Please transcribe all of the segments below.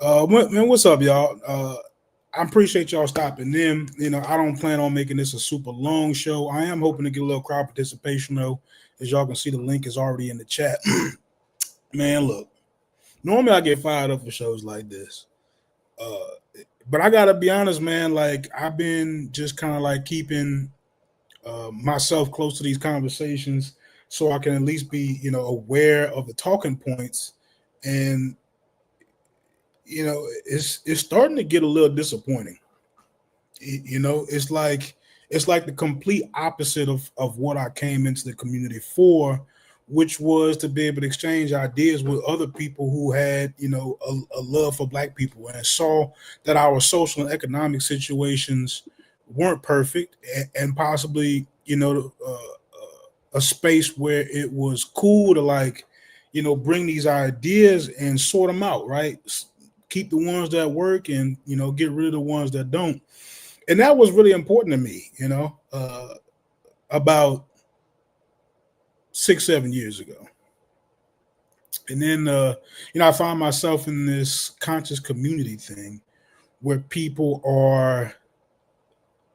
Man, what's up, y'all? I appreciate y'all stopping in. I don't plan on making this a super long show. I am hoping to get a little crowd participation, though. As y'all can see, the link is already in the chat. Man, look, normally I get fired up for shows like this. But I gotta be honest, man. Like, I've been just kind of like keeping myself close to these conversations so I can at least be, aware of the talking points. And it's starting to get a little disappointing. It's like the complete opposite of what I came into the community for, which was to be able to exchange ideas with other people who had a love for black people and saw that our social and economic situations weren't perfect, and possibly a space where it was cool to like bring these ideas and sort them out, right? Keep the ones that work and get rid of the ones that don't. And that was really important to me, about 6, 7 years ago. And then I found myself in this conscious community thing where people are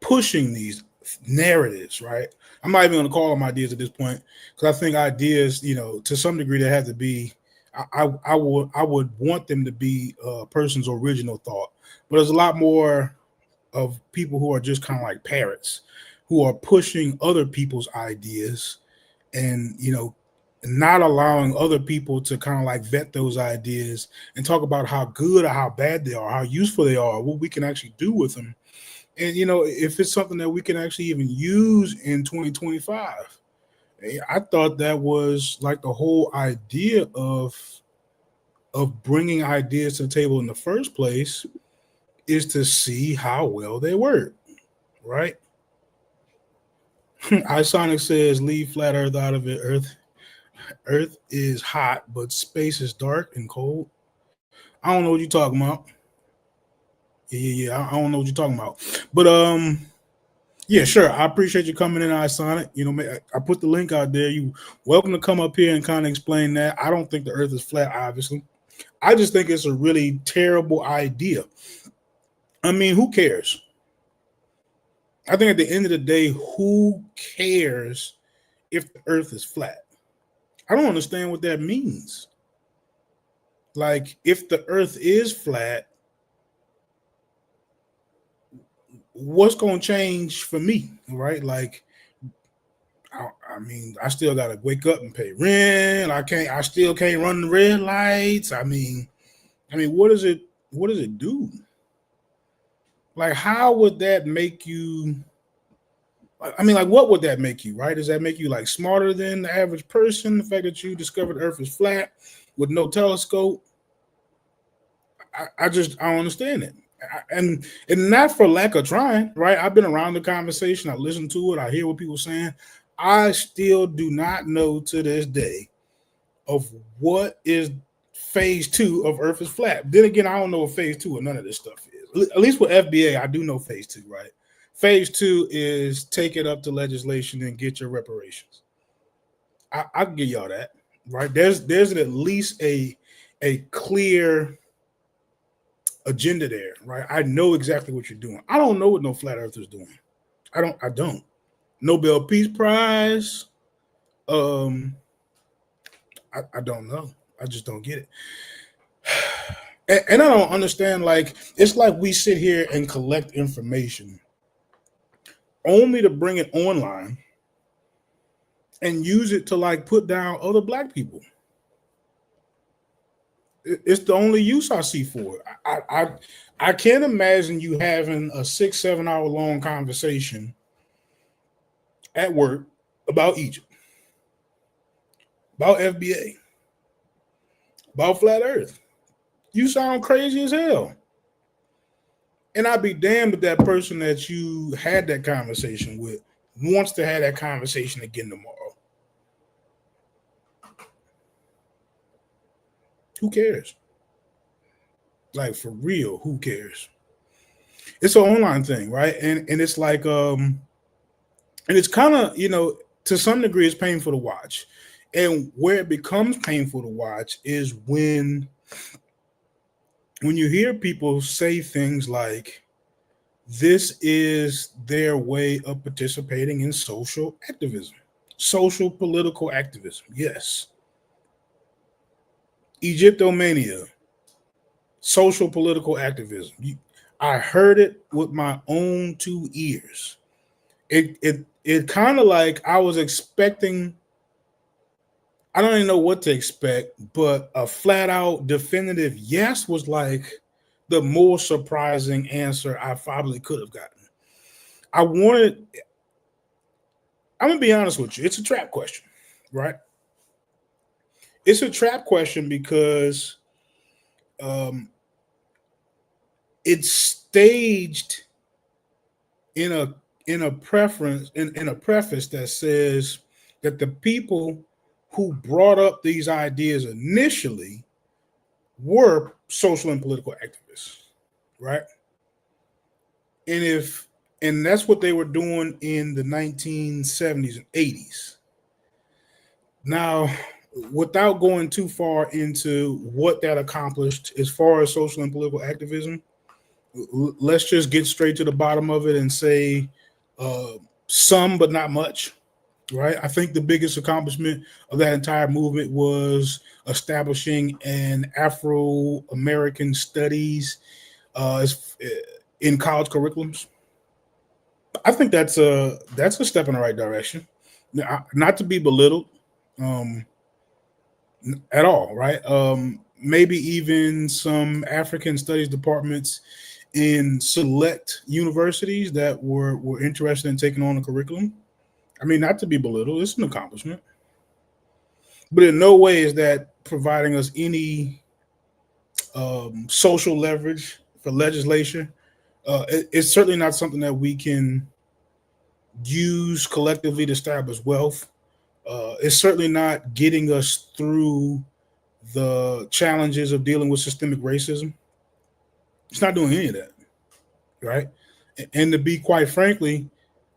pushing these narratives, right? I'm not even going to call them ideas at this point, because I think ideas, to some degree, they have to be. I would want them to be a person's original thought, but there's a lot more of people who are just kind of like parrots, who are pushing other people's ideas, and not allowing other people to kind of like vet those ideas and talk about how good or how bad they are, how useful they are, what we can actually do with them. And if it's something that we can actually even use in 2025. I thought that was like the whole idea of bringing ideas to the table in the first place, is to see how well they work, right? Isonic says, leave flat Earth out of it. Earth is hot, but space is dark and cold. I don't know what you're talking about. Yeah. I don't know what you're talking about. But yeah, sure. I appreciate you coming in, Isonic. I put the link out there. You welcome to come up here and kind of explain that. I don't think the Earth is flat, obviously. I just think it's a really terrible idea. I mean, who cares? I think at the end of the day, who cares if the Earth is flat? I don't understand what that means. Like, if the Earth is flat, what's going to change for me, right? Like, I mean, I still got to wake up and pay rent. I still can't run the red lights. I mean, what does it do? Like, how would that make you? I mean, like, what would that make you, right? Does that make you like smarter than the average person? The fact that you discovered the Earth is flat with no telescope? I don't understand it. And not for lack of trying, right? I've been around the conversation. I listen to it. I hear what people are saying. I still do not know to this day of what is phase 2 of Earth is flat. Then again, I don't know what phase 2 of none of this stuff is. At least with FBA, I do know phase 2, right? Phase 2 is take it up to legislation and get your reparations. I can give y'all that, right? There's at least a clear agenda there, right? I know exactly what you're doing. I don't know what no flat earthers doing. I don't. Nobel Peace Prize. I don't know. I just don't get it. And I don't understand, like, it's like we sit here and collect information only to bring it online and use it to like put down other black people. It's the only use I see for it. I can't imagine you having a 6, 7 hour long conversation at work about Egypt, about FBA, about flat Earth. You sound crazy as hell. And I'd be damned if that person that you had that conversation with wants to have that conversation again tomorrow. Who cares? Like, for real, who cares? It's an online thing, right? And it's like and it's kind of, to some degree it's painful to watch. And where it becomes painful to watch is when when you hear people say things like, this is their way of participating in social activism, social political activism. Yes. Egyptomania, social political activism. I heard it with my own two ears. It kind of like I was expecting. I don't even know what to expect, but a flat out definitive yes was like the more surprising answer I probably could have gotten. I wanted, I'm gonna be honest with you, it's a trap question, right? It's a trap question because um, it's staged in a preference in a preface that says that the people who brought up these ideas initially were social and political activists, right? And if and that's what they were doing in the 1970s and 80s. Now, without going too far into what that accomplished as far as social and political activism, let's just get straight to the bottom of it and say uh, some, but not much. Right. I think the biggest accomplishment of that entire movement was establishing an Afro American studies uh, in college curriculums. I think that's a step in the right direction. Not to be belittled um, at all, right? Maybe even some African studies departments in select universities that were interested in taking on the curriculum. I mean, not to be belittled, it's an accomplishment, but in no way is that providing us any social leverage for legislation. It's certainly not something that we can use collectively to establish wealth. It's certainly not getting us through the challenges of dealing with systemic racism. It's not doing any of that, right? And to be quite frankly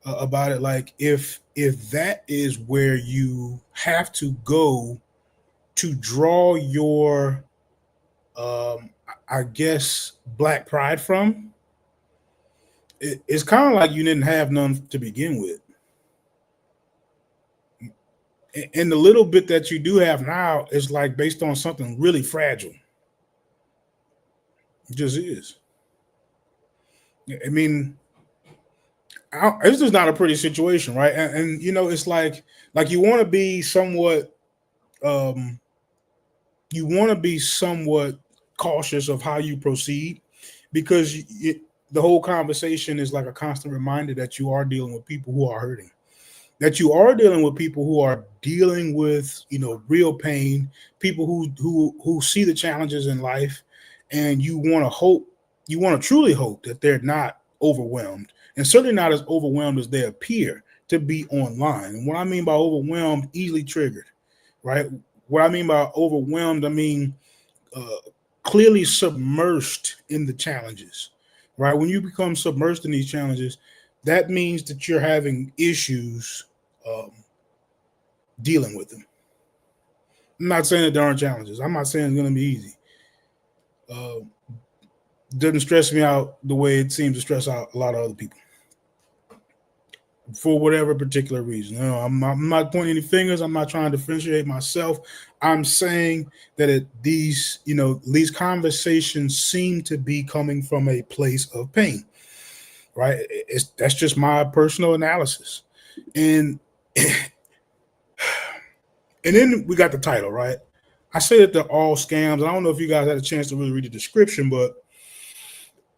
about it, like if that is where you have to go to draw your, I guess, black pride from, it's kind of like you didn't have none to begin with. And the little bit that you do have now is like based on something really fragile. It just is. I mean, it's just not a pretty situation, right? And you know, it's like you want to be somewhat, um, you want to be somewhat cautious of how you proceed because the whole conversation is like a constant reminder that you are dealing with people who are hurting, that you are dealing with people who are dealing with, you know, real pain, people who see the challenges in life, and you want to hope, you want to truly hope that they're not overwhelmed, and certainly not as overwhelmed as they appear to be online. And what I mean by overwhelmed, easily triggered, right? What I mean by overwhelmed, I mean uh, clearly submersed in the challenges, right? When you become submersed in these challenges, that means that you're having issues um, dealing with them. I'm not saying that there aren't challenges. I'm not saying it's going to be easy. Uh, doesn't stress me out the way it seems to stress out a lot of other people for whatever particular reason. You know, I'm not pointing any fingers. I'm not trying to differentiate myself. I'm saying that these, you know, these conversations seem to be coming from a place of pain, right? That's just my personal analysis, and and then we got the title, right? I say that they're all scams. I don't know if you guys had a chance to really read the description, but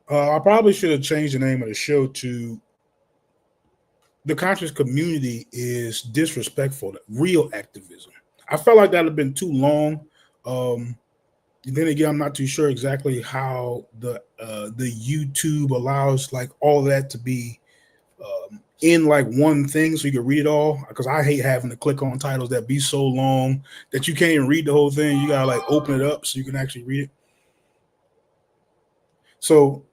I probably should have changed the name of the show to "The Conscious Community is Disrespectful to Real Activism." I felt like that would have been too long. Um, then again, I'm not too sure exactly how the YouTube allows like all that to be in like one thing so you can read it all, because I hate having to click on titles that be so long that you can't even read the whole thing. You gotta like open it up so you can actually read it. So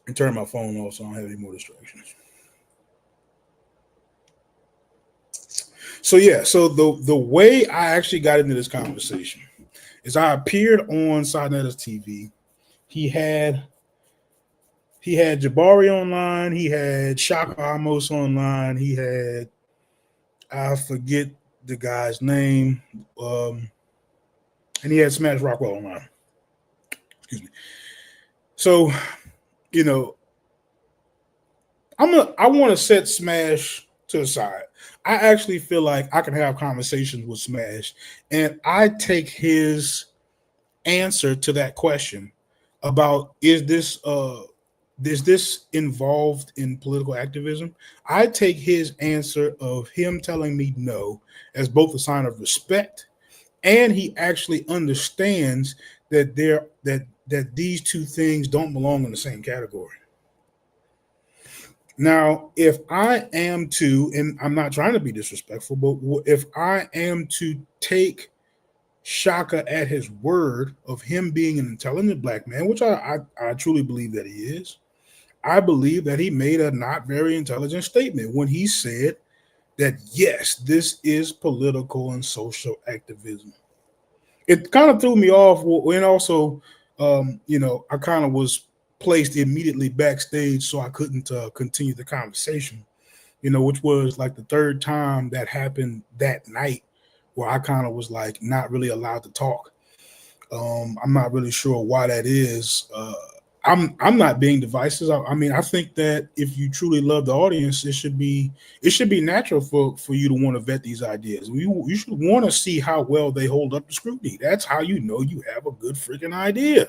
I turn my phone off so I don't have any more distractions. So yeah, so the way I actually got into this conversation is I appeared on Side TV He had Jabari online. He had Shaka Amos online. He had, I forget the guy's name, and he had Smash Rockwell online. Excuse me. So, you know, I want to set Smash to the side. I actually feel like I can have conversations with Smash, and I take his answer to that question about is this involved in political activism? I take his answer of him telling me no as both a sign of respect, and he actually understands that these two things don't belong in the same category. Now, if I am to, and I'm not trying to be disrespectful, but if I am to take Shaka at his word of him being an intelligent black man, which I truly believe that he is, I believe that he made a not very intelligent statement when he said that, yes, this is political and social activism. It kind of threw me off, and also, I kind of was placed immediately backstage, so I couldn't continue the conversation. Which was like the third time that happened that night, where I kind of was like not really allowed to talk. I'm not really sure why that is. I'm not being divisive. I mean, I think that if you truly love the audience, it should be natural for you to want to vet these ideas. You should want to see how well they hold up to scrutiny. That's how you know you have a good freaking idea.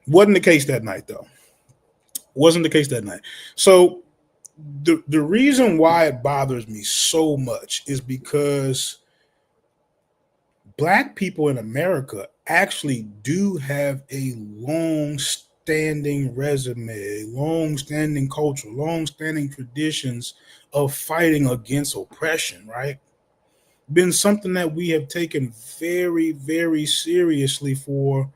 Wasn't the case that night, though. Wasn't the case that night. So the reason why it bothers me so much is because Black people in America actually do have a long-standing resume, long-standing culture, long-standing traditions of fighting against oppression, right? Been something that we have taken very, very seriously for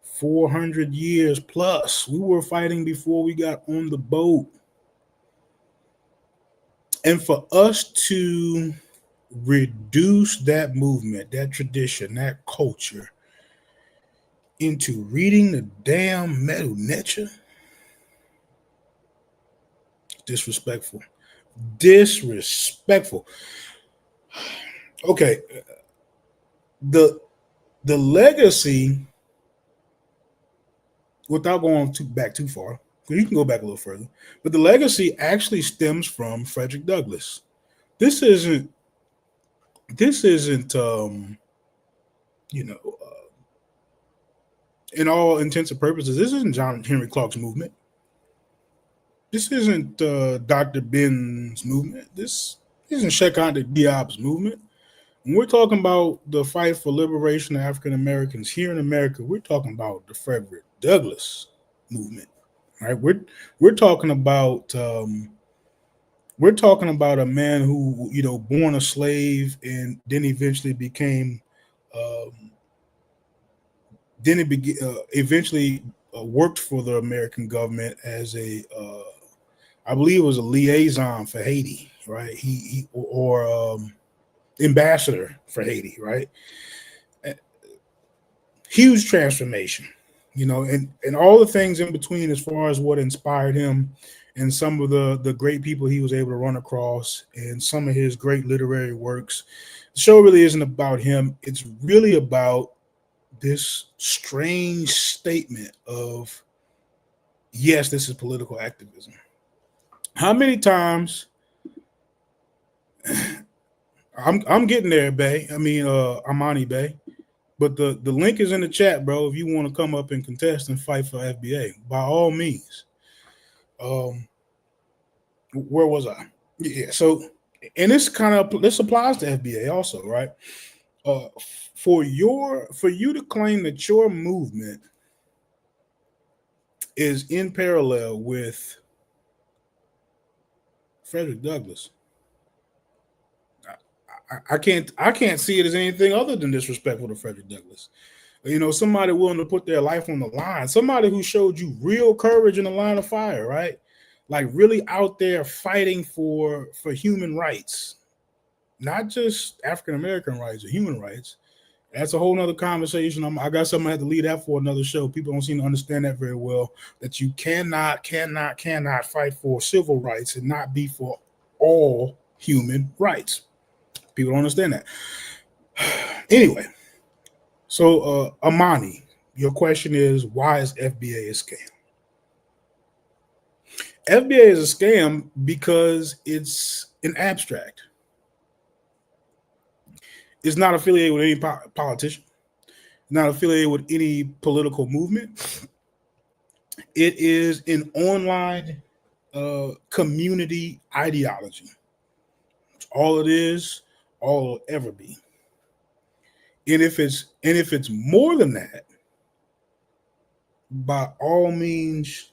400 years plus. We were fighting before we got on the boat. And for us to reduce that movement, that tradition, that culture into reading the damn Medu Neter, disrespectful. Disrespectful. Okay. The legacy, without going back too far, because you can go back a little further, but the legacy actually stems from Frederick Douglass. This isn't in all intents and purposes, this isn't John Henry Clark's movement. This isn't Dr. Ben's movement. This isn't Sheikh Anta Diop's movement. When we're talking about the fight for liberation of African Americans here in America, we're talking about the Frederick Douglass movement, right? We're talking about a man who born a slave and then eventually became worked for the American government as I believe it was a liaison for Haiti, right? He or ambassador for Haiti, right? Huge transformation, and all the things in between as far as what inspired him and some of the great people he was able to run across and some of his great literary works. The show really isn't about him. It's really about this strange statement of, yes, this is political activism. How many times I'm getting there, Bay. I mean, Amani Bay. But the link is in the chat, bro. If you want to come up and contest and fight for FBA, by all means. Where was I? Yeah. So, and this applies to FBA also, right? For you to claim that your movement is in parallel with Frederick Douglass, I can't see it as anything other than disrespectful to Frederick Douglass. Somebody willing to put their life on the line, somebody who showed you real courage in the line of fire, right? Like really out there fighting for human rights, not just African American rights or human rights. That's a whole nother conversation. I got something I have to leave that for another show. People don't seem to understand that very well. That you cannot fight for civil rights and not be for all human rights. People don't understand that. Anyway, so Amani, your question is why is FBA a scam? FBA is a scam because it's an abstract. It's not affiliated with any politician, not affiliated with any political movement. It is an online community ideology. It's all it is, all it'll ever be. And if it's more than that, by all means,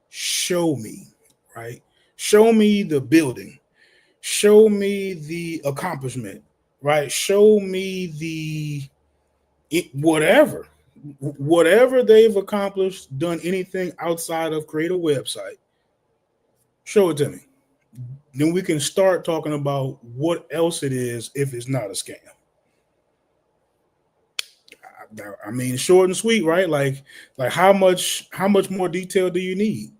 show me, right? Show me the building. Show me the accomplishment, right? Show me whatever, whatever they've accomplished, done anything outside of create a website. Show it to me. Then we can start talking about what else it is if it's not a scam. I mean, short and sweet, right? Like how much more detail do you need?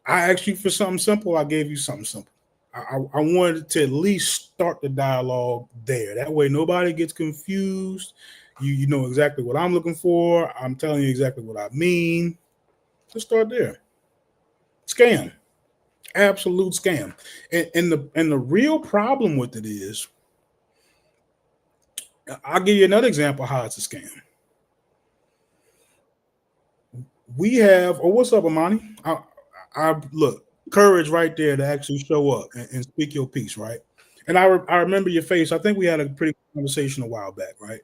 I asked you for something simple. I gave you something simple. I wanted to at least start the dialogue there. That way, nobody gets confused. You know exactly what I'm looking for. I'm telling you exactly what I mean. Let's start there. Scam, absolute scam, and the real problem with it is, I'll give you another example how it's a scam. We have, oh, what's up, Amani? I look, courage right there to actually show up and speak your piece, right? And I remember your face. I think we had a pretty good conversation a while back, right?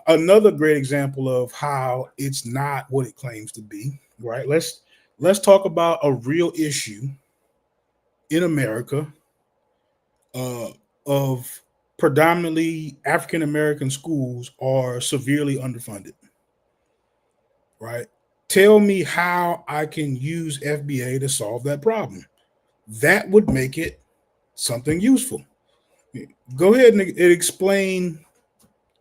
Another great example of how it's not what it claims to be, right? Let's talk about a real issue in America uh, of predominantly African American schools are severely underfunded, right? Tell me how I can use FBA to solve that problem. That would make it something useful. Go ahead and explain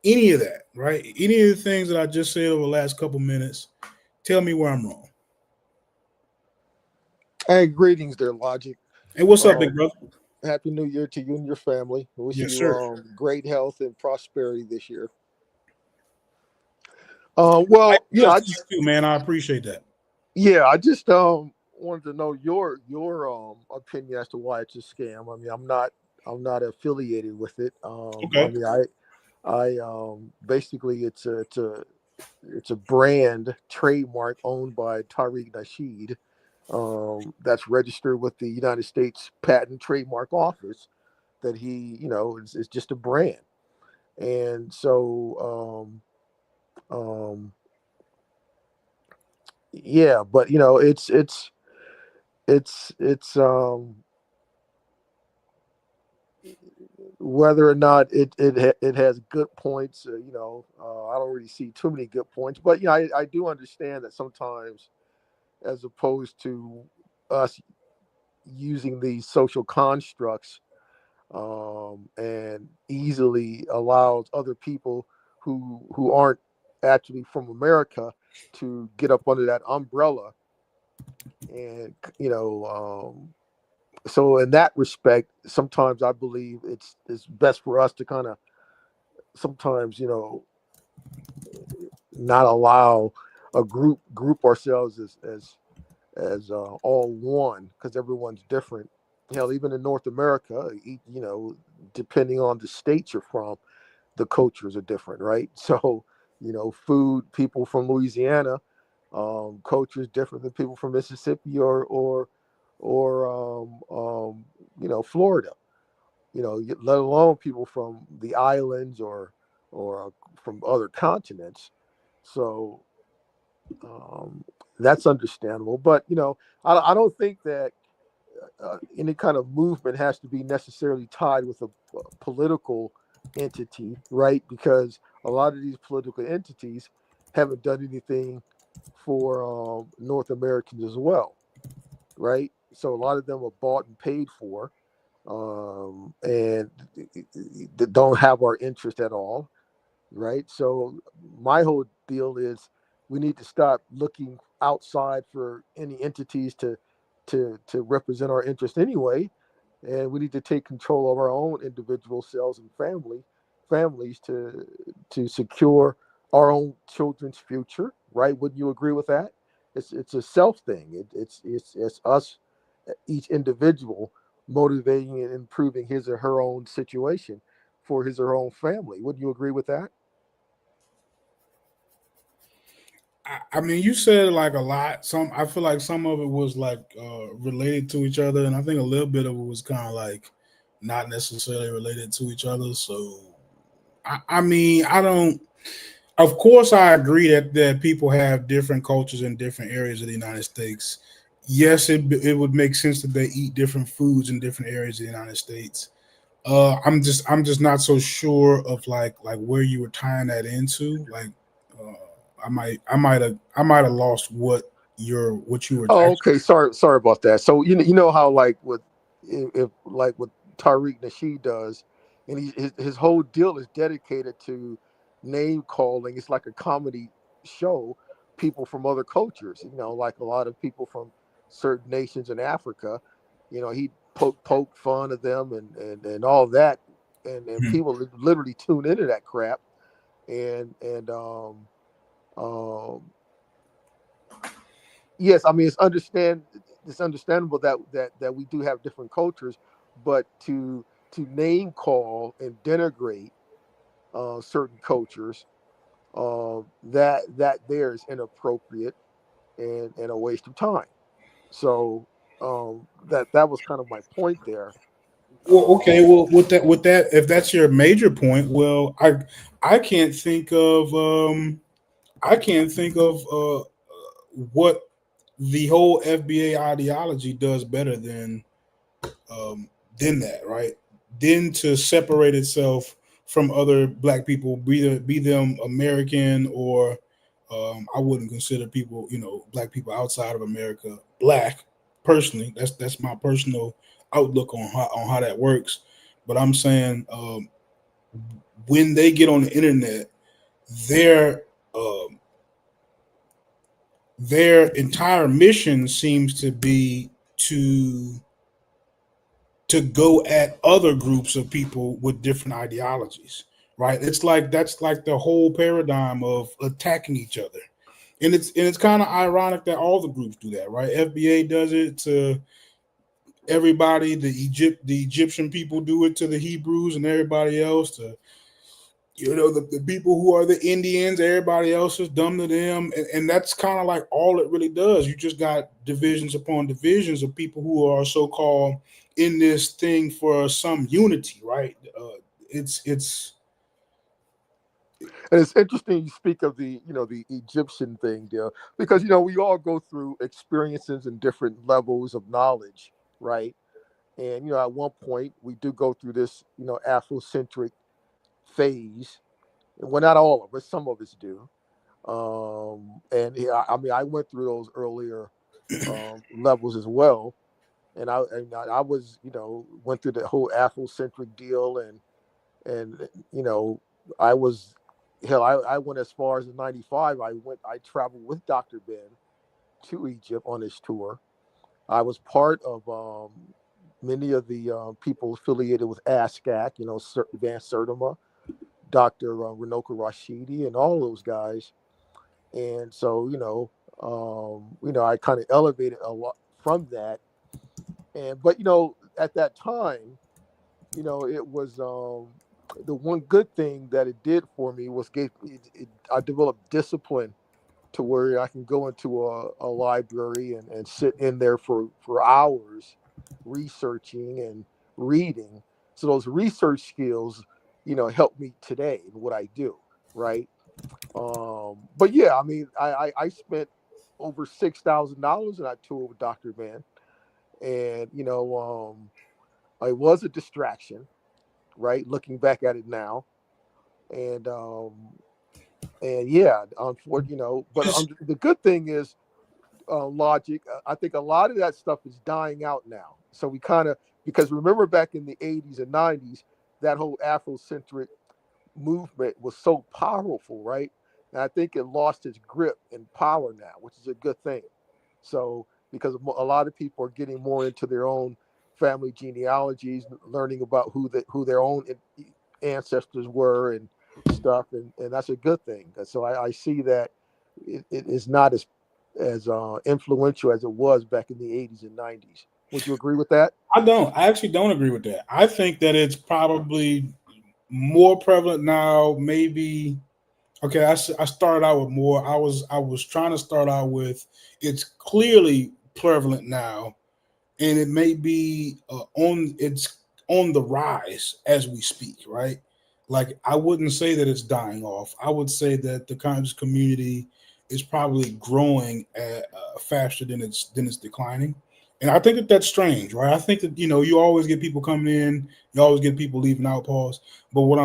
any of that, right? Any of the things that I just said over the last couple minutes. Tell me where I'm wrong. Hey, greetings there, Logic. Hey, what's up, big Um, brother? Happy New Year to you and your family. I wish Yes, you sir. great health and prosperity this year. Like Well, yours too, man. I appreciate that. I just wanted to know your opinion as to why it's a scam. I mean, I'm not affiliated with it. I Okay. mean, I basically it's a brand trademark owned by Tariq Nasheed, that's registered with the United States Patent and Trademark Office. That he, is just a brand, and so yeah. But it's whether or not it has good points. I don't really see too many good points, but I do understand that sometimes, as opposed to us using these social constructs, and easily allows other people who aren't actually from America to get up under that umbrella. And so in that respect, sometimes I believe it's best for us to kind of sometimes not allow a group ourselves as all one, because everyone's different. Hell, even in North America, depending on the state you're from, the cultures are different, right? So, food, people from Louisiana, culture is different than people from Mississippi or Florida. Let alone people from the islands or from other continents. So um, that's understandable. But I don't think that any kind of movement has to be necessarily tied with a political entity, right? Because a lot of these political entities haven't done anything for North Americans as well, right? So a lot of them are bought and paid for, and don't have our interest at all. right? So my whole deal is we need to stop looking outside for any entities to represent our interest anyway, and we need to take control of our own individual selves and families to secure our own children's future, right? Wouldn't you agree with that? It's a self thing. It's us, each individual, motivating and improving his or her own situation for his or her own family. Wouldn't you agree with that? I mean, you said like a lot. Some I feel like some of it was like related to each other, and I think a little bit of it was kind of like not necessarily related to each other. So I mean, I don't. Of course, I agree that people have different cultures in different areas of the United States. Yes, it would make sense that they eat different foods in different areas of the United States. I'm just not so sure of like where you were tying that into. Like, uh, I might have lost what you were Oh, actually. okay. Sorry about that. So you know how like with if like what Tariq Nasheed does, and his whole deal is dedicated to name calling. It's like a comedy show. People from other cultures, like a lot of people from certain nations in Africa, he poke fun of them and all that, and Mhm. people literally tune into that crap, and um yes, I mean it's understandable that we do have different cultures, but to name call and denigrate certain cultures, that there is inappropriate and a waste of time. So that was kind of my point there. Well, okay. Um, Well, with that, if that's your major point, well, I can't think of what the whole FBA ideology does better um, than that, right? Then to separate itself from other black people, be them American or I wouldn't consider people, black people outside of America black. Personally, that's my personal outlook on how that works. But I'm saying when they get on the internet, their um, their entire mission seems to be to go at other groups of people with different ideologies, right? It's like that's like the whole paradigm of attacking each other. And it's kind of ironic that all the groups do that, right? FBA does it to everybody, the Egyptian people do it to the Hebrews and everybody else, to the people who are the Indians, everybody else is dumb to them, and that's kind of like all it really does. You just got divisions upon divisions of people who are so called in this thing for some unity, right? It's and it's interesting you speak of the Egyptian thing there, because we all go through experiences and different levels of knowledge, right? And at one point we do go through this Afrocentric phase. Well, not all of us, some of us do. And yeah, I mean, I went through those earlier levels as well, and I was went through the whole Afrocentric deal, and I was hell, I went as far as in '95. I traveled with Dr. Ben to Egypt on his tour. I was part of many of the people affiliated with ASCAC, Van Sertima, Dr. Renoka Rashidi, and all those guys. And so, I kind of elevated a lot from that. And but at that time, it was the one good thing that it did for me was I developed discipline to where I can go into a library and sit in there for hours researching and reading. So those research skills, help me today in what I do, right? But yeah, I mean, I spent over $6,000 on that tour with Dr. Van, and it was a distraction, right? Looking back at it now, and yeah, unfortunately, but just the good thing is logic. I think a lot of that stuff is dying out now. So we kind of, because remember back in the '80s and '90s, that whole Afrocentric movement was so powerful, right? And I think it lost its grip and power now, which is a good thing. So, because a lot of people are getting more into their own family genealogies, learning about who their own ancestors were and stuff, and that's a good thing. So I see that it is not as influential as it was back in the 80s and 90s. Would you agree with that? I don't. I actually don't agree with that. I think that it's probably more prevalent now. Maybe okay. I started out with more. I was trying to start out with it's clearly prevalent now, and it may be it's on the rise as we speak, right? Like I wouldn't say that it's dying off. I would say that the conscious community is probably growing faster than it's declining, and I think that that's strange, right? I think that you always get people coming in, you always get people leaving out. Pause. But what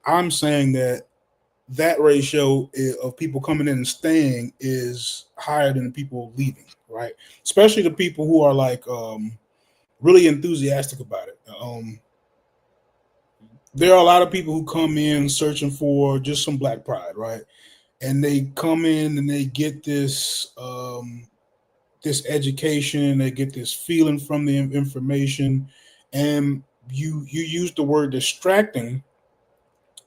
I'm saying that ratio of people coming in and staying is higher than the people leaving, right? Especially the people who are like really enthusiastic about it. There are a lot of people who come in searching for just some black pride, right? And they come in and they get this education, they get this feeling from the information, and you used the word distracting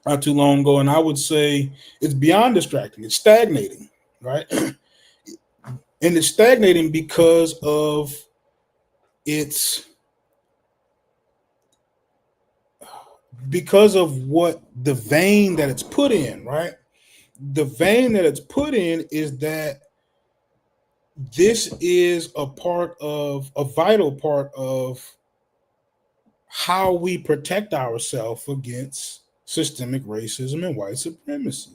not too long ago, and I would say it's beyond distracting. It's stagnating, right? And it's stagnating its because of what the vein that it's put in, right? The vein that it's put in is that this is a vital part of how we protect ourselves against systemic racism and white supremacy.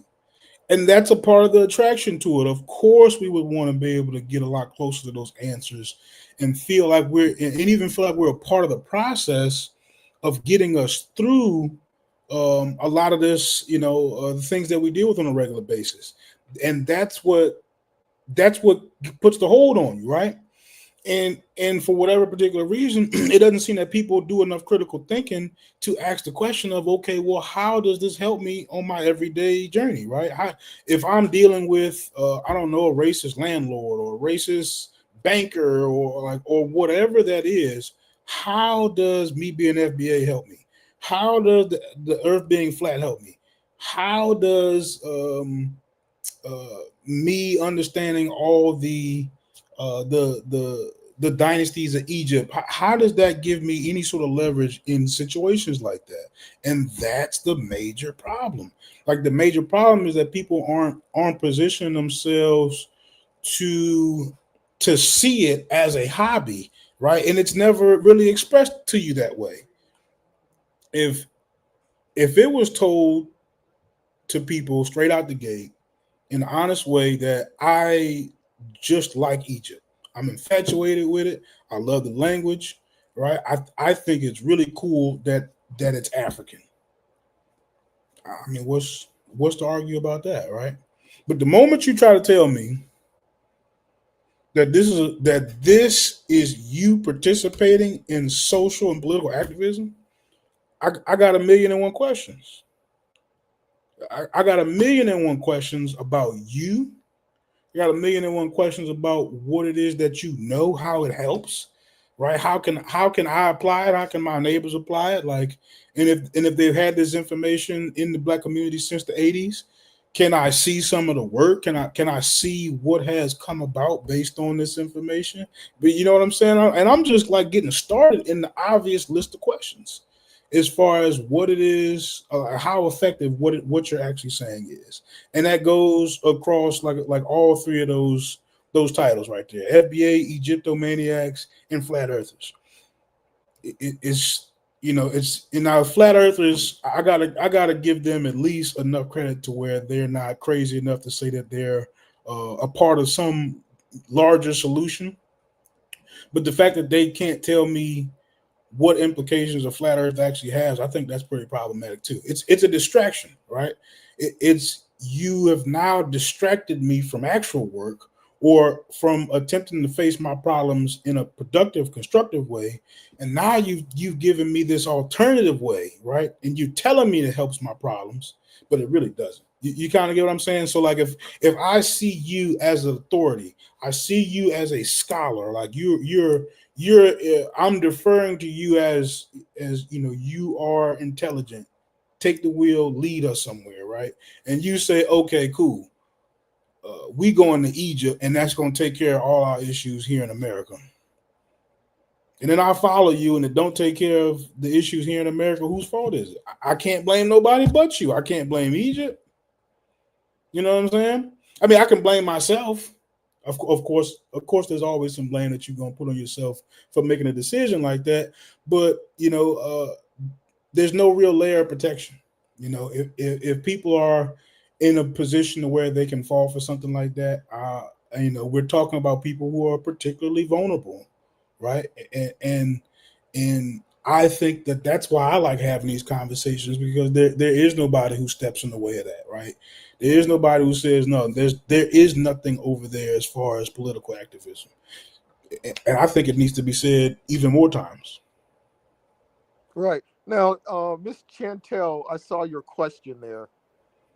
And that's a part of the attraction to it. Of course, we would want to be able to get a lot closer to those answers and feel like and even feel like we're a part of the process of getting us through a lot of this, the things that we deal with on a regular basis. And that's what puts the hold on you, right? And for whatever particular reason, it doesn't seem that people do enough critical thinking to ask the question of, okay, well, how does this help me on my everyday journey, right? If I'm dealing with I don't know, a racist landlord or a racist banker or whatever that is, how does me being FBA help me? How does the earth being flat help me? How does me understanding all the dynasties of Egypt, how does that give me any sort of leverage in situations like that? And that's the major problem. Like the major problem is that people aren't positioning themselves to see it as a hobby, right? And it's never really expressed to you that way. If it was told to people straight out the gate in an honest way that I just like Egypt. I'm infatuated with it. I love the language, right? I think it's really cool that it's African. I mean, what's to argue about that, right? But the moment you try to tell me that this is you participating in social and political activism, I got a million and one questions. I got a million and one questions about you. You got a million and one questions about what it is that you know, how it helps, right? How can I apply it? How can my neighbors apply it? Like, and if they've had this information in the black community since the 80s, can I see some of the work? Can I see what has come about based on this information? But you know what I'm saying? And I'm just like getting started in the obvious list of questions as far as what it is, how effective what you're actually saying is, and that goes across like all three of those titles right there: FBA, Egyptomaniacs, and Flat Earthers. It's it's now Flat Earthers. I gotta give them at least enough credit to where they're not crazy enough to say that they're a part of some larger solution. But the fact that they can't tell me what implications a flat Earth actually has, I think that's pretty problematic too. It's a distraction, right? It's you have now distracted me from actual work or from attempting to face my problems in a productive, constructive way, and now you've given me this alternative way, right? And you're telling me it helps my problems, but it really doesn't. You kind of get what I'm saying. So like if I see you as an authority, I see you as a scholar. Like I'm deferring to you as you are intelligent. Take the wheel, lead us somewhere, right? And you say, okay, cool. We going to Egypt, and that's going to take care of all our issues here in America. And then I follow you, and it don't take care of the issues here in America. Whose fault is it? I can't blame nobody but you. I can't blame Egypt. You know what I'm saying? I mean, I can blame myself. Of course, there's always some blame that you're gonna put on yourself for making a decision like that. But there's no real layer of protection. If people are in a position where they can fall for something like that, we're talking about people who are particularly vulnerable, right? And I think that that's why I like having these conversations, because there is nobody who steps in the way of that, right? There is nobody who says no. There is nothing over there as far as political activism, and I think it needs to be said even more times. Right. Now, Miss Chantel, I saw your question there.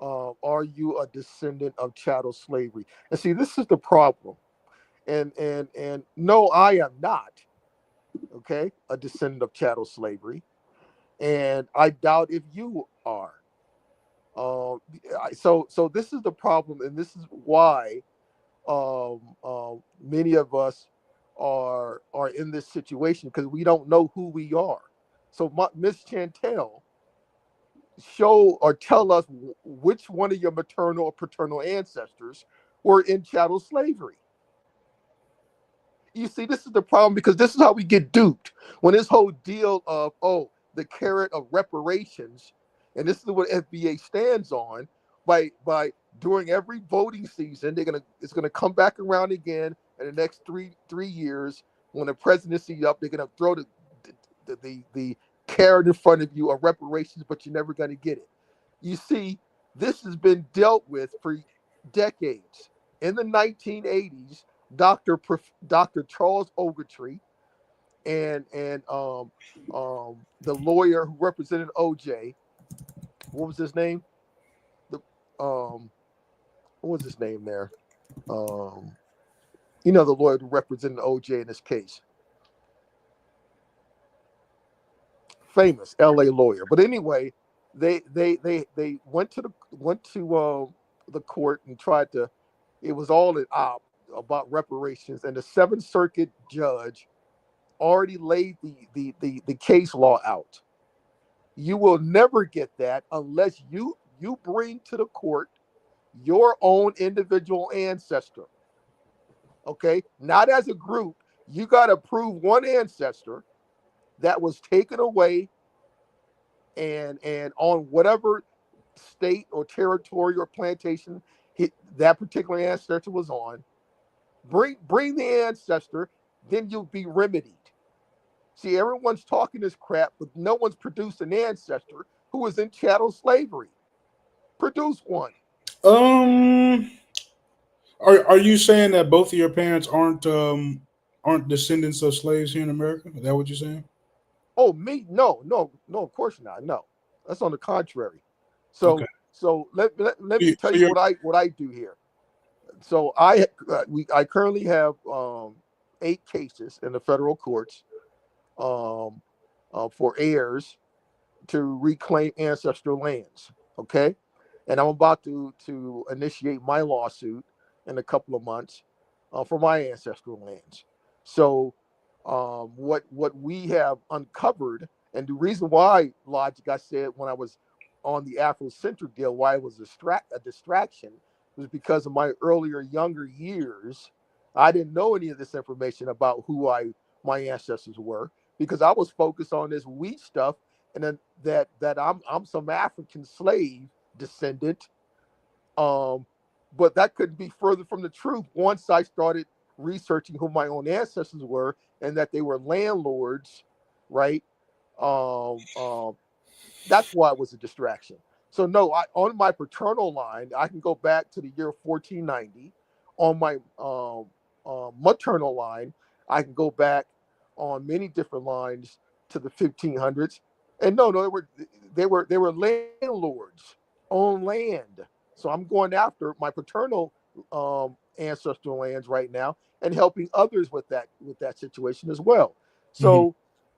Are you a descendant of chattel slavery? And see, this is the problem. And no, I am not. Okay, a descendant of chattel slavery, and I doubt if you are. So this is the problem, and this is why many of us are in this situation, because we don't know who we are. So, Miss Chantel, show or tell us which one of your maternal or paternal ancestors were in chattel slavery. You see, this is the problem, because this is how we get duped. When this whole deal of, oh, the carrot of reparations, and this is what FBA stands on, by during every voting season, it's gonna come back around again in the next three years when the presidency up. They're gonna throw the carrot in front of you of reparations, but you're never gonna get it. You see, this has been dealt with for decades. In the 1980s, Dr. Charles Ogletree and the lawyer who represented OJ, what was his name? The what was his name there? Um, the lawyer who represented OJ in this case, famous LA lawyer. But anyway, they went to the court and tried to. It was all an op about reparations, and the Seventh Circuit judge already laid the case law out. You will never get that unless you bring to the court your own individual ancestor. Okay, not as a group. You got to prove one ancestor that was taken away, and on whatever state or territory or plantation that particular ancestor was on. Bring the ancestor, then you'll be remedied. See, everyone's talking this crap, but no one's produced an ancestor who was in chattel slavery. Produce one. Um, are you saying that both of your parents aren't descendants of slaves here in America? Is that what you're saying? Oh, me? No, no, no. Of course not. No, that's on the contrary. Okay. So let me tell So you you're what I do here. So I currently have 8 cases in the federal courts, um, for heirs to reclaim ancestral lands. Okay, and I'm about to initiate my lawsuit in a couple of months, for my ancestral lands. So, what we have uncovered, and the reason why, Logic, I said when I was on the Afrocentric deal, why it was a distraction, was because of my earlier younger years. I didn't know any of this information about who my ancestors were, because I was focused on this wheat stuff, and then that I'm some African slave descendant. Um, but that couldn't be further from the truth once I started researching who my own ancestors were, and that they were landlords, right? Um, um, that's why it was a distraction. So no, on my paternal line, I can go back to the year 1490. On my maternal line, I can go back on many different lines to the 1500s. And no, they were landlords. own land. So I'm going after my paternal ancestral lands right now and helping others with that situation as well. Mm-hmm. So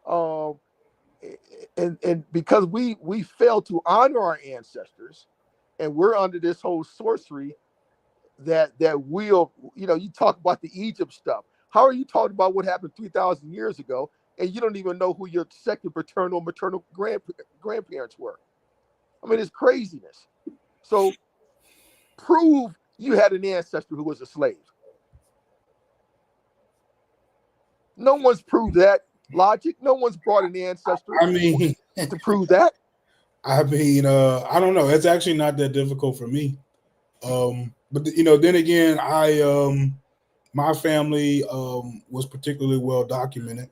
um, and because we fail to honor our ancestors and we're under this whole sorcery that we'll, you talk about the Egypt stuff. How are you talking about what happened 3,000 years ago and you don't even know who your second paternal maternal grandparents were? I mean, it's craziness. So prove you had an ancestor who was a slave. No one's proved that logic. No one's brought an ancestor I mean, to prove that. I don't know. It's actually not that difficult for me. But then again, my family was particularly well documented.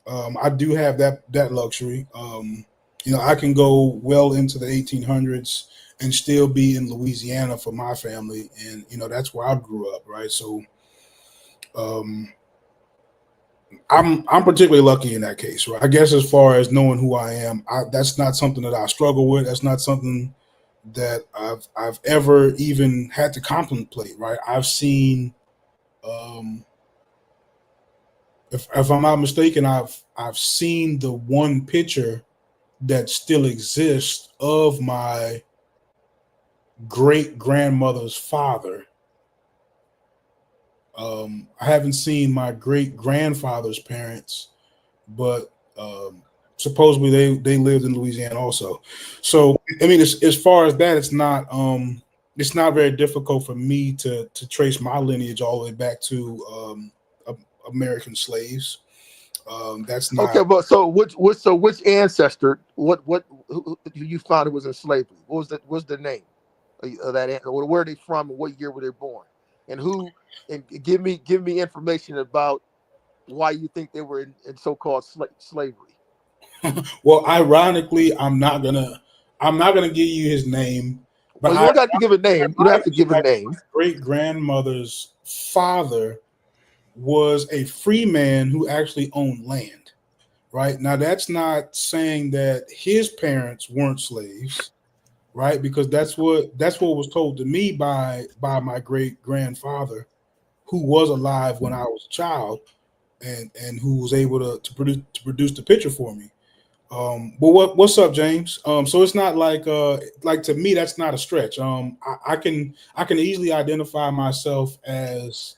I do have that luxury. I can go well into the 1800s and still be in Louisiana for my family, and that's where I grew up, right? So um, I'm particularly lucky in that case, right? I guess as far as knowing who I am, that's not something that I struggle with. That's not something that I've ever even had to contemplate, right? I've seen, um, if I'm not mistaken, I've seen the one picture that still exists of my great grandmother's father. I haven't seen my great grandfather's parents, but supposedly they lived in Louisiana also. So I mean, as far as that, it's not very difficult for me to trace my lineage all the way back to American slaves. That's Okay, not. but so which ancestor what who you found who was in slavery? What's the name of that? Where are they from? And what year were they born? And who? And give me information about why you think they were in so-called slavery. Well, ironically, I'm not gonna give you his name, but Well, you don't got to give a name. You don't have to give a name. great grandmother's father was a free man who actually owned land. Right now, that's not saying that his parents weren't slaves, right? Because that's what was told to me by my great grandfather, who was alive when I was a child, and who was able to produce the picture for me. But what's up, James? So it's not like to me that's not a stretch. I can easily identify myself as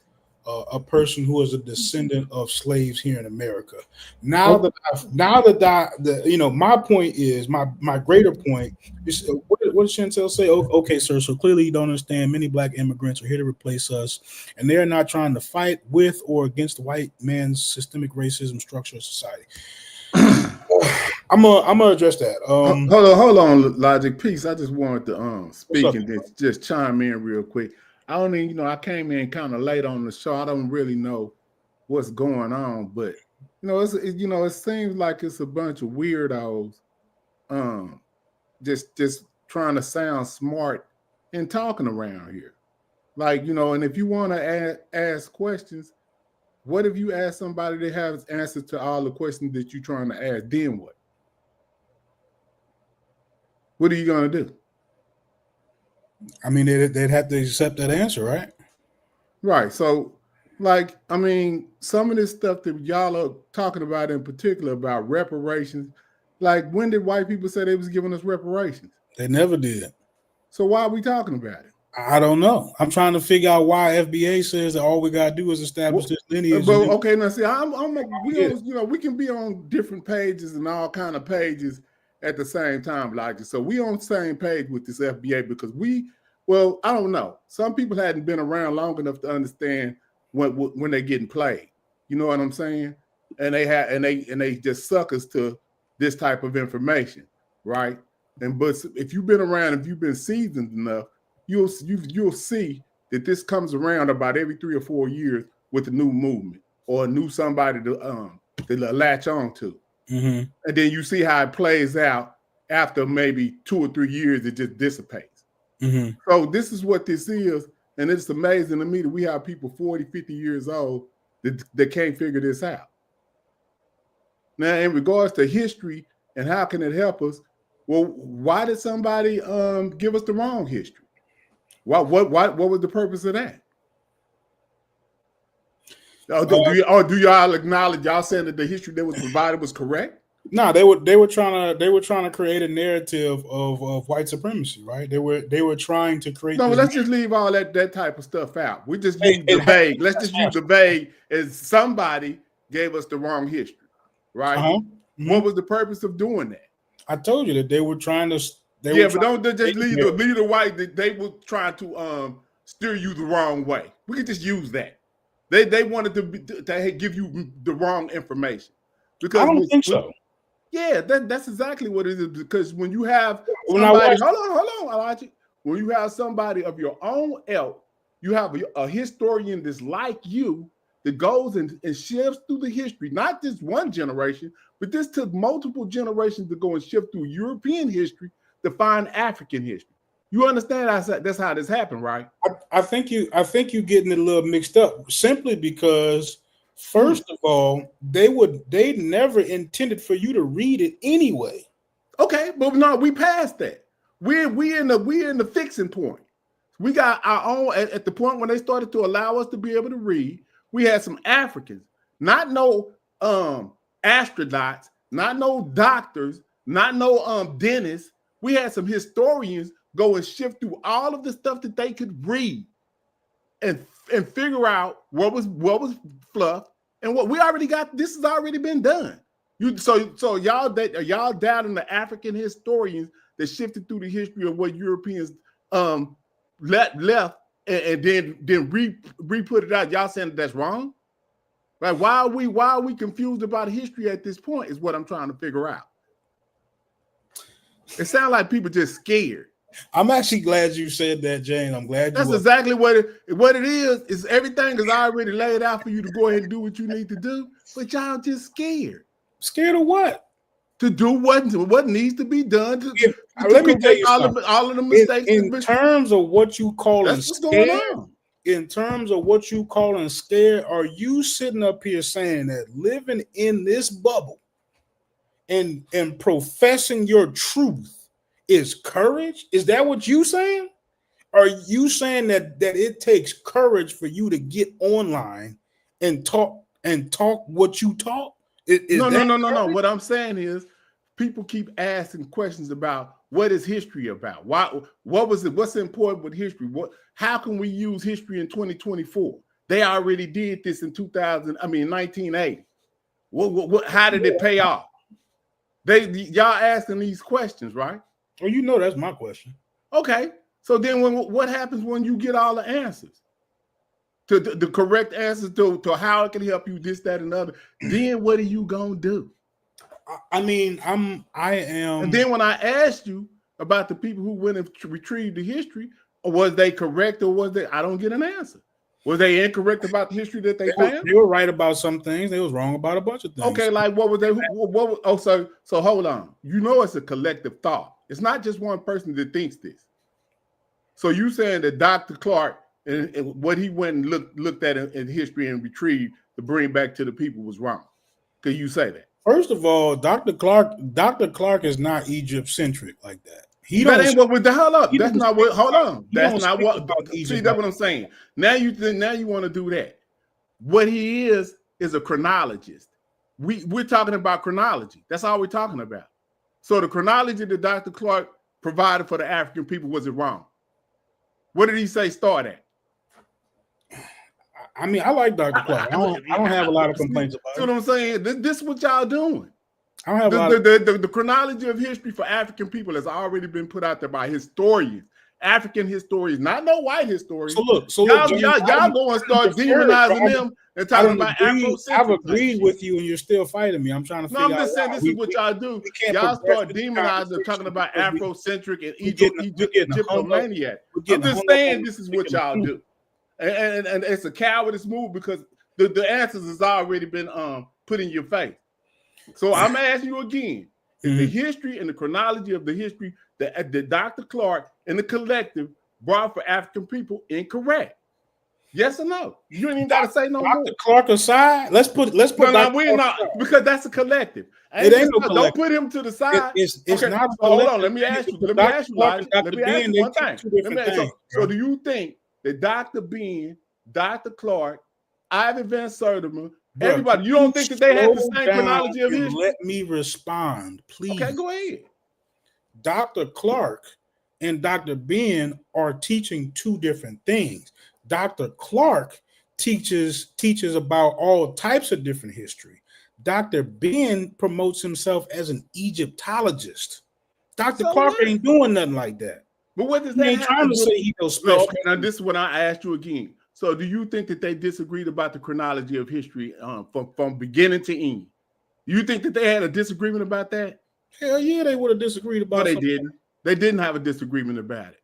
a person who is a descendant of slaves here in America. Now Oh, that my point is my greater point is what did Chantel say? Okay, sir. So clearly you don't understand. Many black immigrants are here to replace us, and they're not trying to fight with or against the white man's systemic racism structure of society. I'm gonna address that. Hold on, Logic. Peace. I just wanted to What's speak up? and just chime in real quick. I don't even, I came in kind of late on the show. I don't really know what's going on, but it seems like it's a bunch of weirdos, um, just trying to sound smart and talking around here. Like, and if you want to ask questions, what if you ask somebody that has answers to all the questions that you're trying to ask? Then what? What are you gonna do? I mean, they'd have to accept that answer, right? Right. So, like, I mean, some of this stuff that y'all are talking about in particular about reparations, like, when did white people say they was giving us reparations? They never did. So why are we talking about it? I don't know. I'm trying to figure out why FBA says that all we gotta do is establish Well, this lineage, and but then okay, now see, we we get it. on, we can be on different pages and all kind of pages at the same time, like, so we on the same page with this FBA because well, I don't know. Some people hadn't been around long enough to understand when they're getting played. You know what I'm saying? And they just suckers to this type of information, right? But if you've been around, if you've been seasoned enough, you'll see that this comes around about every 3 or 4 years with a new movement or a new somebody to latch on to. Mm-hmm. And then you see how it plays out after maybe 2 or 3 years, it just dissipates. Mm-hmm. So this is what this is. And it's amazing to me that we have people 40, 50 years old that can't figure this out. Now, in regards to history and how can it help us, Well, why did somebody give us the wrong history? What was the purpose of that? Do y'all acknowledge y'all saying that the history that was provided was correct? No, they were trying to create a narrative of white supremacy, right? They were trying to create. No, this let's just leave all that type of stuff out. We just use it the vague. Let's just use the vague as somebody gave us the wrong history, right? Mm-hmm. What was the purpose of doing that? I told you that they were trying to. But don't just leave the white. They were trying to steer you the wrong way. We could just use that. They wanted to give you the wrong information. Because I don't think so. Yeah, that's exactly what it is. Because when you have somebody, hold on, Elijah. When you have somebody of your own ilk, you have a historian that's like you that goes and shifts through the history, not just one generation, but this took multiple generations to go and shift through European history to find African history. You understand? That's how this happened, right? I think you're getting it a little mixed up simply because, first of all, they never intended for you to read it anyway. Okay, but no, we passed that. We're in the fixing point. We got our own at the point when they started to allow us to be able to read. We had some Africans, not no astronauts, not no doctors, not no dentists. We had some historians go and shift through all of the stuff that they could read and figure out what was fluff and what we already got. This has already been done. So y'all doubting the African historians that shifted through the history of what Europeans left and then re-put it out. Y'all saying that's wrong? Right? Why are we confused about history at this point is what I'm trying to figure out. It sounds like people just scared. I'm actually glad you said that, Jane. I'm glad that's exactly what it is everything is already laid out for you to go ahead and do what you need to do, but y'all just scared. Scared of what? To do what needs to be done let me tell you all of the mistakes. In terms of what you calling scared, in terms of what you calling scared, are you sitting up here saying that living in this bubble and professing your truth is courage? Is that what you saying? Are you saying that it takes courage for you to get online and talk what you talk? No. What I'm saying is people keep asking questions about what is history about? Why? What was it? What's important with history? How can we use history in 2024? They already did this in 1980. How did it pay off? Y'all asking these questions, right? Well, you know that's my question. Okay. So then what happens when you get all the answers? To the correct answers to how it can help you, this, that, and other. Then what are you gonna do? I am. And then when I asked you about the people who went and retrieved the history, was they correct or was they? I don't get an answer. Was they incorrect about the history that they found? They were right about some things. They was wrong about a bunch of things. Okay, like what was they? So hold on. You know, it's a collective thought. It's not just one person that thinks this. So you saying that Dr. Clark and what he went and looked at in history and retrieved to bring back to the people was wrong? Could you say that? First of all, Dr. Clark is not Egypt-centric like that. That ain't what with the hell up. That's not what. Hold on. That's not what. See, that's what I'm saying. Now you want to do that. What he is a chronologist. We're talking about chronology. That's all we're talking about. So the chronology that Dr. Clark provided for the African people, was it wrong? What did he say start at? I mean, I like Dr. Clark. I don't have a lot of complaints about it. See what I'm saying? This is what y'all doing. I don't have the chronology of history for African people has already been put out there by historians, African historians, not no white historians. So look, y'all go and start demonizing them and talking about Afrocentric. I've agreed with you, and you're still fighting me. I'm trying to figure out. No, I'm just saying this is what y'all do. Y'all start demonizing and talking about Afrocentric and Egyptomania. I'm just saying this is what y'all do, and it's a cowardice move because the answers has already been put in your face. So I'm asking you again: is the history and the chronology of the history that Dr. Clark and the collective brought for African people incorrect? Yes or no? You ain't even got to say no more. Dr. Clark aside. Let's put No, Dr. we're Clark not, aside. because that's a collective. It ain't no Don't collective. put him to the side. It's okay, not a so hold on. collective. Let me ask you. Let me Dr. ask you, Clark Elijah. and Let Dr. me ask Ben, you one they thing. teach two different things. So do you think that Dr. Ben, Dr. Clark, Ivan Van Sertima, everybody, you don't think that they had the same chronology of history? Let me respond, please. Okay, go ahead. Dr. Clark and Dr. Ben are teaching two different things. Dr. Clark teaches about all types of different history. Dr. Ben promotes himself as an Egyptologist. Dr. Clark ain't doing nothing like that. But what does that ain't trying to say he goes special? Okay, now this is what I asked you again. So do you think that they disagreed about the chronology of history from beginning to end? You think that they had a disagreement about that? Hell yeah, they would have disagreed about it. No, they didn't. They didn't have a disagreement about it.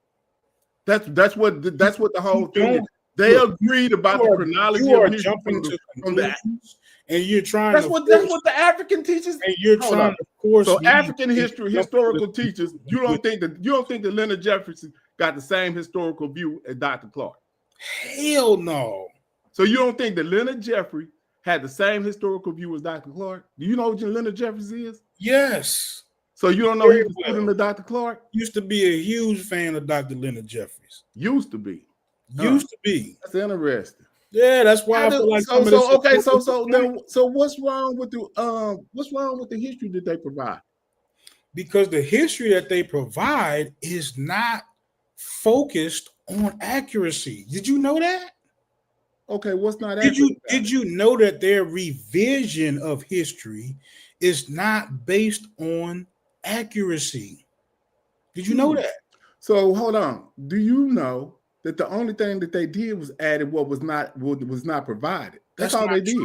That's what the whole thing is. They agreed about the chronology of history jumping to conclusions, and you're trying that's what the African teachers. And you're trying to force. So African historical teachers, you don't think that Leonard Jefferson got the same historical view as Dr. Clark? Hell no. So you don't think that Leonard Jeffrey had the same historical view as Dr. Clark? Do you know who Leonard Jeffrey is? Yes. So you don't know he was student of Dr. Clark? Used to be a huge fan of Dr. Leonard Jeffries. Used to be. Used to be. That's interesting. Yeah, that's why I feel like so what's wrong with the history that they provide? Because the history that they provide is not focused on accuracy. Did you know that? Okay, what's not accurate? Did you know that their revision of history is not based on accuracy? Did you know that? So hold on. Do you know that the only thing that they did was added what was not provided? That's all they did.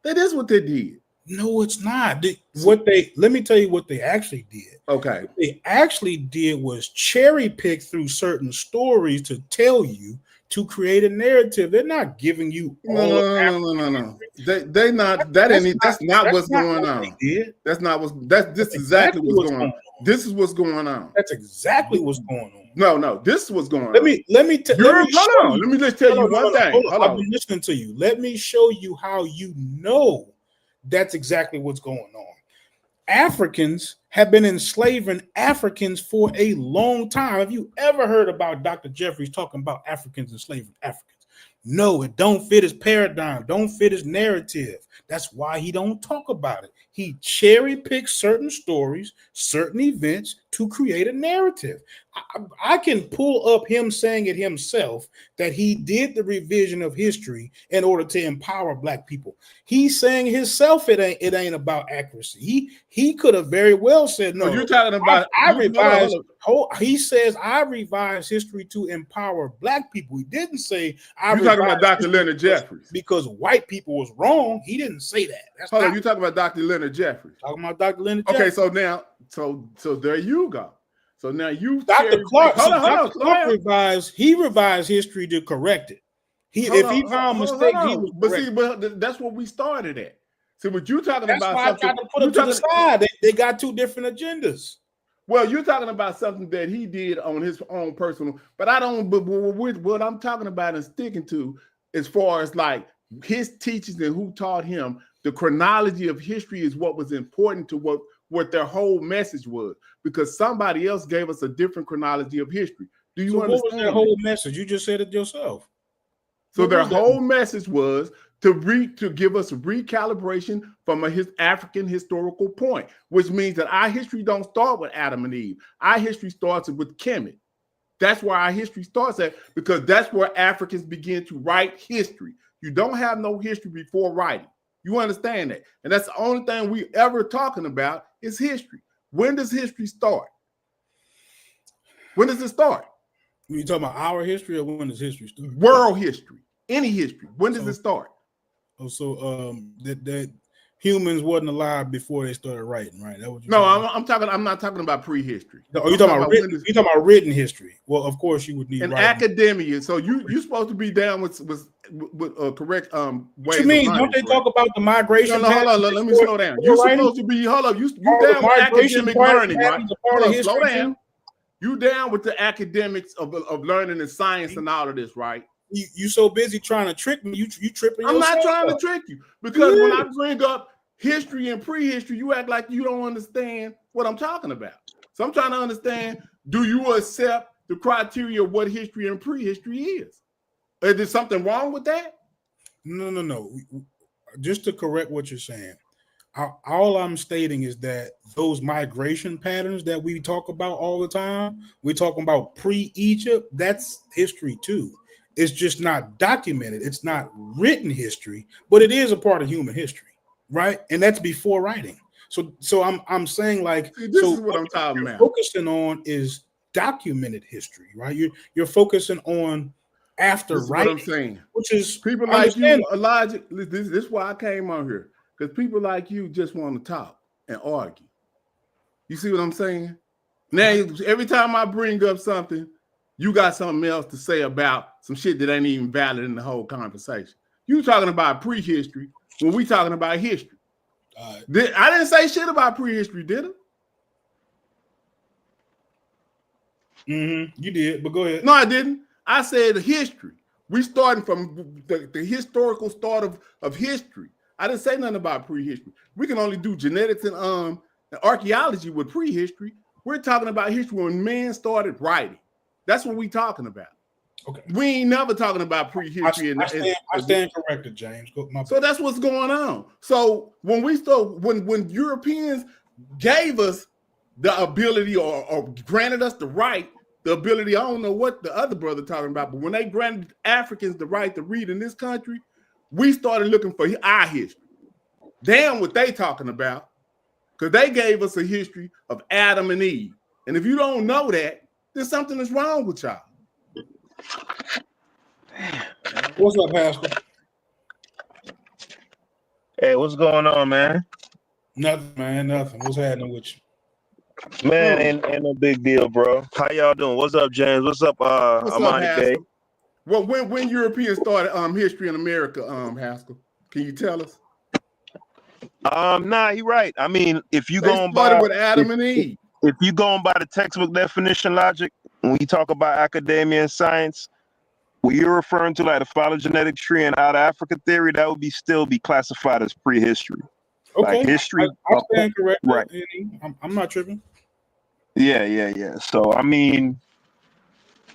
That is what they did. No, it's not. Let me tell you what they actually did. Okay. What they actually did was cherry pick through certain stories to tell you to create a narrative. They're not giving you no. They not. That's not what's going on. This is exactly what's going on. This is what's going on. That's exactly what's going on. No, this is what's going on. Let me just tell you one thing. Hold on. I've been listening to you. Let me show you how you know that's exactly what's going on. Africans have been enslaving Africans for a long time. Have you ever heard about Dr. Jeffries talking about Africans enslaving Africans? No, it don't fit his paradigm, don't fit his narrative. That's why he don't talk about it. He cherry picks certain stories, certain events to create a narrative. I can pull up him saying it himself that he did the revision of history in order to empower Black people. He's saying himself it ain't about accuracy. He could have very well said no. You're talking about he says I revised history to empower Black people. He didn't say you're talking about Dr. Leonard Jeffries because white people was wrong. He didn't say that. Hold on, you're talking about Dr. Leonard Jeffries. Talking about Dr. Leonard Jeffries. Okay, so now, so there you go. So now you Dr. Clark, Dr. Clark revised history to correct it. If he found mistakes, he was correct. But that's what we started at. See what you're talking about. That's why I tried to put him to the side. They got two different agendas. Well, you're talking about something that he did on his own personal, but I don't. But what I'm talking about and sticking to, as far as like his teachings and who taught him, the chronology of history is what was important to what their whole message was, because somebody else gave us a different chronology of history. Do you understand? What was their whole message? You just said it yourself. So their whole message was to give us a recalibration from his African historical point, which means that our history don't start with Adam and Eve. Our history starts with Kemet. That's where our history starts at, because that's where Africans begin to write history. You don't have no history before writing. You understand that? And that's the only thing we ever talking about is history. When does history start? When does it start? You talking about our history, or when does history start? World history, any history. When does it start? That humans wasn't alive before they started writing, right? That what you? No, I'm not talking about prehistory. No, you talking about written history? Well, of course you would need academia. So you're supposed to be down with correct ways. What you mean? Don't they talk about the migration? No, hold on. Let me slow down. You're supposed to be. Hold up. You down with academic learning, right? Slow down. You down with the academics of learning and science and all of this, right? you so busy trying to trick me, you tripping I'm yourself. not trying up. to trick you, because when I bring up history and prehistory, you act like you don't understand what I'm talking about. So I'm trying to understand, do you accept the criteria of what history and prehistory is? Is there something wrong with that? No. Just to correct what you're saying, all I'm stating is that those migration patterns that we talk about all the time, we're talking about pre-Egypt, that's history too. It's just not documented. It's not written history, but it is a part of human history, right? And that's before writing. So I'm saying, like, See, this so is what I'm talking you're about. focusing on is documented history, right? You're focusing on after This is writing, what I'm saying. which is People like you, Elijah, this is why I came on here, because people like you just want to talk and argue. You see what I'm saying? Now, every time I bring up something, you got something else to say about some shit that ain't even valid in the whole conversation. You talking about prehistory when we talking about history. I didn't say shit about prehistory, did I? You did, but go ahead. No, I didn't. I said history. We starting from the historical start of history. I didn't say nothing about prehistory. We can only do genetics and archaeology with prehistory. We're talking about history when man started writing. That's what we talking about. Okay. We ain't never talking about prehistory. I stand corrected, James. So that's what's going on. So when we start, when Europeans gave us the ability or granted us the right, the ability, I don't know what the other brother talking about, but when they granted Africans the right to read in this country, we started looking for our history. Damn what they talking about, because they gave us a history of Adam and Eve. And if you don't know that, then something is wrong with y'all. What's up, Pascal? Hey, what's going on, man? Nothing, man. Nothing. What's happening with you? Man, ain't no big deal, bro. How y'all doing? What's up, James? What's up, What's up, Amani Haskell? Bay? Well, when Europeans started history in America, Haskell, can you tell us? Nah, you're right. I mean, if you They going started by with Adam and Eve. if you going by the textbook definition logic, when you talk about academia and science, what you're referring to, like the phylogenetic tree and out of Africa theory, that would still be classified as prehistory. Okay, like history. I stand corrected. Right. I'm not tripping. Yeah. So I mean,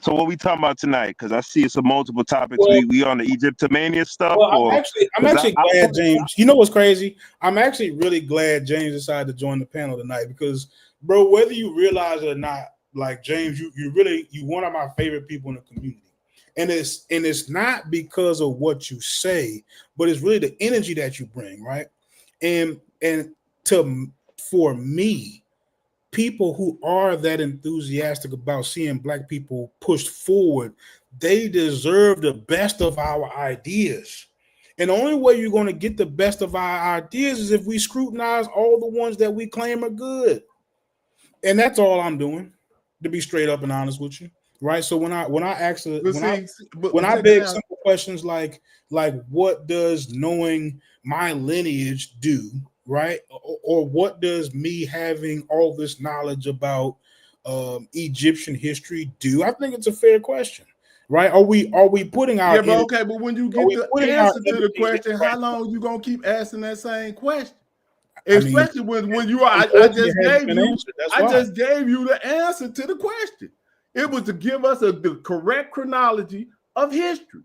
so what we talking about tonight? Because I see it's a multiple topics. Well, we on the Egyptomania stuff. Well, or I'm actually glad, James. You know what's crazy? I'm actually really glad James decided to join the panel tonight because, bro, whether you realize it or not, like James, you one of my favorite people in the community. And it's not because of what you say, but it's really the energy that you bring, right? And for me, people who are that enthusiastic about seeing Black people pushed forward, they deserve the best of our ideas. And the only way you're going to get the best of our ideas is if we scrutinize all the ones that we claim are good. And that's all I'm doing, to be straight up and honest with you. Right. So when I beg simple questions like what does knowing my lineage do, right? Or what does me having all this knowledge about Egyptian history do? I think it's a fair question, right? Are we putting our but when you get the answer to the question, how long you gonna keep asking that same question? Especially when you are, I just gave you the answer to the question. It was to give us the correct chronology of history.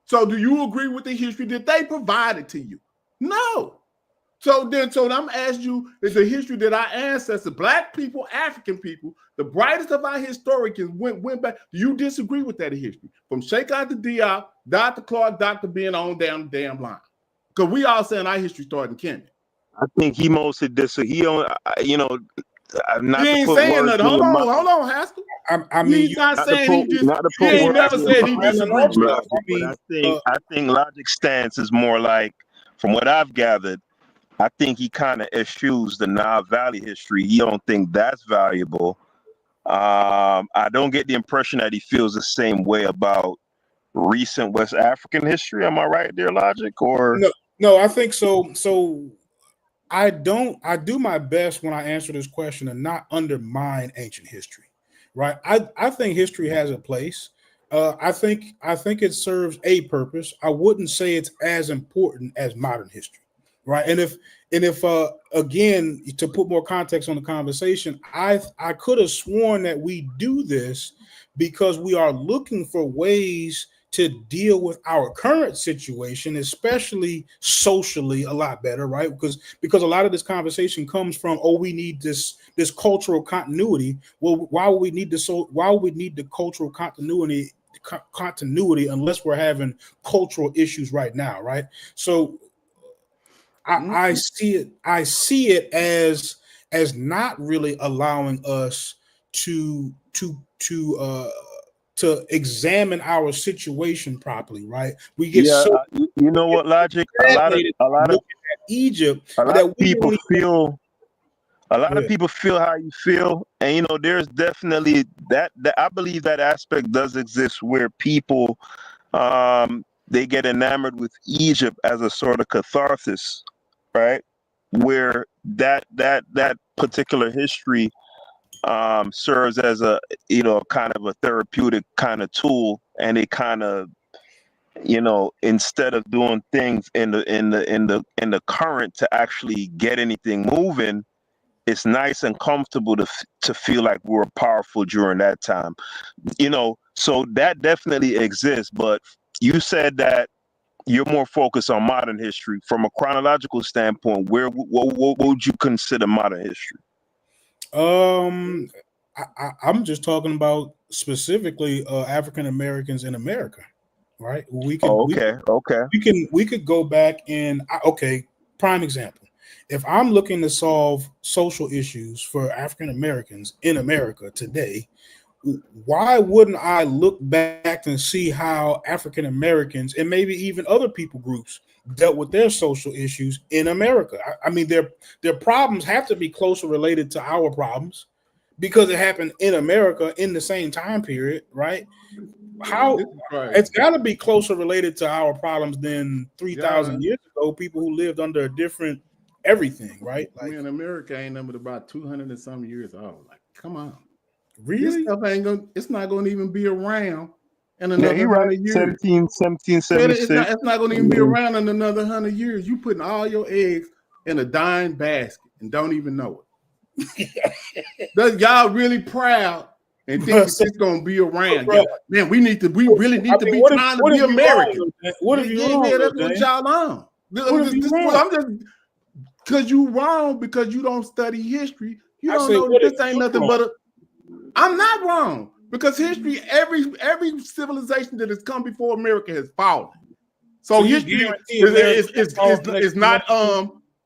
So do you agree with the history that they provided to you? No. So I'm asking you, is the history that our ancestors, Black people, African people, the brightest of our historians went back. Do you disagree with that history? From Sheikh Anta Diop, Dr. Clark, Dr. Ben on down the damn line. Because we all saying our history started in Kenya. I think he mostly disagrees. He don't, not he ain't saying nothing. Hold on, Haskell. He's not saying he ain't never said he disagreed with us. I think Logic's stance is more like, from what I've gathered, I think he kind of eschews the Nile Valley history. He don't think that's valuable. I don't get the impression that he feels the same way about recent West African history. Am I right there, Logic? Or no, I think so. So I do my best when I answer this question and not undermine ancient history, right? I think history has a place. I think it serves a purpose. I wouldn't say it's as important as modern history, right? And if again, to put more context on the conversation, I could have sworn that we do this because we are looking for ways to deal with our current situation, especially socially, a lot better, right? Because a lot of this conversation comes from, oh, we need this cultural continuity. Well, why would we need the cultural continuity unless we're having cultural issues right now, right? So I see it as not really allowing us to examine our situation properly, right? We get Yeah, so you know what, Logic? fascinated looking at Egypt A lot that of we people don't feel a lot of even. people feel how you feel, and there's definitely that I believe that aspect does exist where people they get enamored with Egypt as a sort of catharsis, right? Where that particular history serves as a kind of a therapeutic kind of tool, and it kind of instead of doing things in the current to actually get anything moving, it's nice and comfortable to feel like we were powerful during that time. So that definitely exists. But you said that you're more focused on modern history from a chronological standpoint. What would you consider modern history? I'm just talking about specifically African Americans in America, right? Oh, okay. We could go back and okay, prime example. If I'm looking to solve social issues for African Americans in America today, why wouldn't I look back and see how African Americans and maybe even other people groups dealt with their social issues in America? I mean, their problems have to be closer related to our problems because it happened in America in the same time period, right? How it's got to be closer related to our problems than 3,000 years ago. People who lived under a different everything, right? Like, man, America ain't numbered about 200 and some years old. Like, come on, really? This stuff ain't gonna. It's not gonna even be around in Yeah, another you're right. 100 years. 1776. It's not gonna even be around in another 100 years. You putting all your eggs in a dime basket and don't even know it. Y'all really proud and think that it's gonna be around. Yeah, man, we really need to be trying to be American. What if you wrong? That's what y'all on. I'm just because you wrong because you don't study history. You don't know that this ain't nothing but a. I'm not wrong because history, every civilization that has come before America has fallen. So history is not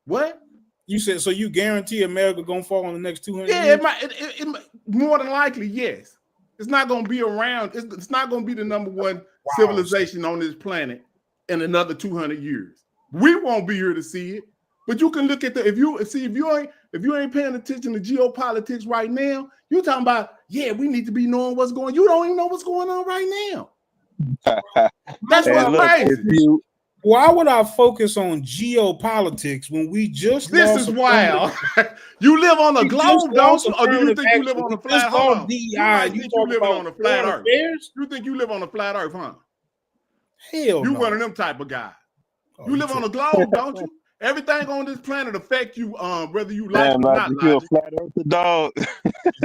what you said. So you guarantee America gonna fall in the next 200 years? Yeah, it more than likely, yes. It's not gonna be around. It's not gonna be the number one civilization on this planet in another 200 years. We won't be here to see it. But you can look at if you ain't paying attention to geopolitics right now, you're talking about, yeah, we need to be knowing what's going on. You don't even know what's going on right now. That's what's crazy. Why would I focus on geopolitics when we just this is wild? You live on a globe, don't you? Or do you think you live on a flat earth? You live on a flat earth. You think you live on a flat earth, huh? Hell, you one of them type of guys. You live on a globe, don't you? Everything on this planet affect you, whether you like it or not. You a flat earther dog.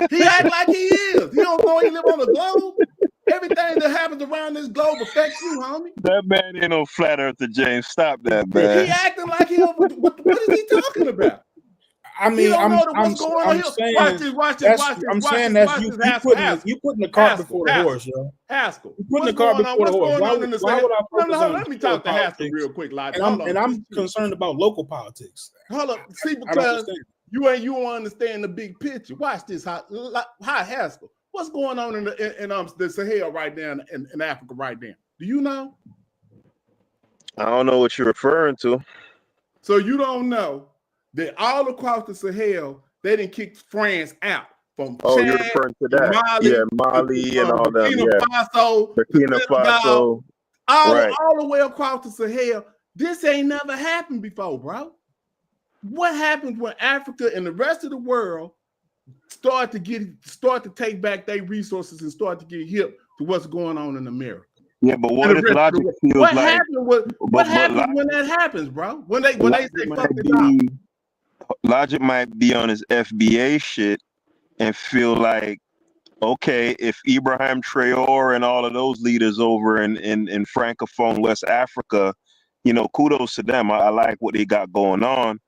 He act like he is. He don't know he live on a globe. Everything that happens around this globe affects you, homie. That man ain't no flat earther, James. Stop that, man. He acting like he. What is he talking about? I mean, I'm saying, watch this. I'm saying that's you putting the cart before the horse, yo. Haskell, you putting the cart before the horse. Why would I focus on? Let me talk to Haskell real quick, and I'm concerned about local politics. Hold up, see, because you don't understand the big picture. Watch this, hi Haskell. What's going on in the Sahel right now in Africa right now? Do you know? I don't know what you're referring to. So you don't know that all across the Sahel, they didn't kick France out from Chad, you're referring to that. Mali and all them. Burkina Faso. All the way across the Sahel. This ain't never happened before, bro. What happens when Africa and the rest of the world start to take back their resources and start to get hip to what's going on in America. Yeah, but what if logic feels what like happened? What happens when that happens, bro? When they say fuck the job. Logic might be on his FBA shit and feel like, okay, if Ibrahim Traore and all of those leaders over in Francophone West Africa, you know, kudos to them. I like what they got going on.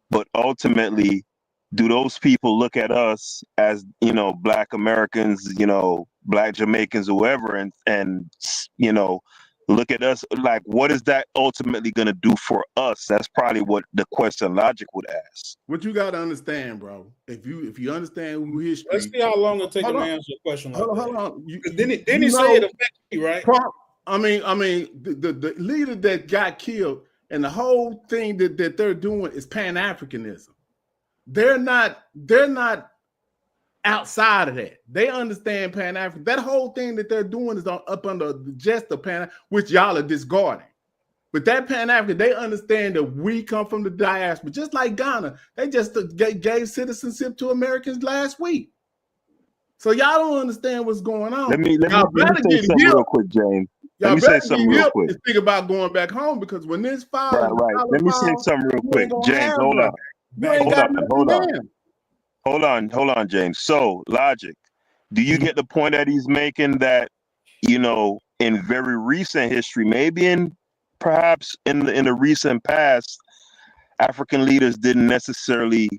But ultimately, do those people look at us as, you know, Black Americans, you know, Black Jamaicans, whoever, and you know, look at us like, what is that ultimately going to do for us? That's probably what the question Logic would ask. What you got to understand, bro, if you understand who history. Let's see how long it'll take him to answer a question like that. Hold on. Didn't he say it affects me, right? I mean, the leader that got killed and the whole thing that they're doing is Pan-Africanism. They're not outside of that. They understand Pan-African. That whole thing that they're doing is up under just the Pan, which y'all are discarding. But that Pan-African, they understand that we come from the diaspora. Just like Ghana, they just gave citizenship to Americans last week. So y'all don't understand what's going on. Let me say something real quick, James. Let me say something real quick. Think about going back home, because when this file, right. Let me say something real quick, James. Hold on, James. So, Logic, do you get the point that he's making, that, you know, in very recent history, maybe perhaps in the recent past, African leaders didn't necessarily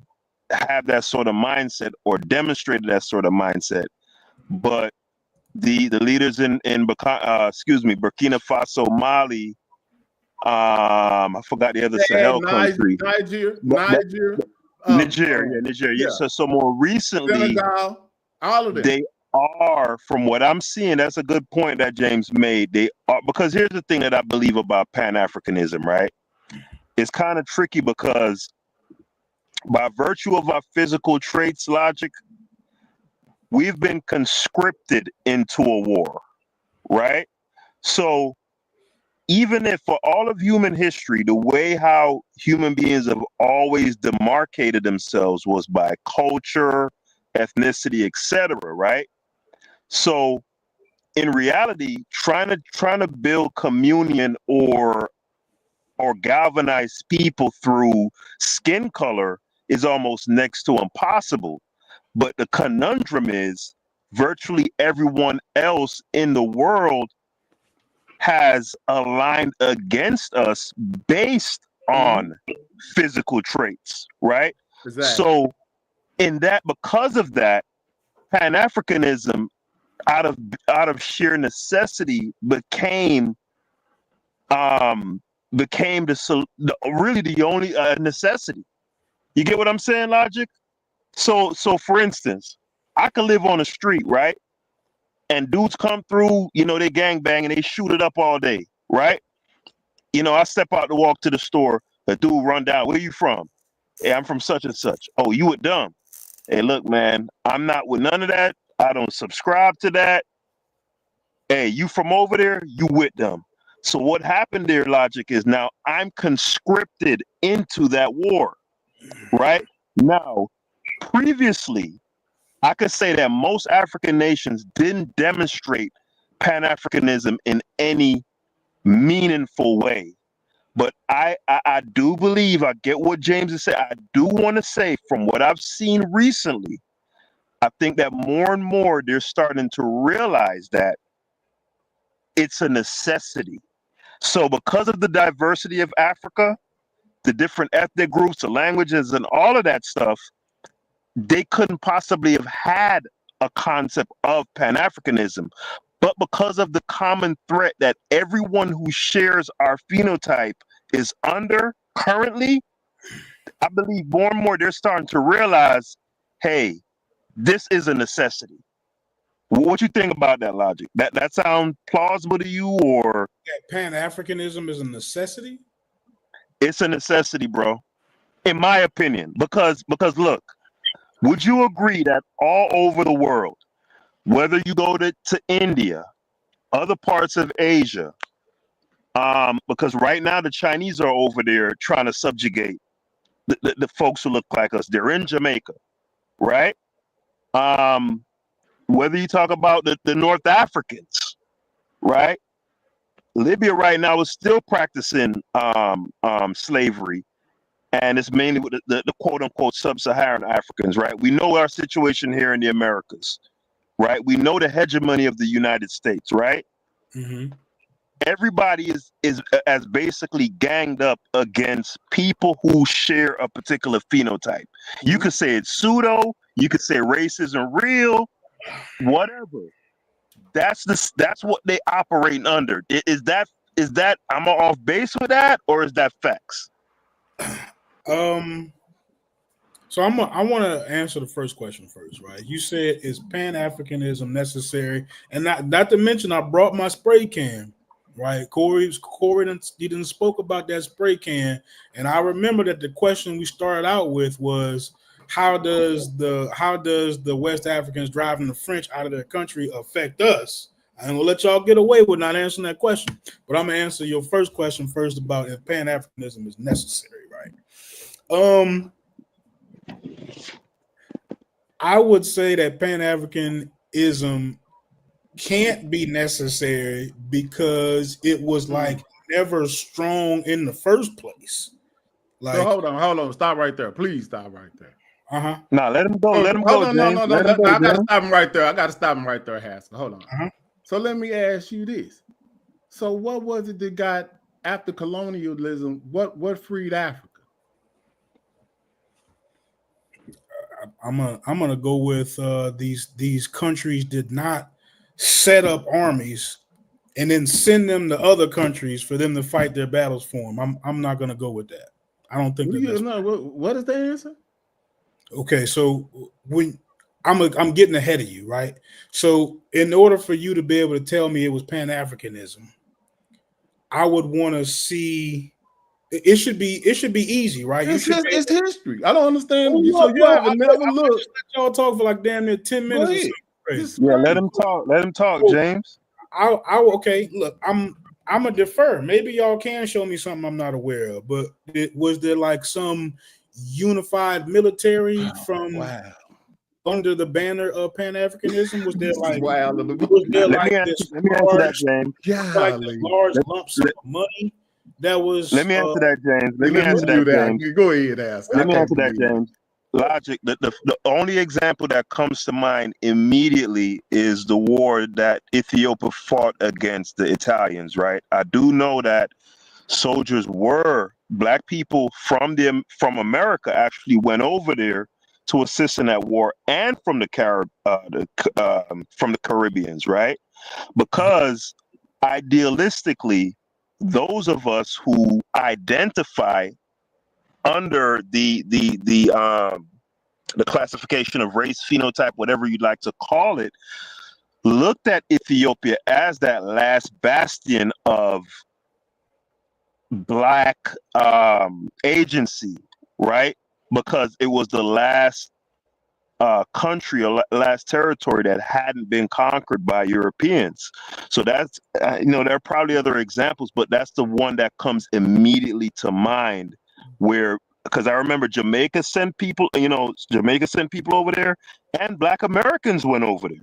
have that sort of mindset or demonstrated that sort of mindset, but the leaders in Burkina Faso, Mali, I forgot the other Sahel country, Nigeria. So more recently, Senegal, all of them. They are, from what I'm seeing, that's a good point that James made. They are, because here's the thing that I believe about Pan-Africanism, right? It's kind of tricky because by virtue of our physical traits, Logic, we've been conscripted into a war, right? So even if for all of human history, the way how human beings have always demarcated themselves was by culture, ethnicity, etc., right? So in reality, trying to build communion or galvanize people through skin color is almost next to impossible. But the conundrum is virtually everyone else in the world has aligned against us based on physical traits, right? Exactly. So because of that, Pan-Africanism out of sheer necessity became really the only necessity. You get what I'm saying, Logic? So for instance, I could live on the street, right? And dudes come through, you know, they gangbang and they shoot it up all day, right? You know, I step out to walk to the store, a dude run down, where you from? Hey, I'm from such and such. Oh, you with them? Hey, look, man, I'm not with none of that. I don't subscribe to that. Hey, you from over there? You with them. So what happened there, Logic, is now I'm conscripted into that war, right? Now, previously, I could say that most African nations didn't demonstrate Pan-Africanism in any meaningful way. But I do believe, I get what James is saying. I do want to say, from what I've seen recently, I think that more and more they're starting to realize that it's a necessity. So because of the diversity of Africa, the different ethnic groups, the languages, and all of that stuff, they couldn't possibly have had a concept of Pan-Africanism. But because of the common threat that everyone who shares our phenotype is under currently, I believe more and more they're starting to realize, hey, this is a necessity. What you think about that, Logic? That sound plausible to you, or Pan-Africanism is a necessity? It's a necessity, bro, in my opinion. Because look, would you agree that all over the world, whether you go to India, other parts of Asia, because right now the Chinese are over there trying to subjugate the folks who look like us. They're in Jamaica, right? Whether you talk about the North Africans, right? Libya right now is still practicing slavery, and it's mainly with the quote unquote sub-Saharan Africans, right? We know our situation here in the Americas, right? We know the hegemony of the United States, right? Mm-hmm. Everybody is as basically ganged up against people who share a particular phenotype. You could say it's pseudo, you could say racism real, whatever. That's what they operating under. Is that I'm off base with that, or is that facts? So I want to answer the first question first, right? You said, is Pan-Africanism necessary? And not to mention, I brought my spray can, right? Corey didn't spoke about that spray can, and I remember that the question we started out with was, how does the West Africans driving the French out of their country affect us? I'm gonna let y'all get away with not answering that question, but I'm gonna answer your first question first about if Pan-Africanism is necessary, right? I would say that Pan-Africanism can't be necessary because it was like never strong in the first place. Like, so hold on, stop right there. Please stop right there. No, let him go. Let him go, James. No. I gotta stop him right there. Haskell. Hold on. So let me ask you this. So what was it that got after colonialism? What freed Africa? I'm gonna go with these countries did not set up armies and then send them to other countries for them to fight their battles for them. I'm not gonna go with that. I don't think what is the answer? Okay, so when I'm getting ahead of you, right? So in order for you to be able to tell me it was Pan-Africanism, I would want to see. It should be easy, right? It's history. I don't understand. Oh, so you have never looked. Let y'all talk for like damn near 10 minutes. Yeah, let him talk. Let him talk, James. Okay. Look, I'm gonna defer. Maybe y'all can show me something I'm not aware of. But was there like some unified military from under the banner of Pan-Africanism? Was there like let me answer that, James. Like this large lump sum of money? That was. Let me answer that, James. Let me answer that, James. Go ahead, ask. Let me answer that, James. Logic. The only example that comes to mind immediately is the war that Ethiopia fought against the Italians. Right. I do know that soldiers were black people from America actually went over there to assist in that war, and from the Caribbeans. Right. Because idealistically, those of us who identify under the classification of race, phenotype, whatever you'd like to call it, looked at Ethiopia as that last bastion of black agency, right? Because it was the last country or last territory that hadn't been conquered by Europeans. So that's, there are probably other examples, but that's the one that comes immediately to mind because I remember Jamaica sent people over there, and black Americans went over there.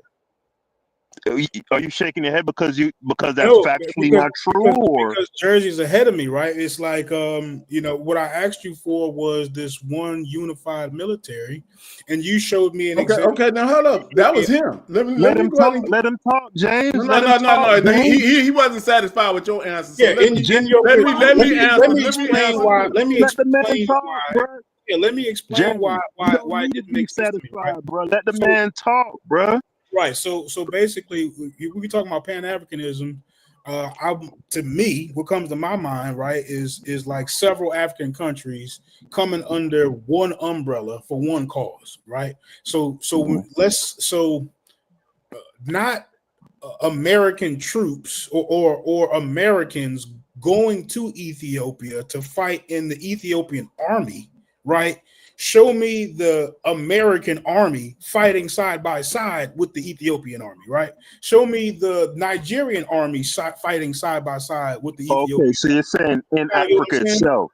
Are you shaking your head because that's factually not true? Because Jersey's ahead of me, right? It's like what I asked you for was this one unified military, and you showed me an example. Okay, now hold up. That was him. Let him talk. Let him talk, James. No. He wasn't satisfied with your answer. So let me explain why it didn't make sense to me, right? Bro. Let the man talk, bro. Right. So basically, we talking about Pan-Africanism. To me, what comes to my mind, right, is like several African countries coming under one umbrella for one cause, right? Not American troops or Americans going to Ethiopia to fight in the Ethiopian army, right? Show me the American army fighting side by side with the Ethiopian army, right? Show me the Nigerian army fighting side by side with the Ethiopian. Okay, so you're saying in Africa itself.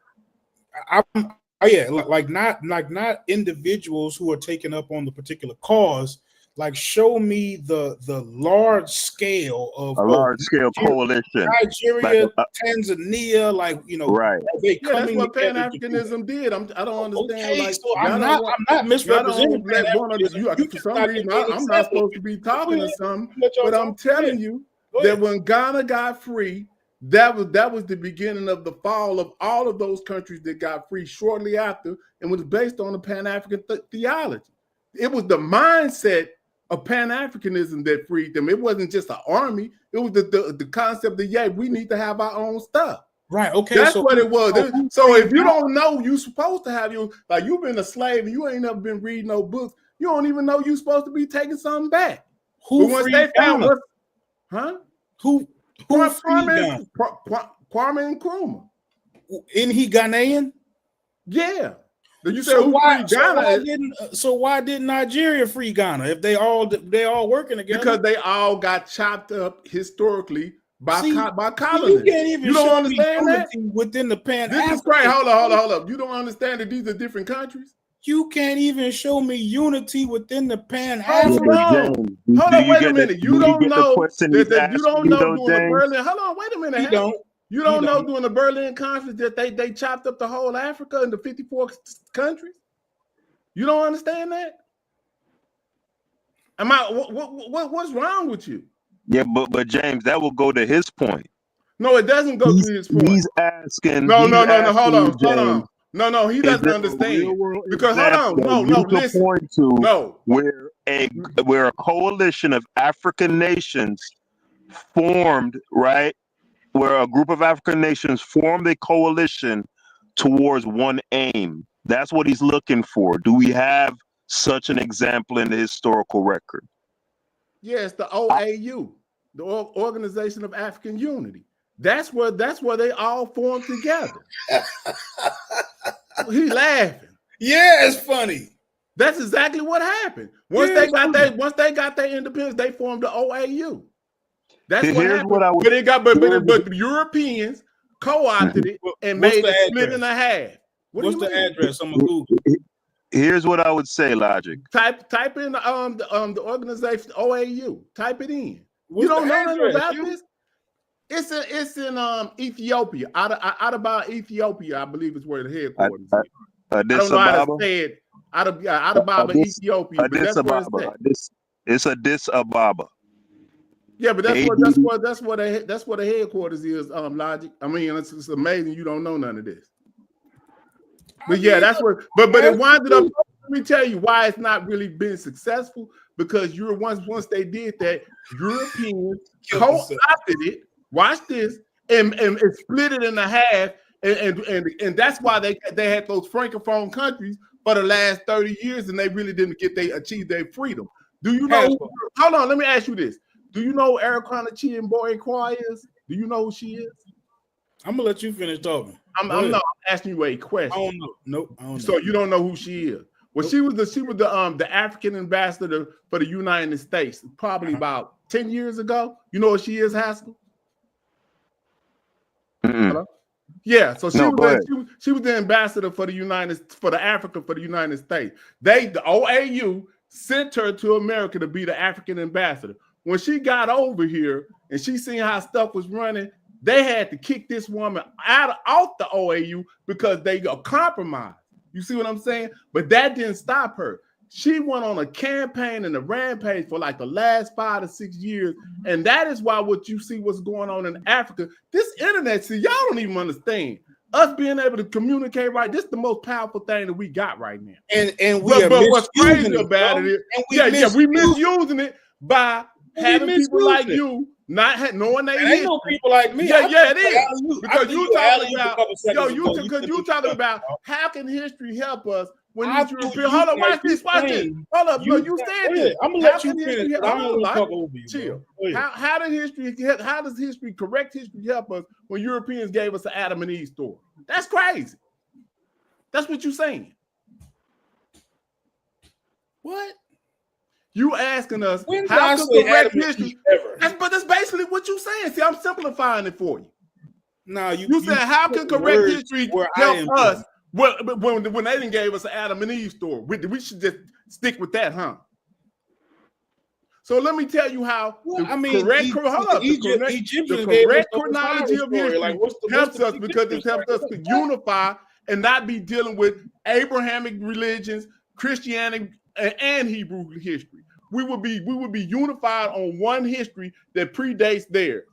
Not individuals who are taken up on the particular cause, Like, show me the large scale of a large scale coalition, Nigeria, Tanzania, like, you know, right? are they Yeah, that's coming what together? Pan-Africanism did. I don't understand. Okay, Like, so I'm not misrepresenting For some reason, I'm not supposed to be talking to something, but I'm telling you that when Ghana got free, that was the beginning of the fall of all of those countries that got free shortly after, and was based on the Pan-African theology. It was the mindset of Pan-Africanism that freed them. It wasn't just an army. It was the concept that, we need to have our own stuff. Right. Okay. That's what it was. So if you don't know, you're supposed to have you've been a slave and you ain't never been reading no books. You don't even know you're supposed to be taking something back. Who freed Ghana? Who freed Ghana? Kwame Nkrumah. Isn't he Ghanaian? Yeah. You said why Ghana? So why didn't Nigeria free Ghana if they all working together? Because they all got chopped up historically by colonists. You don't understand that within the Pan. This is crazy. Hold up. You don't understand that these are different countries. You can't even show me unity within the Pan. Hold on, wait a minute. You don't know that you don't know during the Berlin. Hold on, wait a minute. You don't know during the Berlin Conference that they chopped up the whole Africa into 54 countries? You don't understand that? What's wrong with you? Yeah, but James, that will go to his point. No, it doesn't go to his point. He's asking. No. Hold on. No, he doesn't understand. Because hold on, listen. Where a coalition of African nations formed, right? Where a group of African nations formed a coalition towards one aim. That's what he's looking for. Do we have such an example in the historical record? Yes, the OAU, the Organization of African Unity. That's where they all formed together. He's laughing. Yeah, it's funny. That's exactly what happened. Once they got their independence, they formed the OAU. That's what happened. But the Europeans co-opted it and made it split in half. What's the address? I'm gonna Google. Here's what I would say, Logic. Type in the organization OAU. Type it in. You don't know nothing about this? It's in Ethiopia. Out about Ethiopia, I believe is where the headquarters is. I don't know how to say it. Out of Ethiopia, but that's where it's at. It's Addis Ababa. Yeah, but that's where the headquarters is. Logic. I mean, it's amazing you don't know none of this. But yeah, that's where. But it winded up. Let me tell you why it's not really been successful. Because once they did that, Europeans co-opted it. Watch this, and split it in half, and that's why they had those francophone countries for the last 30 years, and they really didn't achieve their freedom. Do you know? Hold on, let me ask you this. Do you know Eric Chi and Boy Kwa is? Do you know who she is? I'm gonna let you finish talking. I'm not asking you a question. I don't know. Nope. I don't know. So you don't know who she is? Well, she was the African ambassador for the United States, probably about 10 years ago. You know what she is, Haskell? Hello? Yeah, so she was the ambassador for Africa for the United States. The OAU sent her to America to be the African ambassador. When she got over here and she seen how stuff was running, they had to kick this woman off the OAU because they got compromised. You see what I'm saying? But that didn't stop her. She went on a campaign and a rampage for like the last 5 to 6 years. And that is why what you see what's going on in Africa, this internet, see, y'all don't even understand. Us being able to communicate right, this is the most powerful thing that we got right now. And what's crazy about it is, we misusing it by having people like you not knowing they ain't no people like me. Yeah, it is. Because you talking about how can history help us when these Europeans. Hold on, watch this. Hold up, you said this. I'm gonna let you finish. I don't want to talk over you. Chill. How does history, correct history, help us when Europeans gave us an Adam and Eve story? That's crazy. That's what you're saying. What? You asking us how to correct history? But that's basically what you're saying. See, I'm simplifying it for you. No, you said how can correct history help us when they didn't gave us an Adam and Eve story? We should just stick with that, huh? So let me tell you how Well, the I mean, correct Egyptians gave us the chronology Osiris of story. history Like, what's helps the us big because it difference? helps us to unify and not be dealing with Abrahamic religions, Christianity, and Hebrew history. We would be unified on one history that predates theirs,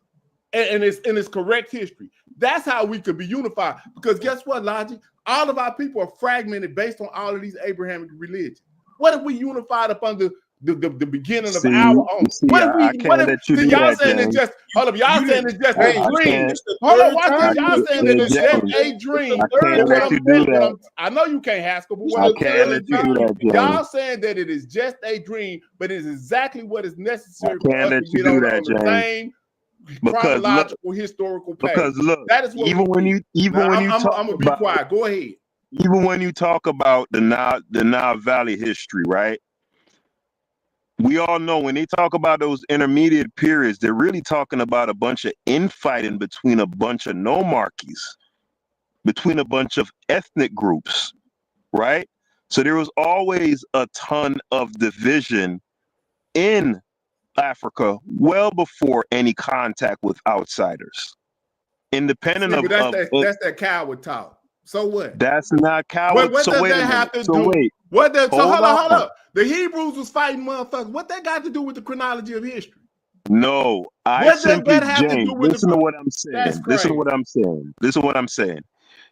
and it's correct history. That's how we could be unified. Because guess what, Logic? All of our people are fragmented based on all of these Abrahamic religions. What if we unified up under the beginning of our own? What if we? What if? See, y'all saying it's just. Hold up, y'all saying it's just a dream. Hold up, watch this. Y'all saying that it's just a dream. I know you can't, Haskell, but what I'm saying is, y'all saying that it is just a dream, but it is exactly what is necessary for us to get on the same chronological historical page. Because look, that is what I'm gonna be quiet. Go ahead. Even when you talk about the Nile Valley history, right? We all know when they talk about those intermediate periods, they're really talking about a bunch of infighting between a bunch of nomarchies, between a bunch of ethnic groups, right? So there was always a ton of division in Africa well before any contact with outsiders. Independent but that's that coward talk. So what? That's not coward. What so does wait that a minute. have to so do? Wait. What does hold on. up? The Hebrews was fighting motherfuckers. What that got to do with the chronology of history? No, what does that have to do with listen to what I'm saying. Listen to what I'm saying.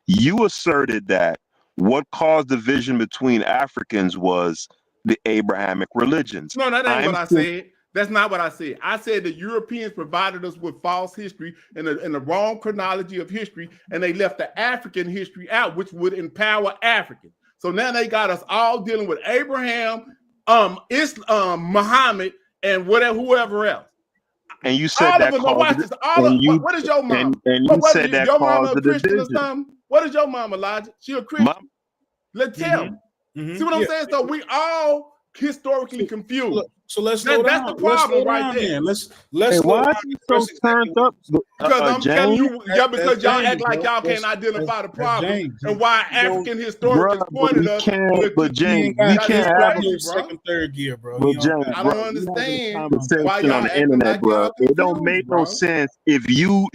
You asserted that what caused division between Africans was the Abrahamic religions. No, that ain't what I said. That's not what I said. I said the Europeans provided us with false history and the wrong chronology of history, and they left the African history out, which would empower Africans. So now they got us all dealing with Abraham, Muhammad, and whoever else. And you said that watch this. What is your mama? And you said that your caused mama a Christian or something? What is your mama, Elijah? She a Christian? Let's tell me. See what I'm saying? So we all historically confused. So let's slow down. That's the problem right there. Let's slow down. So turned up? Because I'm telling you, because y'all James, act like y'all can't identify the problem and why African historians pointed us. But James, we can't have a second, third gear, bro. But James, I don't understand why y'all on the internet, bro. It don't make no sense if you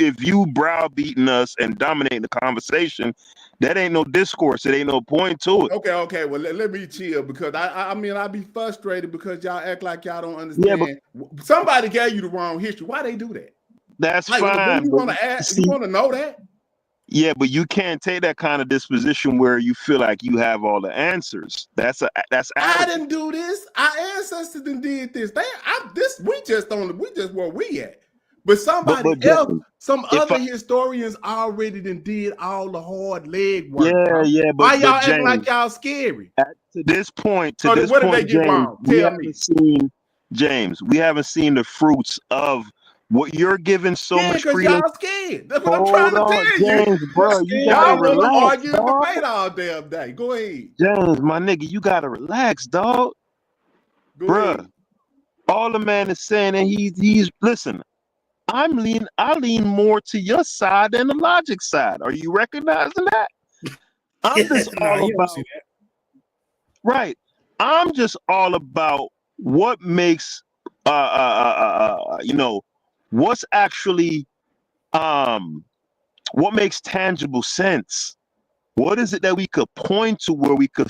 browbeating us and dominating the conversation. That ain't no discourse. It ain't no point to it. Okay. Well, let me chill because I mean I be frustrated because y'all act like y'all don't understand. Somebody gave you the wrong history. Why they do that? That's fine. You want to ask? You want to know that? Yeah, but you can't take that kind of disposition where you feel like you have all the answers. That's I didn't do this. Our ancestors did this. We just where we at. But somebody else, some other historians already did all the hard leg work. Yeah. But why y'all acting like y'all scary? To this point, what did they get wrong? Tell me. James, we haven't seen the fruits of what you're giving so much freedom. Y'all scared. That's what I'm trying to tell James, you. Bro, you gotta relax, argue and debate all damn day. Go ahead. James, my nigga, you gotta relax, dog. Bruh, all the man is saying, and he's listen. I lean more to your side than the logic side. Are you recognizing that? I'm just all about right. I'm just all about what makes what's actually what makes tangible sense. What is it that we could point to where we could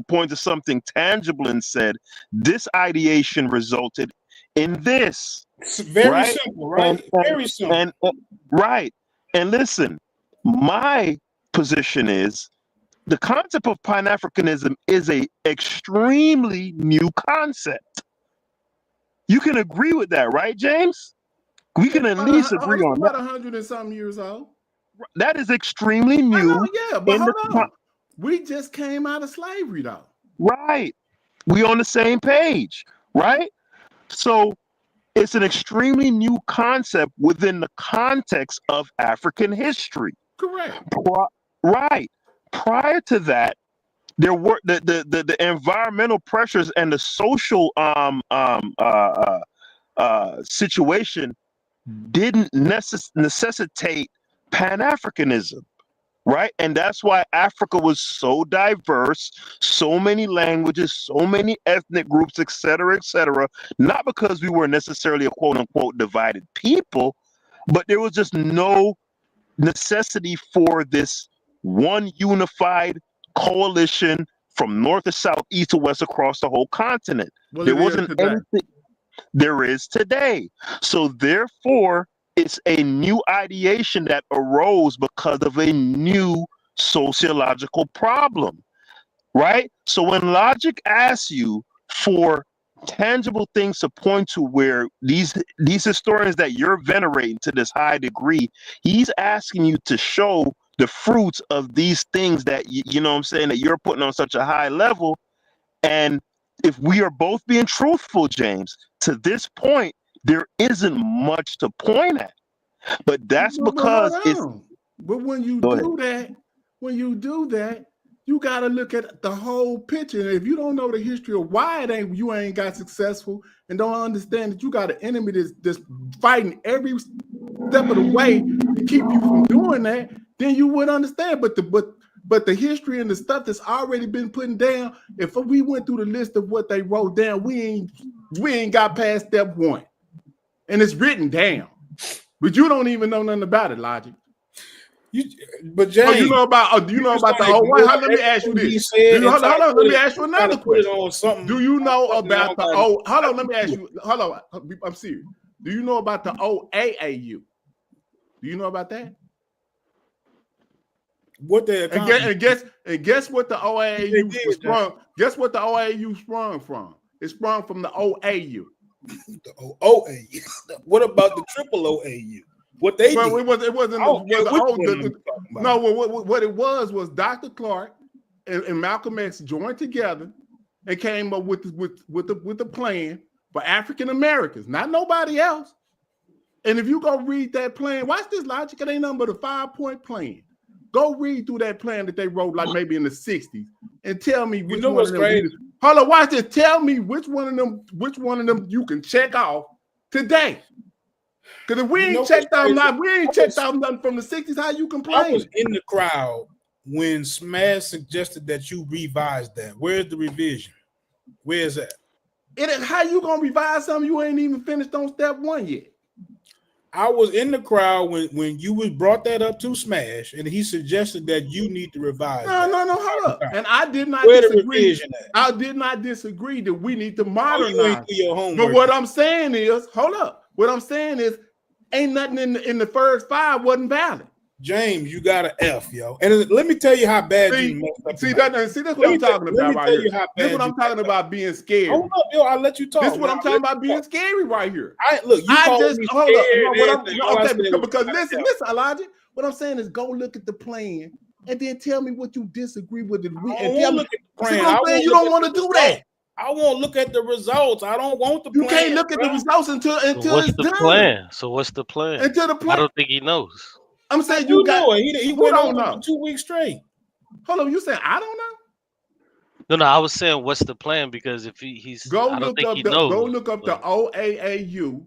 point to something tangible and said this ideation resulted in this. It's very simple, right? Very simple. Right. And listen, my position is the concept of Pan-Africanism is a extremely new concept. You can agree with that, right, James? We can at least agree on that. 100 and something years old. That is extremely new. But hold on. We just came out of slavery, though. Right. We on the same page, right? So it's an extremely new concept within the context of African history. Correct. Right. Prior to that, there were the environmental pressures and the social situation didn't necessitate Pan-Africanism. right? And that's why Africa was so diverse, so many languages, so many ethnic groups, et cetera, not because we were necessarily a quote unquote divided people, but there was just no necessity for this one unified coalition from north to south, east to west across the whole continent. Well, There it is wasn't today. anything there is today. So therefore, it's a new ideation that arose because of a new sociological problem, right? So when logic asks you for tangible things to point to where these historians that you're venerating to this high degree, he's asking you to show the fruits of these things that you know what I'm saying, that you're putting on such a high level. And if we are both being truthful, James, to this point, there isn't much to point at. But that's because it's. But when you Go do that, you got to look at the whole picture. And if you don't know the history of why you ain't got successful, and don't understand that you got an enemy that's fighting every step of the way to keep you from doing that, then you would understand. But the history and the stuff that's already been put down, if we went through the list of what they wrote down, we ain't got past step 1, and it's written down. But you don't even know nothing about it, Logic. But James, do you know about the whole one? Let me ask you this. Hold on, let me ask you another question. Do you know about the old? Hold on, let me ask you. Hold on, I'm serious. Do you know about the OAAU? Do you know about that? What they and guess what the OAAU was sprung? Guess what the OAAU sprung from? It sprung from the OAU. The OAU. What about the triple OAU? What they did? What it was Dr. Clark and Malcolm X joined together and came up with the plan for African Americans, not nobody else. And if you go read that plan, watch this, Logic. It ain't nothing but a 5-point plan. Go read through that plan that they wrote, like maybe in the 60s, and tell me which one of them. Hold on, watch this. Tell me which one of them you can check off today. Because if we ain't checked out nothing from the 60s, how you complain? I was in the crowd when Smash suggested that you revise that. Where's the revision? Where's that? How you gonna revise something you ain't even finished on step 1 yet? I was in the crowd when you brought that up to Smash, and he suggested that you need to revise. No, hold up. And I did not disagree. I did not disagree that we need to modernize. But what I'm saying is, hold up. What I'm saying is, ain't nothing in the first 5 wasn't valid. James, you got an F, yo. And let me tell you how bad you messed up. That's what I'm talking about right here. This is what I'm talking about being scary. Hold up, yo, I'll let you talk. This is what I'm talking about being scary right here. Because listen, Elijah. What I'm saying is, go look at the plan and then tell me what you disagree with it. You don't want to do that. I won't look at the results. I don't want the plan. You can't look at the results until it's done. Plan? So what's the plan? Until the plan. I don't think he knows. I'm saying you know it. He went on for 2 weeks straight. Hold on, you saying I don't know? No, I was saying what's the plan, because if he's go look up the OAAU,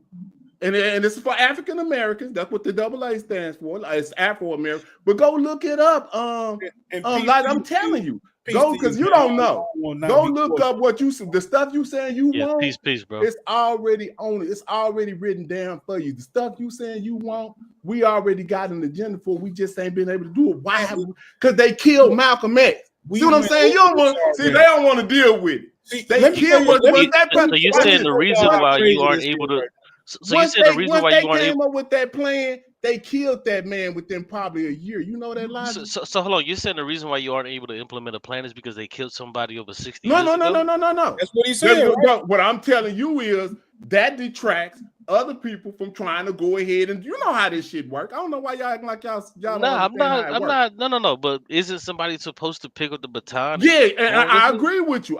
and this is for African Americans. That's what the AA stands for. It's Afro American. But go look it up. Like I'm telling you. Go, because you don't know. Go look up the stuff you saying you want. Peace, bro. It's already on it. It's already written down for you. The stuff you saying you want, we already got an agenda for. We just ain't been able to do it. Why? Because they killed Malcolm X. See what I'm saying? You don't want. See, they don't want to deal with it. They killed. So you're saying the reason why you aren't able to? So you said the reason why you aren't able up with that plan. They killed that man within probably a year. You know that line? So hold on. You're saying the reason why you aren't able to implement a plan is because they killed somebody over 60 years ago? No. That's what he said. What I'm telling you is that detracts other people from trying to go ahead, and you know how this shit work. I don't know why y'all acting like y'all. Nah, I'm not. No. But isn't somebody supposed to pick up the baton? Yeah, and I agree with you.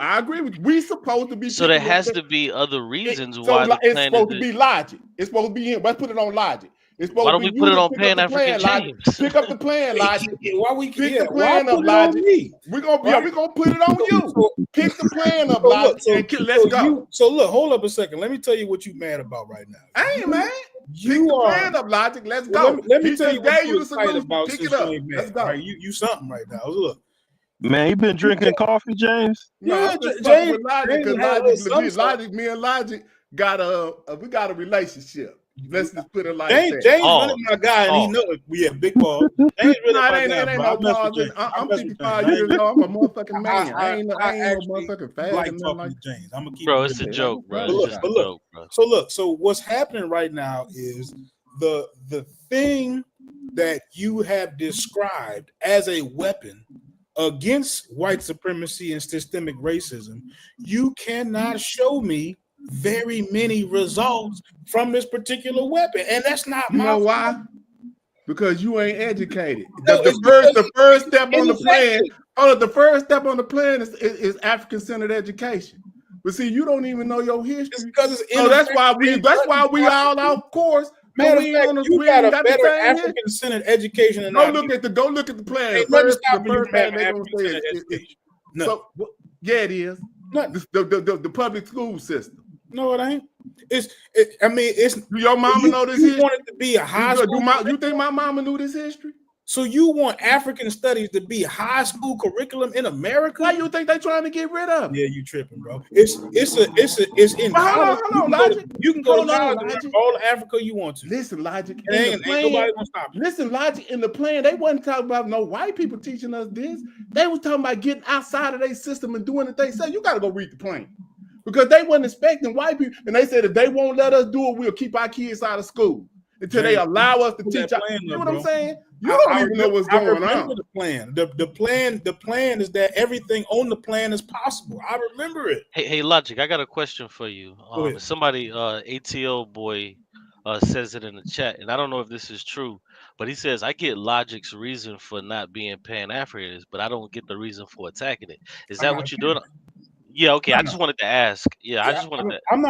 We supposed to be. So there has to be other reasons why the it's plan supposed to be logic. It's supposed to be him. Let's put it on logic. Why don't we put it on Pan African James? Pick up the plan, Logic. Why we pick the plan up, Logic? We're gonna put it on you. Pick the plan up, Logic. Let's go. So look, hold up a second. Let me tell you what you mad about right now. I ain't mad. Pick the plan up, Logic. Let's go. Let me tell you what gave you the excited solution. about Pick since it up. you ain't Let's mad. go. All right, you something right now. Look. Man, you been drinking coffee, James? No, Yeah, I'm just James, fucking with Logic because Logic, me and Logic got a relationship. Let's just put it like that. James really my guy, and he know it. We have big ball. James really my guy, it ain't no pause. I'm 55 years old. I'm a motherfucking man. I ain't no motherfucking fag. Like talking to James. I'm gonna keep bro. it It's a joke, bro. But It's just a joke, bro. So what's happening right now is the thing that you have described as a weapon against white supremacy and systemic racism. You cannot show me very many results from this particular weapon, and that's not you my know fault. why? Because you ain't educated. No, the first step on the plan. The first step on the plan is African-centered education. But see, you don't even know your history. So that's why we all off course. Matter of fact, you got a better African-centered education than Go look at the plan. Ain't nothing stopping you from having African-centered education. So yeah, it is. The public school system. No, it ain't. Do your mama know this history? You want it to be a high school? You think my mama knew this history? So you want African studies to be high school curriculum in America? Why you think they trying to get rid of it? Yeah, you tripping, bro. It's in college. Hold on, Logic. You can go to college and learn all the Africa you want to. Listen, Logic. Ain't nobody gonna stop you. Listen, Logic. In the plan, they wasn't talking about no white people teaching us this. They was talking about getting outside of their system and doing it they say. You got to go read the plan. Because they wasn't expecting white people. And they said if they won't let us do it, we'll keep our kids out of school until they allow us to teach. You know what I'm saying? You don't even know what's going on. The plan. The plan is that everything on the plan is possible. I remember it. Hey, Logic, I got a question for you. Somebody, ATL boy, says it in the chat, and I don't know if this is true, but he says I get Logic's reason for not being Pan-Africanist, but I don't get the reason for attacking it. Is that what you're doing? Yeah, okay. I just wanted to ask. I'm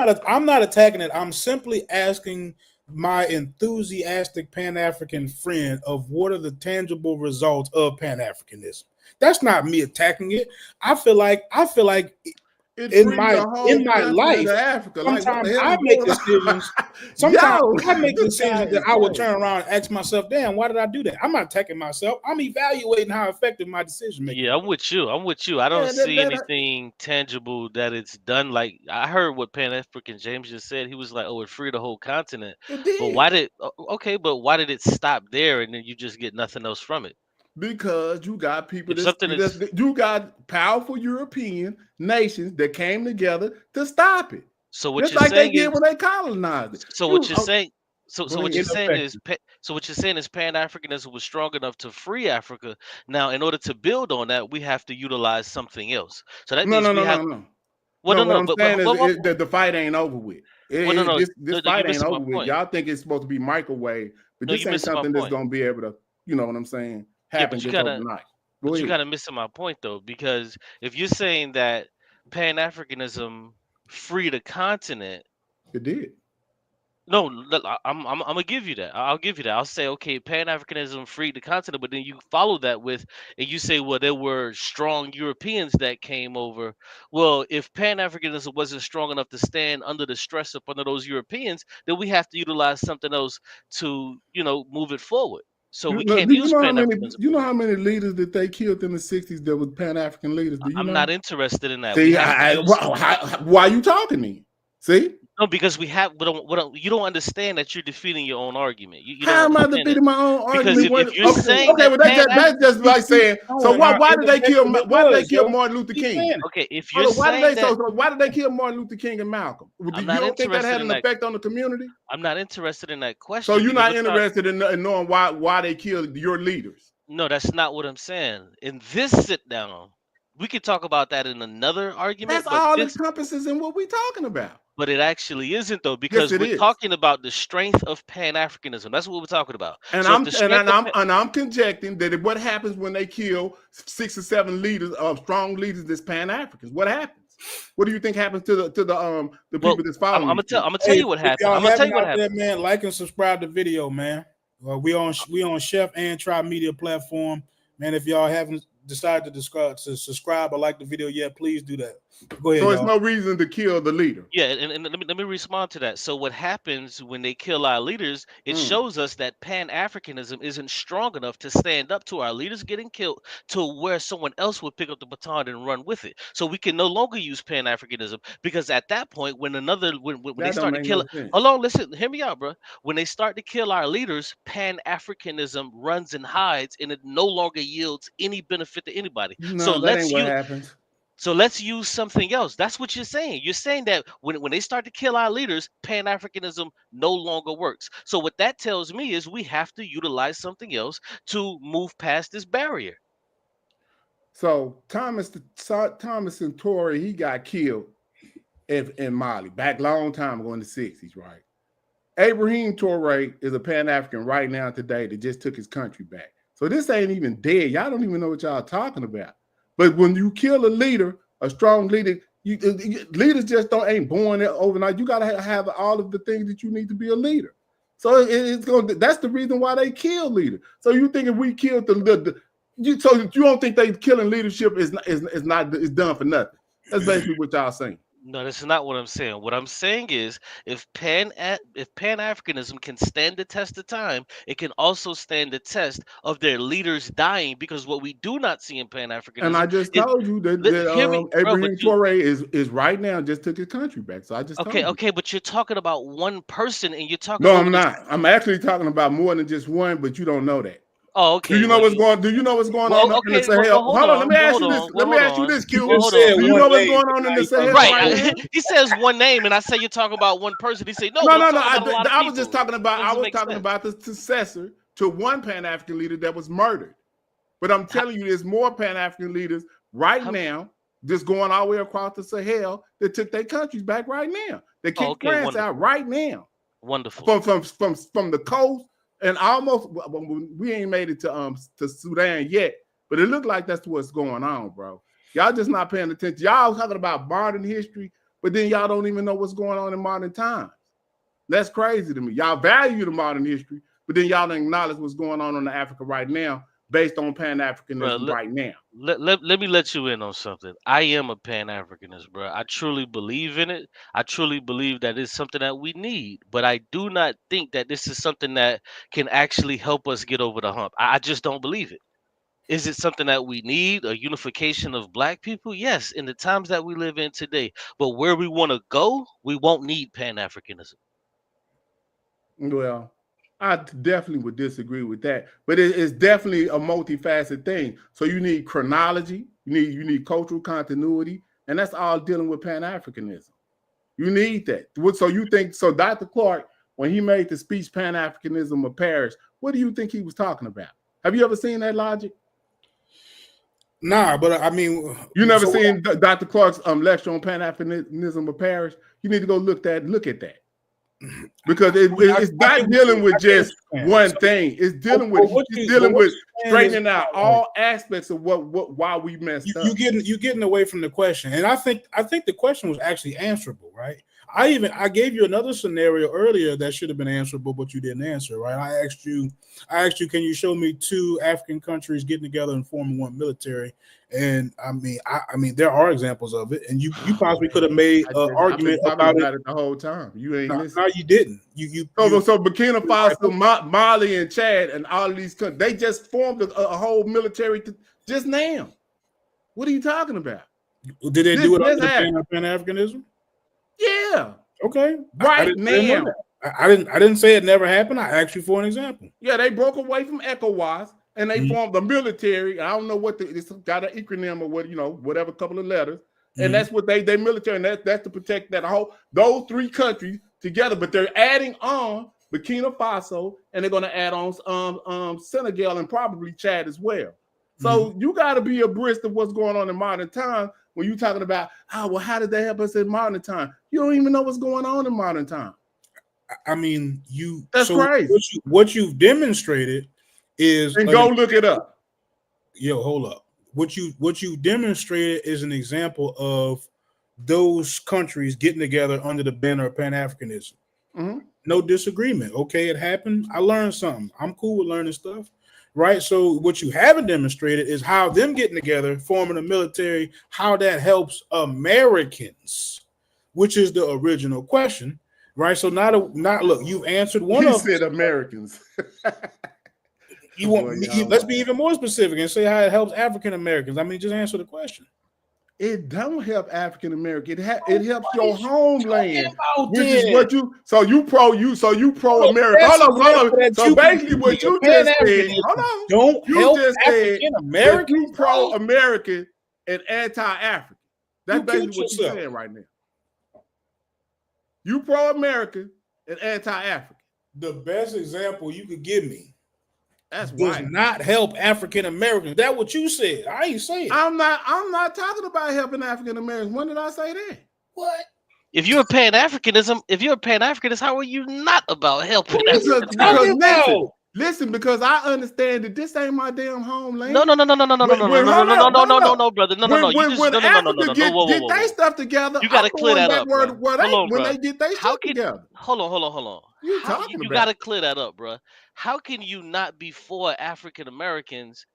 not attacking it. I'm simply asking my enthusiastic Pan-African friend of what are the tangible results of Pan-Africanism. That's not me attacking it. I feel like in my life, sometimes I make decisions. Sometimes I make decisions that I would turn around and ask myself, "Damn, why did I do that?" I'm not attacking myself. I'm evaluating how effective my decision making. Yeah, I'm with you. I don't see anything tangible that it's done. Like I heard what Pan-African James just said. He was like, "Oh, it freed the whole continent." But why did it stop there and then you just get nothing else from it? Because you got people you got powerful European nations that came together to stop it. So what just you're like saying they did when they colonized it. So what you're saying is Pan-Africanism was strong enough to free Africa. Now, in order to build on that, we have to utilize something else. So that means we have. No. What I'm saying is that the fight ain't over with. This fight ain't over with. Y'all think it's supposed to be microwave, but this ain't something that's gonna be able to, you know what I'm saying? But you kind of missing my point though, because if you're saying that Pan-Africanism freed a continent, it did. No, I'm gonna give you that. I'll give you that. I'll say, okay, Pan-Africanism freed the continent, but then you follow that with, and you say, well, there were strong Europeans that came over. Well, if Pan-Africanism wasn't strong enough to stand under the stress up under those Europeans, then we have to utilize something else to, move it forward. So we can't use Pan-Africanism. You know how many leaders that they killed in the 60s that was Pan-African leaders? Do you know? Not interested in that. See, why are you talking to me? See? No, because you don't understand that you're defeating your own argument. How am I defeating my own argument? Because if you're saying that's just like saying. So why did they kill? Why did they kill Martin Luther King? Okay, if you're why did they kill Martin Luther King and Malcolm? You don't think that had an effect on the community? I'm not interested in that question. So you're not interested in knowing why they killed your leaders? No, that's not what I'm saying. In this sit down, we could talk about that in another argument. That's all encompasses in what we're talking about. But it actually isn't though, because we're talking about the strength of Pan-Africanism. That's what we're talking about. And I'm conjecting that what happens when they kill 6 or 7 leaders of strong leaders that's Pan-Africans? What happens? What do you think happens to the people that's following? I'm gonna tell you what happened. I'm gonna tell you what happened. Man, like and subscribe to the video, man. We on Chef and Tribe Media platform, man. If y'all haven't decided to subscribe or like the video yet, please do that. Go ahead, So it's y'all. no reason to kill the leader. Yeah, and let me respond to that. So what happens when they kill our leaders? It shows us that Pan-Africanism isn't strong enough to stand up to our leaders getting killed to where someone else would pick up the baton and run with it. So we can no longer use Pan-Africanism because at that point, when they That don't start to make no kill, sense. hold on, listen, hear me out, bro. When they start to kill our leaders, Pan-Africanism runs and hides, and it no longer yields any benefit to anybody. So No, that ain't what happens. let's use something else. That's what you're saying. You're saying that when they start to kill our leaders, Pan-Africanism no longer works. So what that tells me is we have to utilize something else to move past this barrier. So Thomas Centauri, he got killed in Mali back long time ago in the 60s, right? Ibrahim Traore is a Pan-African right now today that just took his country back. So this ain't even dead. Y'all don't even know what y'all talking about. But when you kill a leader, a strong leader, leaders just ain't born overnight. You got to have all of the things that you need to be a leader. So that's the reason why they kill leaders. So you think if we killed so you don't think they killing leadership is done for nothing? That's basically what y'all saying. No, that's not what I'm saying. What I'm saying is if Pan-Africanism can stand the test of time, it can also stand the test of their leaders dying, because what we do not see in And I Pan-Africanism just is, told you that, hear me, bro, Ibrahim Traore is right now just took his country back. So I just told you. okay, but you're talking about one person and you're talking No, over I'm this. not. I'm actually talking about more than just one, but you don't know that. Oh, Do okay. you know what's going? Do you know what's going on in the Okay. Sahel? Hold Hold on. Let on. me ask Hold you this. on. Let me ask you this, You Q. just Hold on. said Do you one know what's name, going but on in now the you talking Sahel about right Right. now? He says one name, and I say you're talking about one person. He say no. No, I'm no, no. talking about a lot of I people. was just talking about. That I doesn't was make talking sense. about the successor to one Pan African leader that was murdered. But I'm telling you, there's more Pan African leaders right now, just going all the way across the Sahel, that took their countries back right now. They kicked Okay. France out right now. Wonderful. From the coast, and almost we ain't made it to Sudan yet, but it looked like that's what's going on, bro. Y'all just not paying attention. Y'all talking about modern history, but then y'all don't even know what's going on in modern times. That's crazy to me. Y'all value the modern history, but then y'all don't acknowledge what's going on in Africa right now based on Pan-Africanism right now. Let me let you in on something. I am a Pan-Africanist, bro. I truly believe in it. I truly believe that it's something that we need, but I do not think that this is something that can actually help us get over the hump. I just don't believe it. Is it something that we need? A unification of black people? Yes, in the times that we live in today. But where we want to go, we won't need Pan-Africanism. Well, I definitely would disagree with that, but it's definitely a multifaceted thing. So you need chronology, you need cultural continuity, and that's all dealing with Pan-Africanism. You need that. So you think so? Dr. Clark, when he made the speech "Pan-Africanism of Paris," what do you think he was talking about? Have you ever seen that logic? Nah, but I mean, you never seen Dr. Clark's lecture on Pan-Africanism of Paris? You need to go look at that. Because it's not dealing with just one thing. It's dealing with straightening out all aspects of why we messed up. You getting away from the question, and I think the question was actually answerable, right? I gave you another scenario earlier that should have been answerable, but you didn't answer, right? I asked you, can you show me two African countries getting together and forming one military? And I mean, there are examples of it, and you possibly could have made an argument about it the whole time. You ain't listening. No, you didn't. So Burkina Faso, Mali, and Chad, and all of these countries, they just formed a whole military just now. What are you talking about? Did they do it under Pan-Africanism? Yeah. Okay. Right now. I didn't say it never happened. I asked you for an example. Yeah, they broke away from ECOWAS and they formed the military. I don't know what it's got an acronym or whatever couple of letters. And that's what they military, and that's to protect those three countries together. But they're adding on Burkina Faso, and they're going to add on Senegal and probably Chad as well. So you got to be abreast of what's going on in modern times when you're talking about, how did they help us in modern time? You don't even know what's going on in modern time. I mean, that's crazy. What you've demonstrated is, and go look it up. Yo, hold up. What you demonstrated is an example of those countries getting together under the banner of Pan-Africanism. No disagreement. Okay, it happened. I learned something. I'm cool with learning stuff. right? So what you haven't demonstrated is how them getting together, forming a military, how that helps Americans, which is the original question, right? So not look, you've answered one He of said Americans. you want Boy, me, let's be even more specific and say how it helps African Americans. I mean, just answer the question. It don't help African American. It helps your homeland, which then? is what you. So you pro America. That's Hold on. that So you can basically, do. what you just said. Pan-Africanism Hold on. don't You help just said African that Americans. you pro American and anti-African. That's You basically killed what you're yourself. saying right now. You pro American and anti-African. The best example you could give me That's does right. not help African Americans. That's what you said. I ain't saying. I'm not talking about helping African Americans. When did I say that? What? If you're a Pan-Africanist, how are you not about helping African Because Americans? listen, because I understand that this ain't my damn homeland. No, brother. No. When Africa get their stuff together, You gotta clear that up, bro. When they get their stuff together. Hold on. You gotta clear that up, bro. How can you not be for African Americans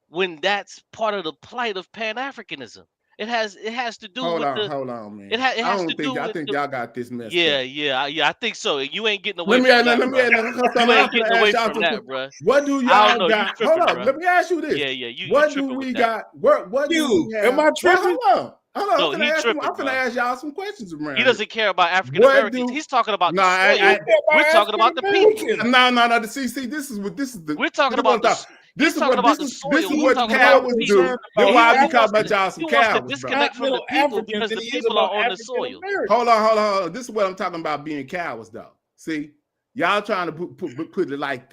when that's part of the plight of Pan-Africanism? It has to do with Hold on, man. I think y'all got this messed up. Yeah. I think so. You ain't getting away You ain't getting away from that, bro. What do y'all got? Hold on. Bro. Let me ask you this. Yeah. What do we got? What do we have? Am I tripping? Hold on. No, I'm gonna ask y'all some questions around. He doesn't care about African Americans. He's talking about the soil. We're talking about the people. No. See, this is the. We're talking about the. This is what cowards do. That's why I be talking about y'all some cowards. Disconnect from the people because the people are on the soil. Hold on. This is what I'm talking about being cowards, though. See, y'all trying to put it like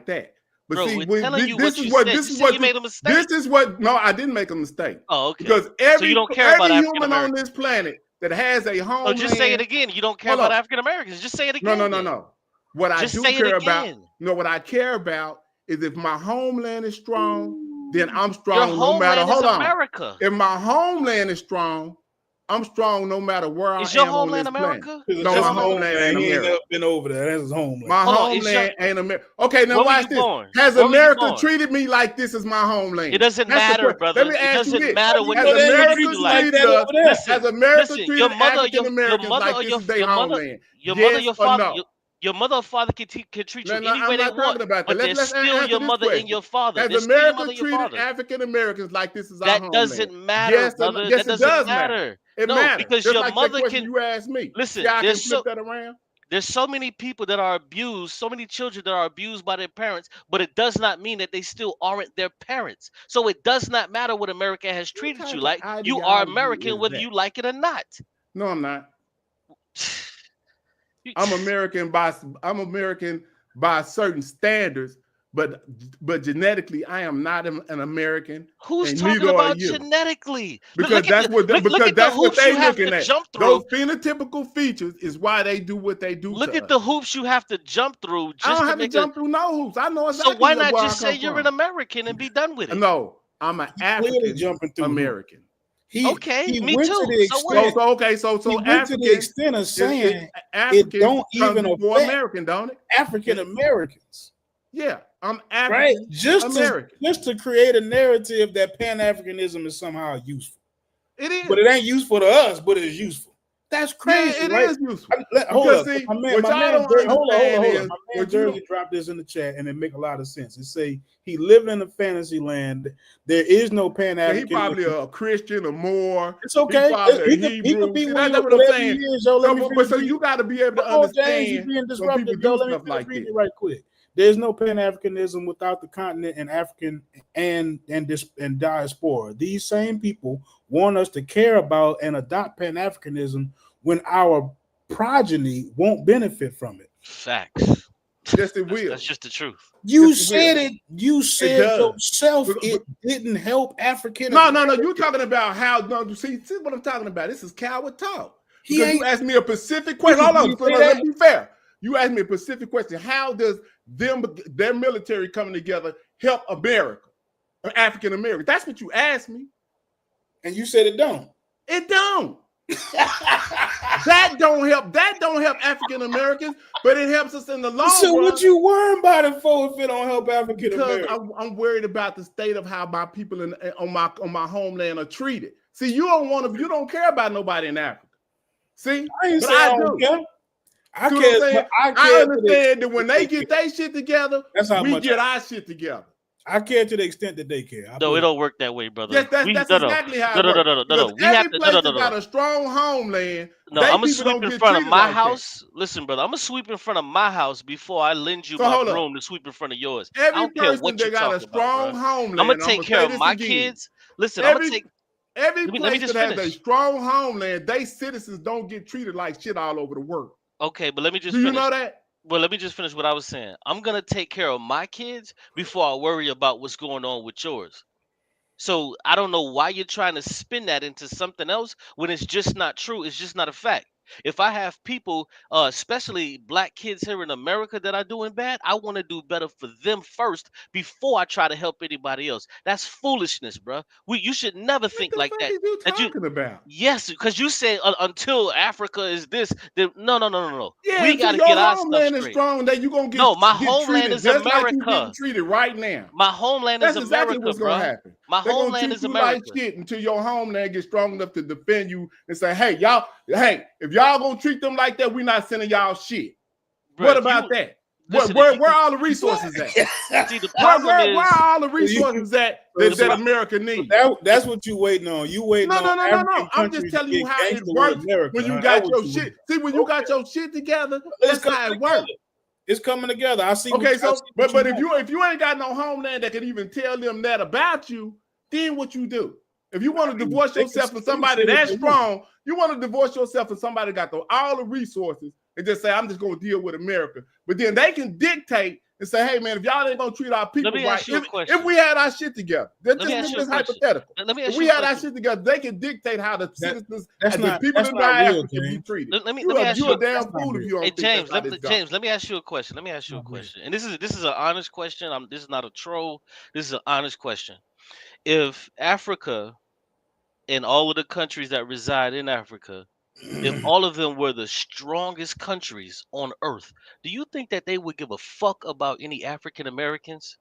that. But bro, see, this is what you made a mistake. This is what I didn't make a mistake. Oh, okay. Because you don't care about human on this planet that has a home. No, just say it again. You don't care about African Americans. Just say it again. No. What I do care about. No, what I care about is if my homeland is strong, then I'm strong no matter. Hold on. America. If my homeland is strong, I'm strong no matter where I am. Is your homeland America? No, my homeland ain't America. He ain't been over there. That's his homeland. My homeland ain't America. Okay, now watch this. Has America treated me like this is my homeland? It doesn't matter, brother. Let me ask you this. It doesn't matter what Has America treated us? Has America treated African Americans like this is their homeland? Your mother or father can treat you any way they want, but they're still your mother and your father. Has America treated African Americans like this is our homeland? That doesn't matter, brother. That doesn't matter. It matters. Because your mother can. You asked me. Listen, there's so many people that are abused, so many children that are abused by their parents, but it does not mean that they still aren't their parents. So it does not matter what America has treated you like. You are American whether you like it or not. No, I'm not. I'm American by certain standards, but genetically I am not an American. Who's talking about genetically? Because that's what they're looking at. Those phenotypical features is why they do what they do. Look at the hoops you have to jump through. I don't have to jump through no hoops. I know exactly. So why not just say you're an American and be done with it? No, I'm an African American. Me too. He went to the extent of saying it don't even affect American, don't it? African Americans. Yeah, I'm African. Right, just to create a narrative that Pan-Africanism is somehow useful. It is, but it ain't useful to us. But it's useful. That's crazy. Yeah, it right? Is useful. Hold up, my man Jersey dropped this in the chat, and it make a lot of sense. It say he lived in a fantasy land. There is no Pan-African. He probably a Christian or more. It's okay. He could be one of whatever he is. So you got to be able to understand. James, being disruptive. Let me read it right quick. There's no Pan-Africanism without the continent and African and diaspora. These same people want us to care about and adopt Pan-Africanism when our progeny won't benefit from it. Facts. Yes, it will. That's just the truth. You said it. You said yourself. It didn't help African. No. You're talking about how. No, see what I'm talking about. This is coward talk. You asked me a specific question. Hold on. Let's be fair. You asked me a specific question. How does their military coming together help America or African Americans? That's what you asked me. And you said it don't. It don't. That don't help. That don't help African Americans, but it helps us in the long So run. what you worrying about it for if it don't help African Because Americans? I'm worried about the state of how my people on my homeland are treated. See, you don't care about nobody in Africa. See, I ain't but saying I I don't do. care. I See what care. I'm saying? But I I care to the understand that when extent they that get care. their shit together, That's how we much get our shit together. I care to the extent that they care. No, it don't work that way, brother. Yes, that's exactly how it works. Because every place that got a strong homeland, No, they I'm gonna people sweep don't in get front of treated my like house. Listen, brother, I'm gonna sweep in front of my house before I lend you So my hold up. broom to sweep in front of yours. I Every don't care person what you that got a talking about, strong bro. homeland, I'm gonna take care say of this my again. kids. Listen, I'm gonna take. Every Let me place just that has a finish. strong homeland, they citizens don't get treated like shit all over the world. Okay, but let me just Do you finish. know that? Well, let me just finish what I was saying. I'm gonna take care of my kids before I worry about what's going on with yours. So I don't know why you're trying to spin that into something else when it's just not true. It's just not a fact. If I have people, especially black kids here in America that are doing bad, I want to do better for them first before I try to help anybody else. That's foolishness, bro. You should never think What like the fuck that. is you That you talking about? Yes, because you say until Africa is this, then no. Yeah, We until got to your get our stuff homeland is straight. strong, that you're gonna No, my get homeland treated is just like you getting America. treated right now. My homeland is That's exactly America, what's gonna bro. happen. My They're gonna homeland treat is you like America. shit until your homeland gets strong enough to defend you and say, hey, if y'all gonna treat them like that, we're not sending y'all shit. Bruh, What if about you that? listen, Where if you all the resources at? see the problem Where is are all the resources that America needs? That's what you waiting on. You waiting No. on African I'm just countries telling to you get how it gangster with works America. when you That's got what your you shit. waiting See, when you got your shit together, It's that's how coming it works. together. It's coming together. I see. Okay, so but you if you ain't got no homeland that can even tell them that about you, then what you do? If you want to divorce yourself from somebody that's strong, you want to divorce yourself from somebody that got all the resources and just say, I'm just going to deal with America. But then they can dictate and say, hey, man, if y'all ain't going to treat our people right, if we had our shit together, just remember this hypothetical. If we had our shit together, they can dictate how the citizens and the people in Africa can be treated. Let me ask you a damn fool if you don't think James, that's how this goes. James, let me ask you a question. And this is an honest question. This is not a troll. This is an honest question. If Africa and all of the countries that reside in Africa, if all of them were the strongest countries on earth, do you think that they would give a fuck about any African Americans?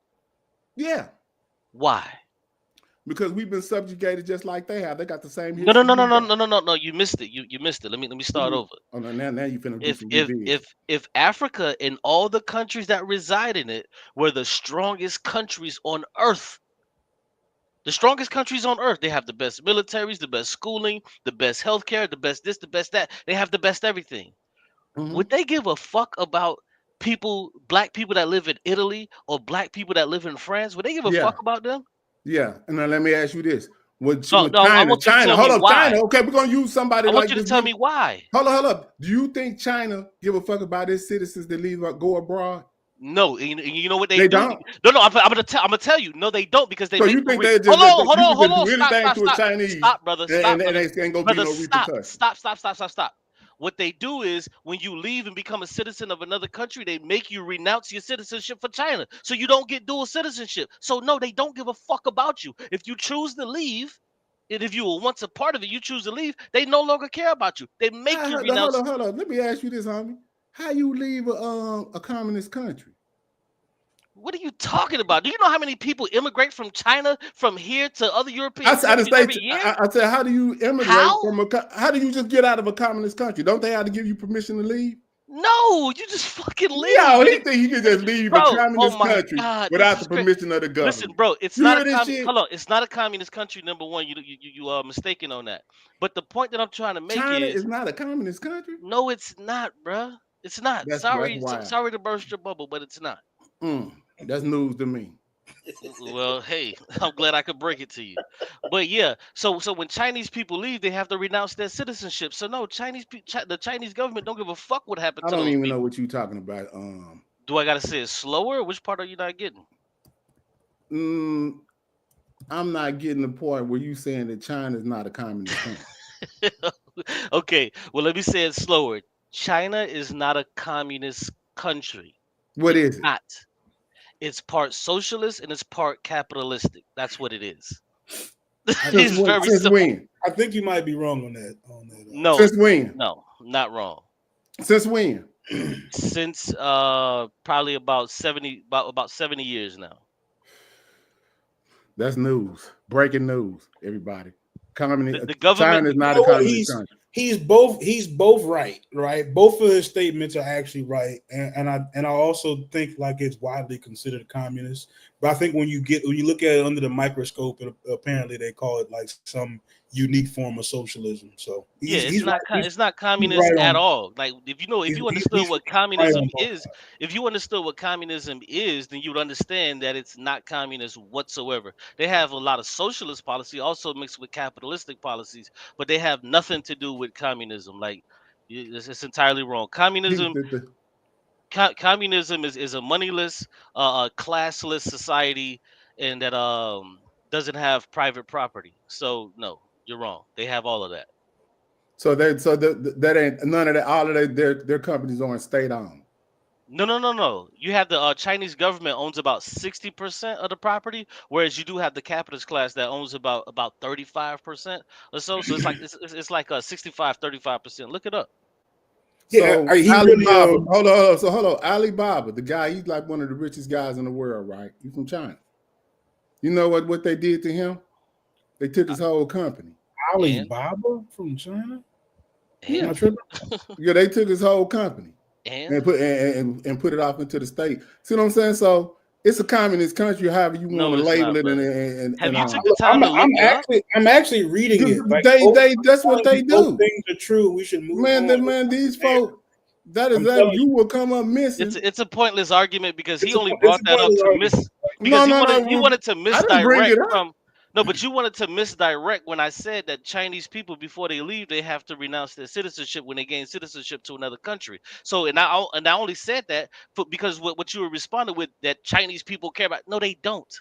Yeah. Why? Because we've been subjugated just like they have. They got the same No. history. No. You missed it. You missed it. Let me start over. Oh no, now you finna do some revenge. If Africa and all the countries that reside in it were the strongest countries on earth, the strongest countries on earth, they have the best militaries, the best schooling, the best healthcare, the best this, the best that. They have the best everything. Would they give a fuck about black people that live in Italy or black people that live in France? Would they give a fuck about them? Yeah, and now let me ask you this: I want you to tell me why. China. Okay, we're gonna use somebody. I want you to tell me why. Hold up. Do you think China give a fuck about its citizens that go abroad? No, you know what they do? Don't. No. I'm gonna tell you. No, they don't because they. So make you think they just hold on. do anything to a Chinese? Stop, brother. And ain't gonna be no repercussions. Stop. What they do is when you leave and become a citizen of another country, they make you renounce your citizenship for China, so you don't get dual citizenship. So no, they don't give a fuck about you. If you choose to leave, and if you were once a part of it, you choose to leave, they no longer care about you. They make you renounce. Hold on. Let me ask you this, homie. How you leave a communist country? What are you talking about? Do you know how many people immigrate from China from here to other European countries every year? I said, how do you immigrate from how do you just get out of a communist country? Don't they have to give you permission to leave? No, you just fucking leave. Yo, he think he can just leave a communist country without the permission of the government. Listen, bro, it's not it's not a communist country. Number one, you are mistaken on that. But the point that I'm trying to make China is not a communist country. No, it's not, bro. It's not. Sorry to burst your bubble, but it's not. That's news to me. Well, hey, I'm glad I could break it to you. But yeah, so when Chinese people leave, they have to renounce their citizenship. So no, the Chinese government don't give a fuck what happened to those people. I don't even know what you're talking about. Do I gotta say it slower? Which part are you not getting? I'm not getting the part where you saying that China is not a communist country. Okay, well let me say it slower. China is not a communist country. What is it? Not. It's part socialist and it's part capitalistic. That's what it is. It's very simple. I think you might be wrong on that. No, Since when? no, not wrong. Since when? Since probably about 70 years now. That's news. Breaking news, everybody. The government, China is You not know a what? communist country. He's both right. Both of his statements are actually right, and I also think like it's widely considered communist. But I think when you look at it under the microscope, apparently they call it like some unique form of socialism. So yeah, he's right. it's not He's communist right at on. all. Like if you understood what Right on communism both is, sides. if you understood what communism is, then you would understand that it's not communist whatsoever. They have a lot of socialist policy also mixed with capitalistic policies, but they have nothing to do with communism. Like it's entirely wrong. Communism is a moneyless, classless society, and that doesn't have private property. So no, you're wrong. They have all of that. So that ain't none of that. All of their companies aren't state owned. No. You have the Chinese government owns about 60% of the property, whereas you do have the capitalist class that owns about 35% or so. So it's like a 65-35%. Look it up. Yeah, So he really. Alibaba, hold on. So hold on, Alibaba, the guy, he's like one of the richest guys in the world, right? He's from China. You know what they did to him? They took his whole company. Alibaba from China. Yeah, And yeah, they took his whole company and and put it off into the state. See what I'm saying? So it's a communist country, however you want no, to it's label not, it. brother. And Have you all. took the time to look it up? I'm actually reading it. Like That's what they both do. things are true. We should move Man, on. these folks, that is I'm that telling you will come up missing. It's a pointless argument because he only It's brought a that up pointless to argument. because No. he wanted to I didn't bring misdirect it up. from no, but you wanted to misdirect when I said that Chinese people before they leave they have to renounce their citizenship when they gain citizenship to another country. So and I only said that because what you were responding with that Chinese people care about. No, they don't.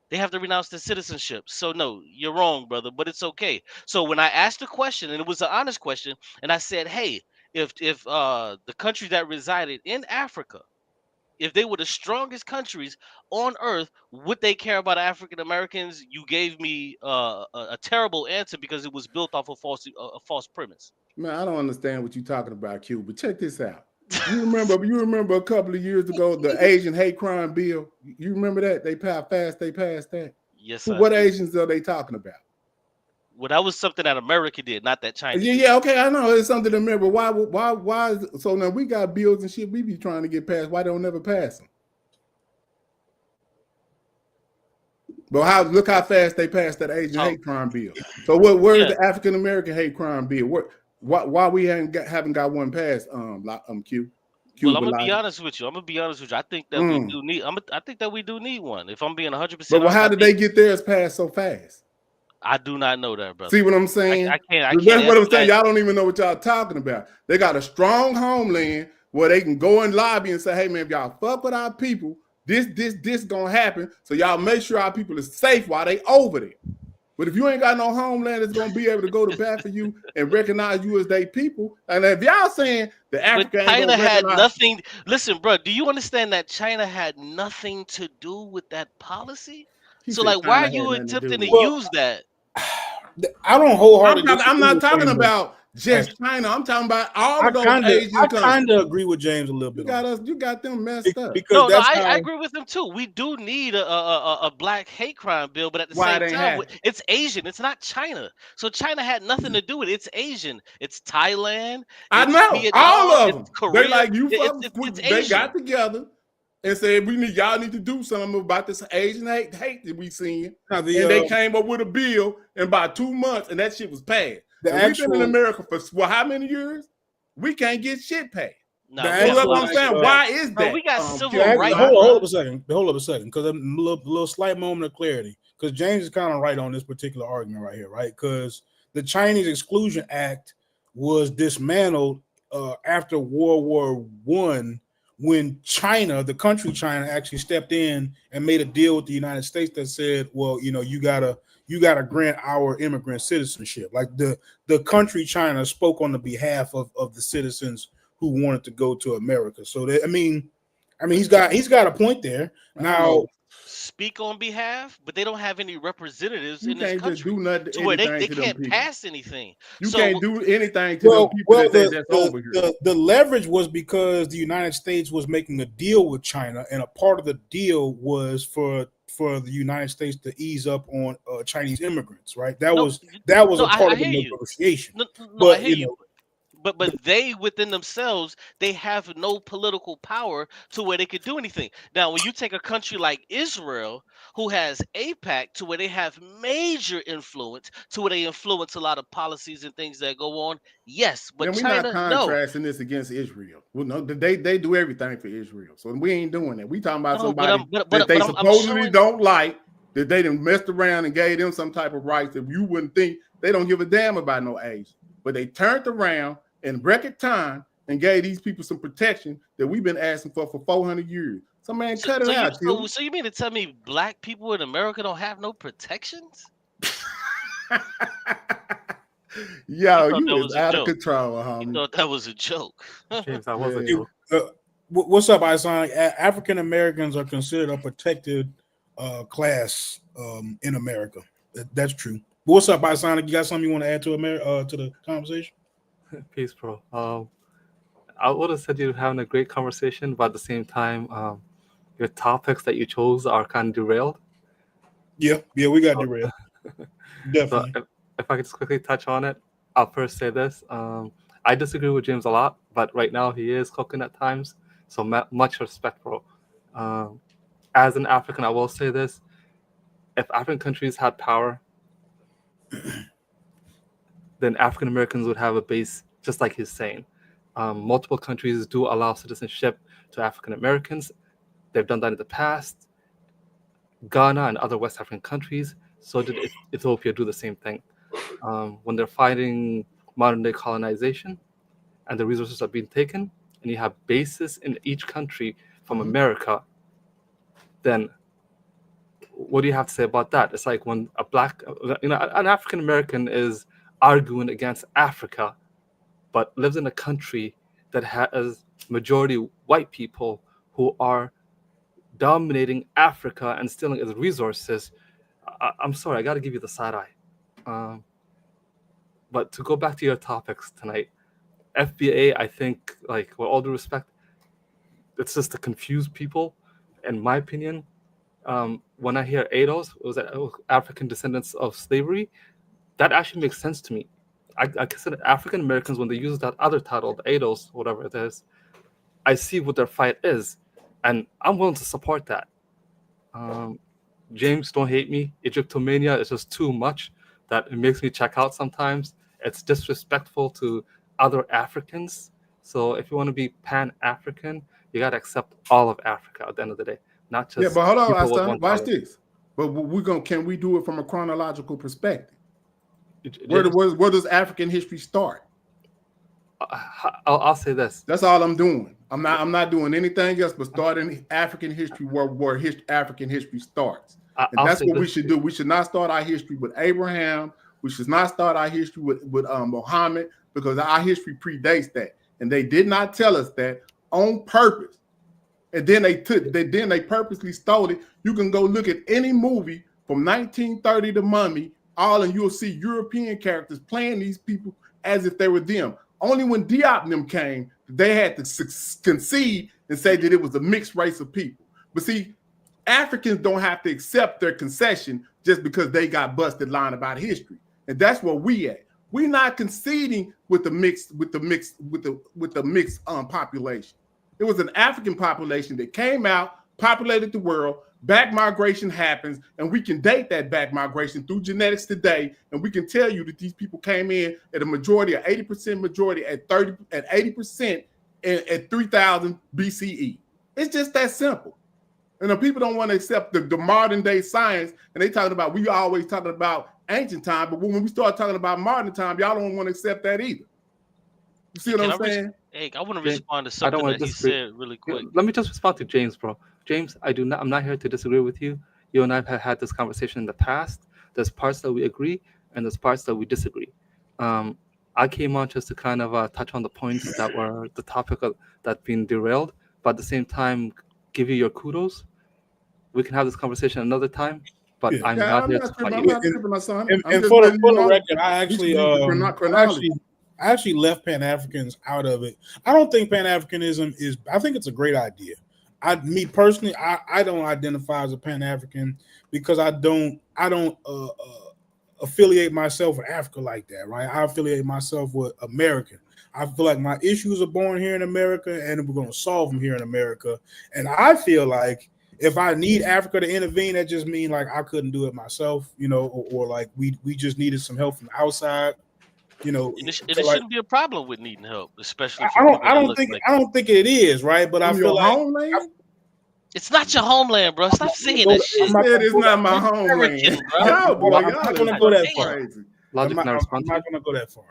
They have to renounce their citizenship. So no, you're wrong, brother, but it's okay. So when I asked the question, and it was an honest question, and I said, hey, if the countries that resided in Africa, if they were the strongest countries on earth, would they care about African Americans? You gave me a terrible answer because it was built off a false premise. Man, I don't understand what you're talking about, Q. But check this out. You remember a couple of years ago the Asian hate crime bill? You remember that? They passed that. Yes, I What do. Asians are they talking about? Well, that was something that America did, not that China did. Yeah, okay, I know it's something to remember. Why is it, so now we got bills and shit we be trying to get passed. Why don't never pass them? But look how fast they passed that Asian hate crime bill. So where's the African American hate crime bill? Why we haven't got one passed? Q. Well, I'm gonna be honest with you. I think that we do need. I think that we do need one. If I'm being 100%. But how did they get theirs passed so fast? I do not know that, brother. See what I'm saying? I can't. That's what I'm saying. Y'all don't even know what y'all talking about. They got a strong homeland where they can go and lobby and say, "Hey man, if y'all fuck with our people, this gonna happen. So y'all make sure our people is safe while they over there." But if you ain't got no homeland that's gonna be able to go to bat for you and recognize you as they people, and if y'all saying the Africa ain't China gonna had recognize, nothing. Listen, bro, do you understand that China had nothing to do with that policy? So like, why are you attempting to use that? I don't wholeheartedly. I'm not talking about just China. I'm talking about all of those Asian countries. I kind of agree with James a little bit. You got them messed up. Because I agree with him too. We do need a black hate crime bill, but at the same time, it's Asian. It's not China. So China had nothing to do with it. It's Asian. It's Thailand. I know Vietnam, all of them. Korea. They like you. They Asian. got together and said y'all need to do something about this Asian hate that we seeing. And they came up with a bill in about 2 months, and that shit was passed. We've been in America for how many years? We can't get shit passed. I'm saying, why is that? We got civil rights. Hold up a second. Because a little slight moment of clarity. Because James is kind of right on this particular argument right here, right? Because the Chinese Exclusion Act was dismantled after World War I, when China, the country China, actually stepped in and made a deal with the United States that said, well, you gotta grant our immigrant citizenship. Like the country China spoke on the behalf of the citizens who wanted to go to America. So that, I mean, he's got a point there. Now, speak on behalf, but they don't have any representatives You in this can't just country do nothing, to where anything they to them can't people. pass anything. You So can't do anything to them Well, people well, that's over here. the leverage was because the United States was making a deal with China, and a part of the deal was for the United States to ease up on Chinese immigrants. Right? That no, was a part I of the hear you. negotiation. No, I But hear you. But they within themselves, they have no political power to where they could do anything. Now, when you take a country like Israel, who has APAC, to where they have major influence, to where they influence a lot of policies and things that go on, yes. But Then we're not China, no, contrasting this against Israel. Well, no, they do everything for Israel, so we ain't doing that. We talking about no. But somebody I'm that they I'm supposedly showing. don't like, that they done messed around and gave them some type of rights that you wouldn't think. They don't give a damn about no age, but they turned around in record time and gave these people some protection that we've been asking for 400 years. So man, cut it out, So you mean to tell me black people in America don't have no protections? You Yo, thought you that is was a out of joke. control, You homie. thought that was a joke. James, that was a Yeah. joke. What's up, Isaac? African Americans are considered a protected class in America. That's true. What's up, Isaac? You got something you want to add to to the conversation? Peace, bro. I would have said you're having a great conversation, but at the same time, your topics that you chose are kind of derailed. Yeah, we got So- derailed. So Definitely. if I could just quickly touch on it, I'll first say this. I disagree with James a lot, but right now he is cooking at times. So much respect, bro. As an African, I will say this. If African countries had power, then African Americans would have a base, just like he's saying. Multiple countries do allow citizenship to African Americans. They've done that in the past. Ghana and other West African countries. So did Ethiopia do the same thing. When they're fighting modern day colonization and the resources are being taken, and you have bases in each country from America, then what do you have to say about that? It's like when an African American is arguing against Africa, but lives in a country that has majority white people who are dominating Africa and stealing its resources. I'm sorry, I got to give you the side eye. But to go back to your topics tonight, FBA, I think, like, with all due respect, it's just to confuse people. In my opinion, when I hear ADOS, it was African descendants of slavery, that actually makes sense to me. I consider African Americans, when they use that other title, the ADOS, whatever it is, I see what their fight is, and I'm willing to support that. James, don't hate me. Egyptomania is just too much that it makes me check out sometimes. It's disrespectful to other Africans. So if you want to be Pan-African, you got to accept all of Africa at the end of the day, not just But hold on, people with Asta, one watch color. this. But can we do it from a chronological perspective? James, Where does African history start? I'll say this. That's all I'm doing. I'm not doing anything else but starting African history where African history starts. And that's what we should do. We should not start our history with Abraham. We should not start our history with Muhammad, because our history predates that. And they did not tell us that on purpose. And then they purposely stole it. You can go look at any movie from 1930 to Mummy, and you'll see European characters playing these people as if they were them. Only when Diop and them came, they had to concede and say that it was a mixed race of people. But see, Africans don't have to accept their concession just because they got busted lying about history. And that's where we at. We're not conceding with the mixed population. It was an African population that came out, populated the world. Back migration happens, and we can date that back migration through genetics today, and we can tell you that these people came in at a majority, of 80% majority at 80% at 3000 BCE. It's just that simple. And the people don't want to accept the modern day science, and we always talking about ancient time, but when we start talking about modern time, y'all don't want to accept that either. You see what I'm saying? Hey, I want to respond to something that he said really quick. Let me just respond to James, bro. James, I'm not here to disagree with you. You and I have had this conversation in the past. There's parts that we agree, and there's parts that we disagree. I came on just to kind of touch on the points that were the topic that being derailed, but at the same time, give you your kudos. We can have this conversation another time, but Yeah. I'm Yeah, not I'm here not to fight tripping. I'm you. not tripping, my son. I'm And just for the letting you know record, we should use the I chronology. actually left Pan Africans out of it. I don't think Pan Africanism is. I think it's a great idea. Me personally, I don't identify as a Pan African because I don't affiliate myself with Africa like that, right? I affiliate myself with American. I feel like my issues are born here in America, and we're going to solve them here in America. And I feel like if I need Africa to intervene, that just means like I couldn't do it myself, or like we just needed some help from the outside, And to it like shouldn't be a problem with needing help, especially I for I don't people I that don't look think like I you. don't think it is right, but I From feel your like homeland? It's not your homeland, bro. Stop saying that He I'm shit. not said gonna it's go not that. my You're homeland. American, bro. Y'all, boy, I'm y'all not is gonna God go that fucking far. damn. crazy. I'm Logic, not, can I I'm respond to not you? gonna go that far.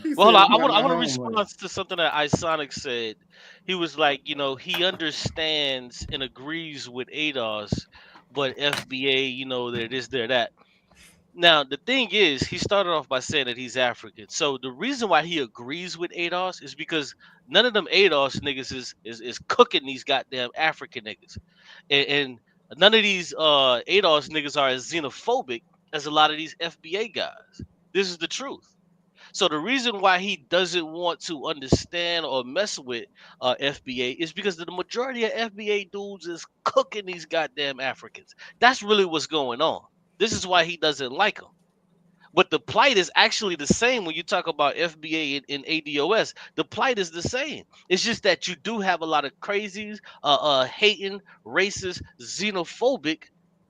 He Well, hold said on. it's not my I want to homeland. respond to something that Isonic said. He was like, he understands and agrees with ADOS, but FBA, there this, there, that. Now, the thing is, he started off by saying that he's African. So the reason why he agrees with ADOS is because none of them ADOS niggas is cooking these goddamn African niggas. And none of these ADOS niggas are as xenophobic as a lot of these FBA guys. This is the truth. So the reason why he doesn't want to understand or mess with FBA is because the majority of FBA dudes is cooking these goddamn Africans. That's really what's going on. This is why he doesn't like them. But the plight is actually the same when you talk about FBA and ADOS. The plight is the same. It's just that you do have a lot of crazies, hating, racist, xenophobic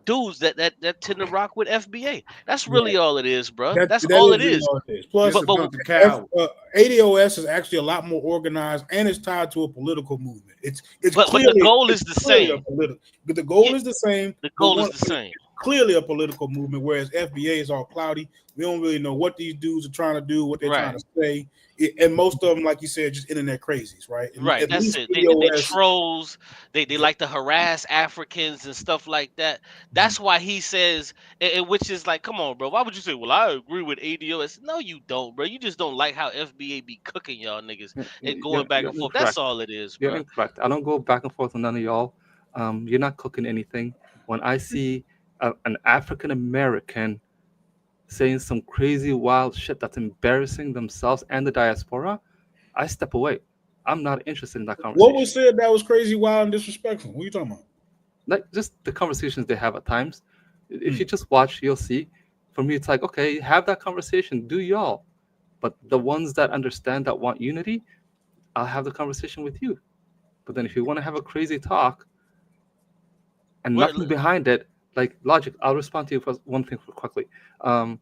dudes that tend to rock with FBA. That's Yeah, really all it is, bro. that That's that all is it really is. all it is. Plus, Just But a but bunch of F, cowards. ADOS is actually a lot more organized and it's tied to a political movement. It's but the clearly goal is it's the clearly a same. political. But the Yeah, goal is the same. the But goal is the same. it's clearly a political movement, whereas FBA is all cloudy. We don't really know what these dudes are trying to do, what they're trying Right. to say, and most of them, like you said, just internet crazies, right? And Right, at that's least it. They ADOS. trolls. They like to harass Africans and stuff like that. That's why he says, which is like, come on, bro. Why would you say, well, I agree with ADOS? No, you don't, bro. You just don't like how FBA be cooking y'all niggas and going back You're and forth. That's incorrect. all it is, You're bro. incorrect. I don't go back and forth with none of y'all. You're not cooking anything. When I see an African American saying some crazy wild shit that's embarrassing themselves and the diaspora, I step away. I'm not interested in that What was conversation. said that was crazy, wild, and disrespectful? What are you talking about? Like just the conversations they have at times. If you just watch, you'll see. For me, it's like, okay, have that conversation, do y'all. But the ones that understand, that want unity, I'll have the conversation with you. But then if you want to have a crazy talk and Well, nothing behind it, like logic, I'll respond to you for one thing quickly. Um,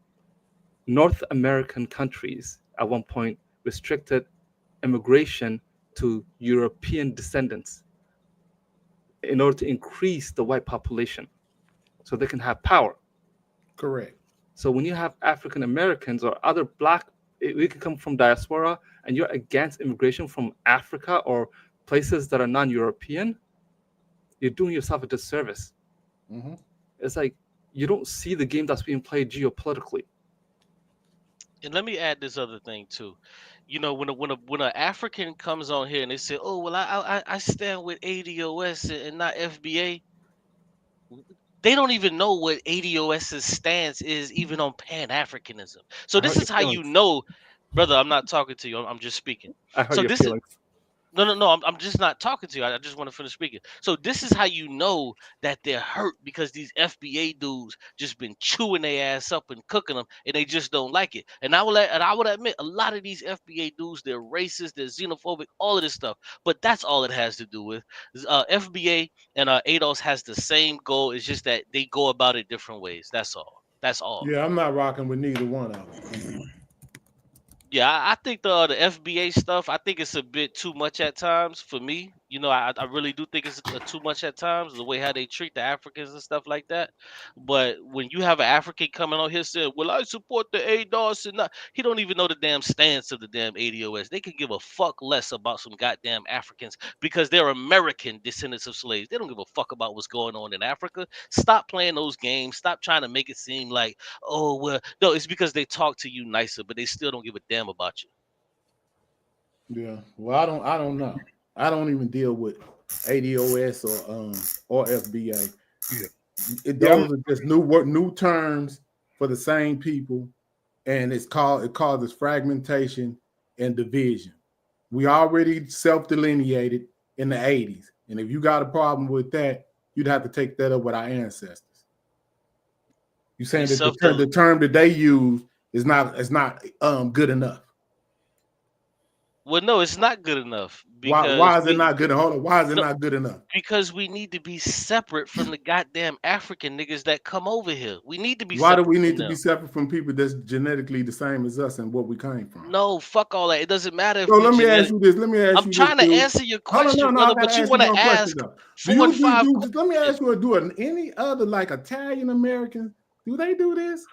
North American countries at one point restricted immigration to European descendants in order to increase the white population so they can have power. Correct. So when you have African Americans or other black, we could come from diaspora and you're against immigration from Africa or places that are non-European, you're doing yourself a disservice. Mm-hmm. It's like you don't see the game that's being played geopolitically. and let me add this other thing too. When an African comes on here and they say, "Oh, well, I stand with ADOS and not FBA," they don't even know what ADOS's stance is, even on Pan Africanism. So I this hurt your is how you feelings. know, brother. I'm not talking to you. I'm just speaking. I hurt So your this is feelings. no. I'm just not talking to you. I just want to finish speaking. So this is how you know that they're hurt because these FBA dudes just been chewing their ass up and cooking them, and they just don't like it. And I would admit a lot of these FBA dudes, they're racist, they're xenophobic, all of this stuff. But that's all it has to do with. FBA and ADOS has the same goal. It's just that they go about it different ways. That's all. That's all. Yeah, I'm not rocking with neither one of them. Yeah, I think the FBA stuff, I think it's a bit too much at times for me. I really do think it's too much at times, the way how they treat the Africans and stuff like that. But when you have an African coming on here saying, "Well, I support the ADOS," and not, he don't even know the damn stance of the damn ADOS. They could give a fuck less about some goddamn Africans because they're American descendants of slaves. They don't give a fuck about what's going on in Africa. Stop playing those games. Stop trying to make it seem like, oh, well, no, it's because they talk to you nicer, but they still don't give a damn about you. Yeah. Well, I don't know. I don't even deal with ADOS or FBA. Yeah. Those are just new terms for the same people, and it causes fragmentation and division. We already self-delineated in the 80s, and if you got a problem with that, you'd have to take that up with our ancestors. You saying that the term that they use is not good enough? Well, no, it's not good enough Why is it not good? Hold on, why is it no, not good enough? because we need to be separate from the goddamn African niggas that come over here. We need to be Why do separate we need from to them. be separate from people that's genetically the same as us and what we came from? No, fuck all that. It doesn't matter if So we let me ask you this. I'm trying to answer your question, Hold on, brother, I gotta but you ask you want to one question ask though. 4 and 5 Let me ask you, do any other like Italian Americans, do they do this?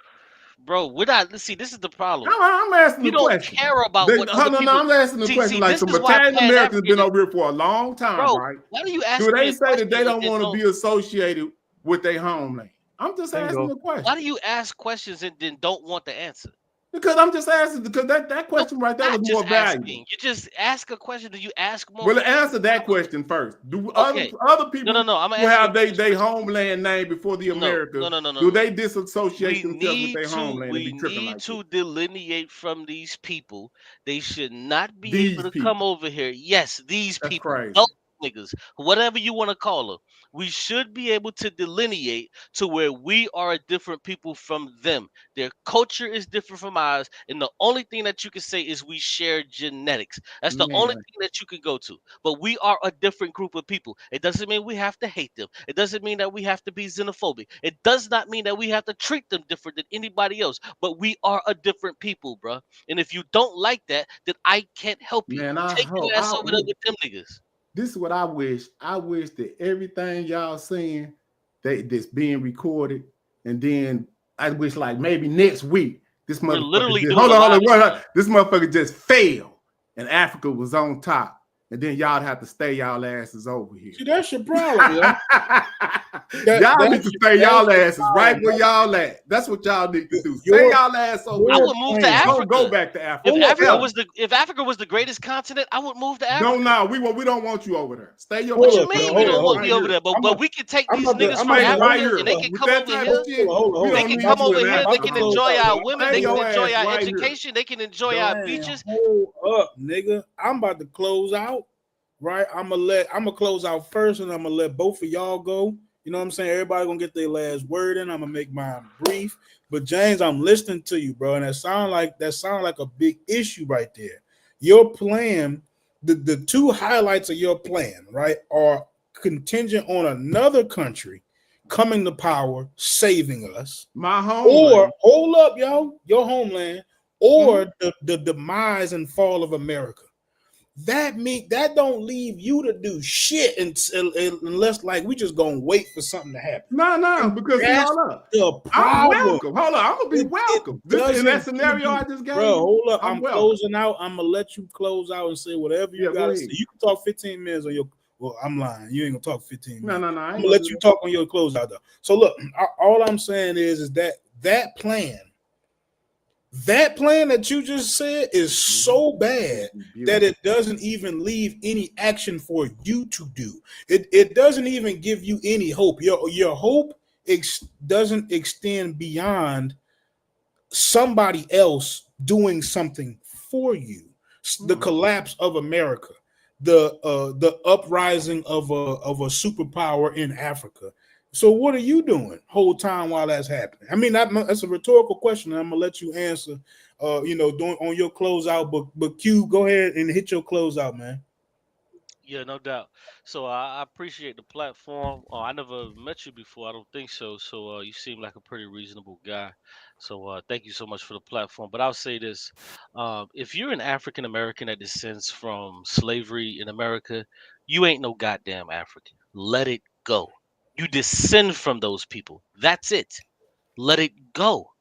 Bro, we're not. Let's see. This is the problem. I'm asking You the don't question. care about what other people. I'm asking the question. See, Like this some is why Italian Americans have been Pan-African. over here for a long time, Bro, right? why do you Do ask me they a say that they question don't want to be associated with their homeland? I'm just asking the question. Why do you ask questions and then don't want the answer? Because I'm just asking, because that question right there was more valuable. You just ask a question, then you ask more. Well, answer that question first. Do Okay. other people No, I'm who have their homeland name before the Americas, do they disassociate themselves with their homeland and be tripping like We need to this? delineate from these people. They should not be These able to people. come over here. Yes, these That's people. crazy. Those niggas, whatever you want to call them. We should be able to delineate to where we are a different people from them. Their culture is different from ours, and the only thing that you can say is we share genetics. That's the only thing that you can go to. But we are a different group of people. It doesn't mean we have to hate them. It doesn't mean that we have to be xenophobic. It does not mean that we have to treat them different than anybody else. But we are a different people, bro. And if you don't like that, then I can't help you. Man, Take your ass over there with them niggas. This is what I wish. I wish that everything y'all saying that's being recorded, and then I wish like maybe next week this motherfucker this motherfucker just failed, and Africa was on top, and then y'all have to stay y'all asses over here. See, that's your problem, yo. Y'all need to stay y'all asses right where y'all at. That's what y'all need to do. Stay y'all ass over I here. would move to Africa. Don't go back to Africa. If Africa was the greatest continent, I would move to Africa. We don't want you over there. Stay your. What you mean we don't want me over there? But we can take these niggas from Africa and they can come over here. They can come over here. They can enjoy our women. They can enjoy our education. They can enjoy our beaches. Hold up, nigga. I'm about to close out. Right, I'm gonna close out first, and I'm gonna let both of y'all go. You know what I'm saying? Everybody gonna get their last word in. I'm gonna make mine brief. But James, I'm listening to you, bro, and that sound like a big issue right there. Your plan, the two highlights of your plan, right, are contingent on another country coming to power, saving us. My homeland. Or hold up, yo, your homeland, or the demise and fall of America. That don't leave you to do shit unless like we just gonna wait for something to happen. No, because the problem. I'm welcome. Hold on, I'm gonna be welcome. In that scenario I just gave, bro. Hold up, I'm closing out. I'm gonna let you close out and say whatever you gotta say. You can talk 15 minutes on your. Well, I'm lying. You ain't gonna talk 15 minutes. No. I'm gonna let you talk on your closeout though. So look, all I'm saying is that plan. That plan that you just said is so bad that it doesn't even leave any action for you to do. It doesn't even give you any hope. Your hope doesn't extend beyond somebody else doing something for you. The collapse of America, the uprising of a superpower in Africa. So what are you doing whole time while that's happening? I mean, that's a rhetorical question, and I'm gonna let you answer. Doing on your closeout, but Q, go ahead and hit your closeout, man. Yeah, no doubt. So I appreciate the platform. I never met you before. I don't think so. So you seem like a pretty reasonable guy. So thank you so much for the platform. But I'll say this: if you're an African American that descends from slavery in America, you ain't no goddamn African. Let it go. You descend from those people. That's it. Let it go.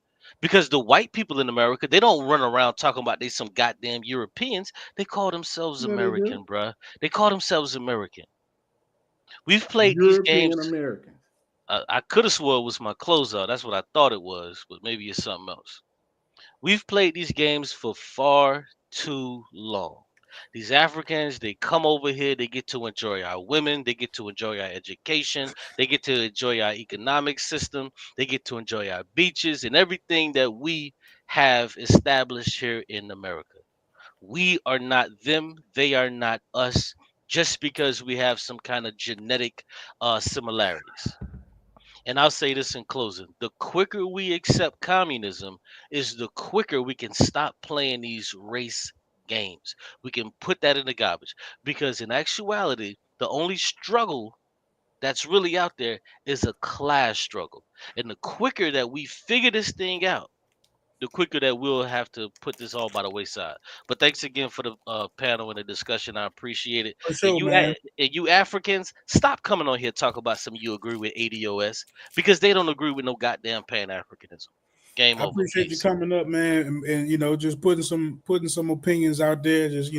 Because the white people in America, they don't run around talking about they some goddamn Europeans. They call themselves American, bruh. They call themselves American. We've played these games. American. I could have swore it was my closeout. That's what I thought it was, but maybe it's something else. We've played these games for far too long. These Africans, they come over here, they get to enjoy our women, they get to enjoy our education, they get to enjoy our economic system, they get to enjoy our beaches and everything that we have established here in America. We are not them, they are not us, just because we have some kind of genetic similarities. And I'll say this in closing: the quicker we accept communism, is the quicker we can stop playing these race games. We can put that in the garbage because, in actuality, the only struggle that's really out there is a class struggle. And the quicker that we figure this thing out, the quicker that we'll have to put this all by the wayside. But thanks again for the panel and the discussion. I appreciate it. For sure, man. And you Africans, stop coming on here talk about some you agree with ADOS because they don't agree with no goddamn Pan Africanism. Game I over. appreciate you Peace. coming up, man, and just putting some opinions out there. Just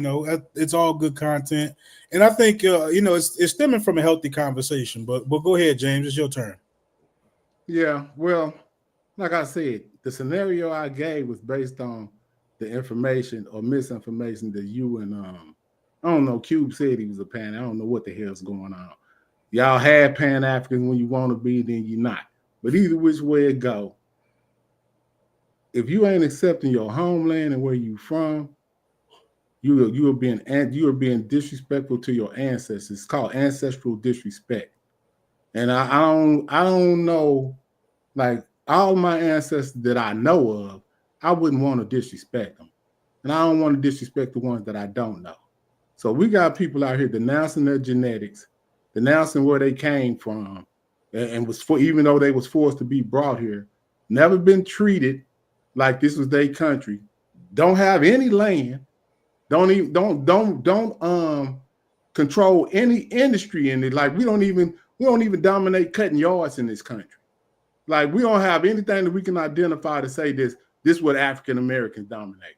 it's all good content, and I think it's stemming from a healthy conversation. But go ahead, James, it's your turn. Yeah, well, like I said, the scenario I gave was based on the information or misinformation that you and I don't know, Cube said he was a Pan. I don't know what the hell's going on. Y'all had Pan African when you want to be, then you're not. But either which way it go, if you ain't accepting your homeland and where you from, you are being disrespectful to your ancestors. It's called ancestral disrespect. And I don't know, like all my ancestors that I know of, I wouldn't want to disrespect them. And I don't want to disrespect the ones that I don't know. So we got people out here denouncing their genetics, denouncing where they came from, and even though they was forced to be brought here, never been treated like this was their country, don't have any land, don't control any industry in it. Like we don't even dominate cutting yards in this country. Like we don't have anything that we can identify to say this what African Americans dominate.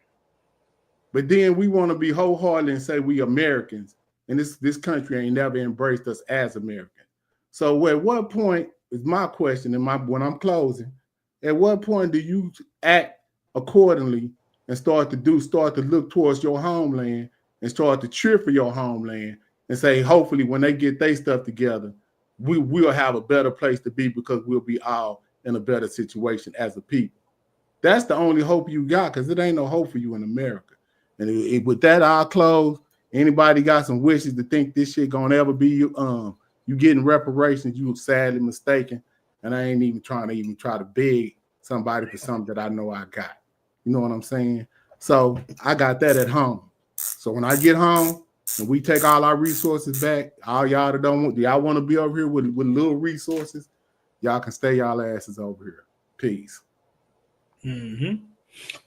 But then we want to be wholehearted and say we Americans, and this country ain't never embraced us as Americans. So at what point is my question, and when I'm closing, at what point do you act accordingly and start to look towards your homeland and start to cheer for your homeland and say, hopefully when they get their stuff together, we will have a better place to be because we'll be all in a better situation as a people. That's the only hope you got, because it ain't no hope for you in America. And with that, I'll close. Anybody got some wishes to think this shit gonna ever be you getting reparations, you sadly mistaken. And I ain't even trying to beg somebody for something that I know I got. You know what I'm saying? So I got that at home. So when I get home and we take all our resources back, all y'all that y'all want to be over here with little resources, y'all can stay y'all asses over here. Peace. Mm-hmm.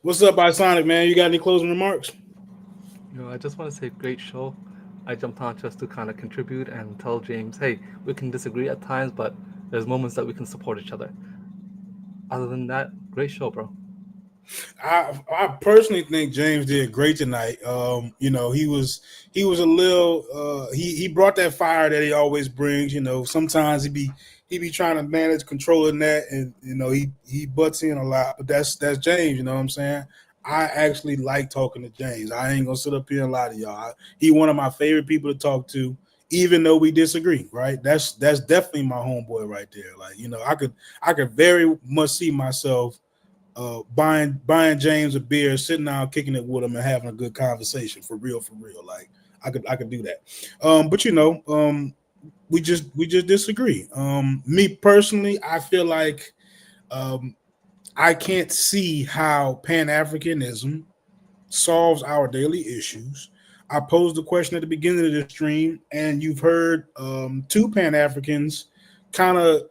What's up, Isonic, man? You got any closing remarks? I just want to say great show. I jumped on just to kind of contribute and tell James, hey, we can disagree at times, but there's moments that we can support each other. Other than that, great show, bro. I personally think James did great tonight. He was a little he brought that fire that he always brings. Sometimes he be trying to manage controlling that, and he butts in a lot. But that's James. You know what I'm saying? I actually like talking to James. I ain't gonna sit up here and lie to y'all. He one of my favorite people to talk to, even though we disagree. Right? That's definitely my homeboy right there. Like I could very much see myself buying James a beer, sitting down, kicking it with him, and having a good conversation for real. Like I could do that. But we just disagree. Me personally, I feel like I can't see how Pan-Africanism solves our daily issues. I posed the question at the beginning of the stream, and you've heard two Pan-Africans kind of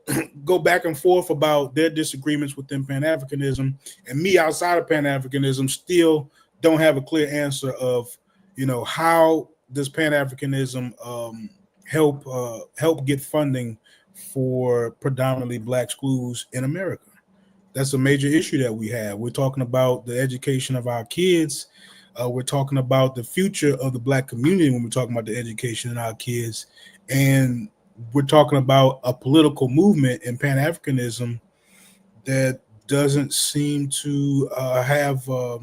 go back and forth about their disagreements within Pan-Africanism, and me outside of Pan-Africanism still don't have a clear answer of, how does Pan-Africanism help get funding for predominantly Black schools in America. That's a major issue that we have. We're talking about the education of our kids. We're talking about the future of the Black community when we're talking about the education of our kids. And we're talking about a political movement in Pan-Africanism that doesn't seem to have a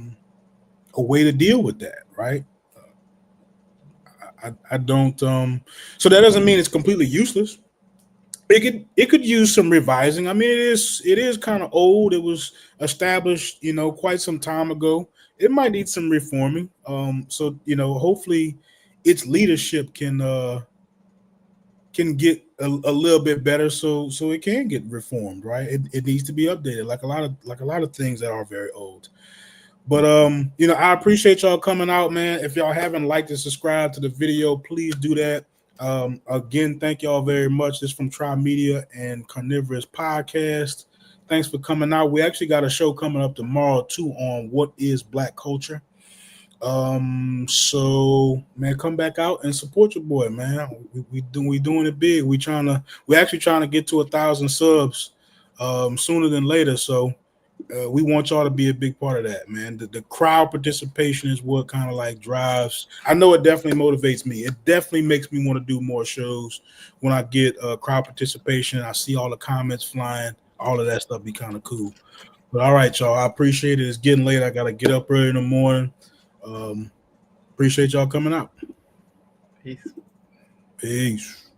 way to deal with that, right? I don't. So that doesn't mean it's completely useless. It could use some revising. I mean, it is kind of old. It was established, quite some time ago. It might need some reforming. So hopefully, its leadership can get a little bit better, so it can get reformed. Right? It needs to be updated, like a lot of things that are very old. But I appreciate y'all coming out, man. If y'all haven't liked and subscribed to the video, please do that. Again, thank y'all very much. This is from Tri Media and Carnivorous Podcast. Thanks for coming out. We actually got a show coming up tomorrow too on what is Black culture. So man, come back out and support your boy, man. We doing it big. We actually trying to get to 1,000 subs sooner than later. So we want y'all to be a big part of that, man. The crowd participation is what kind of like drives. I know it definitely motivates me. It definitely makes me want to do more shows when I get crowd participation. I see all the comments flying. All of that stuff be kind of cool. But all right, y'all. I appreciate it. It's getting late. I got to get up early in the morning. Appreciate y'all coming out. Peace. Peace.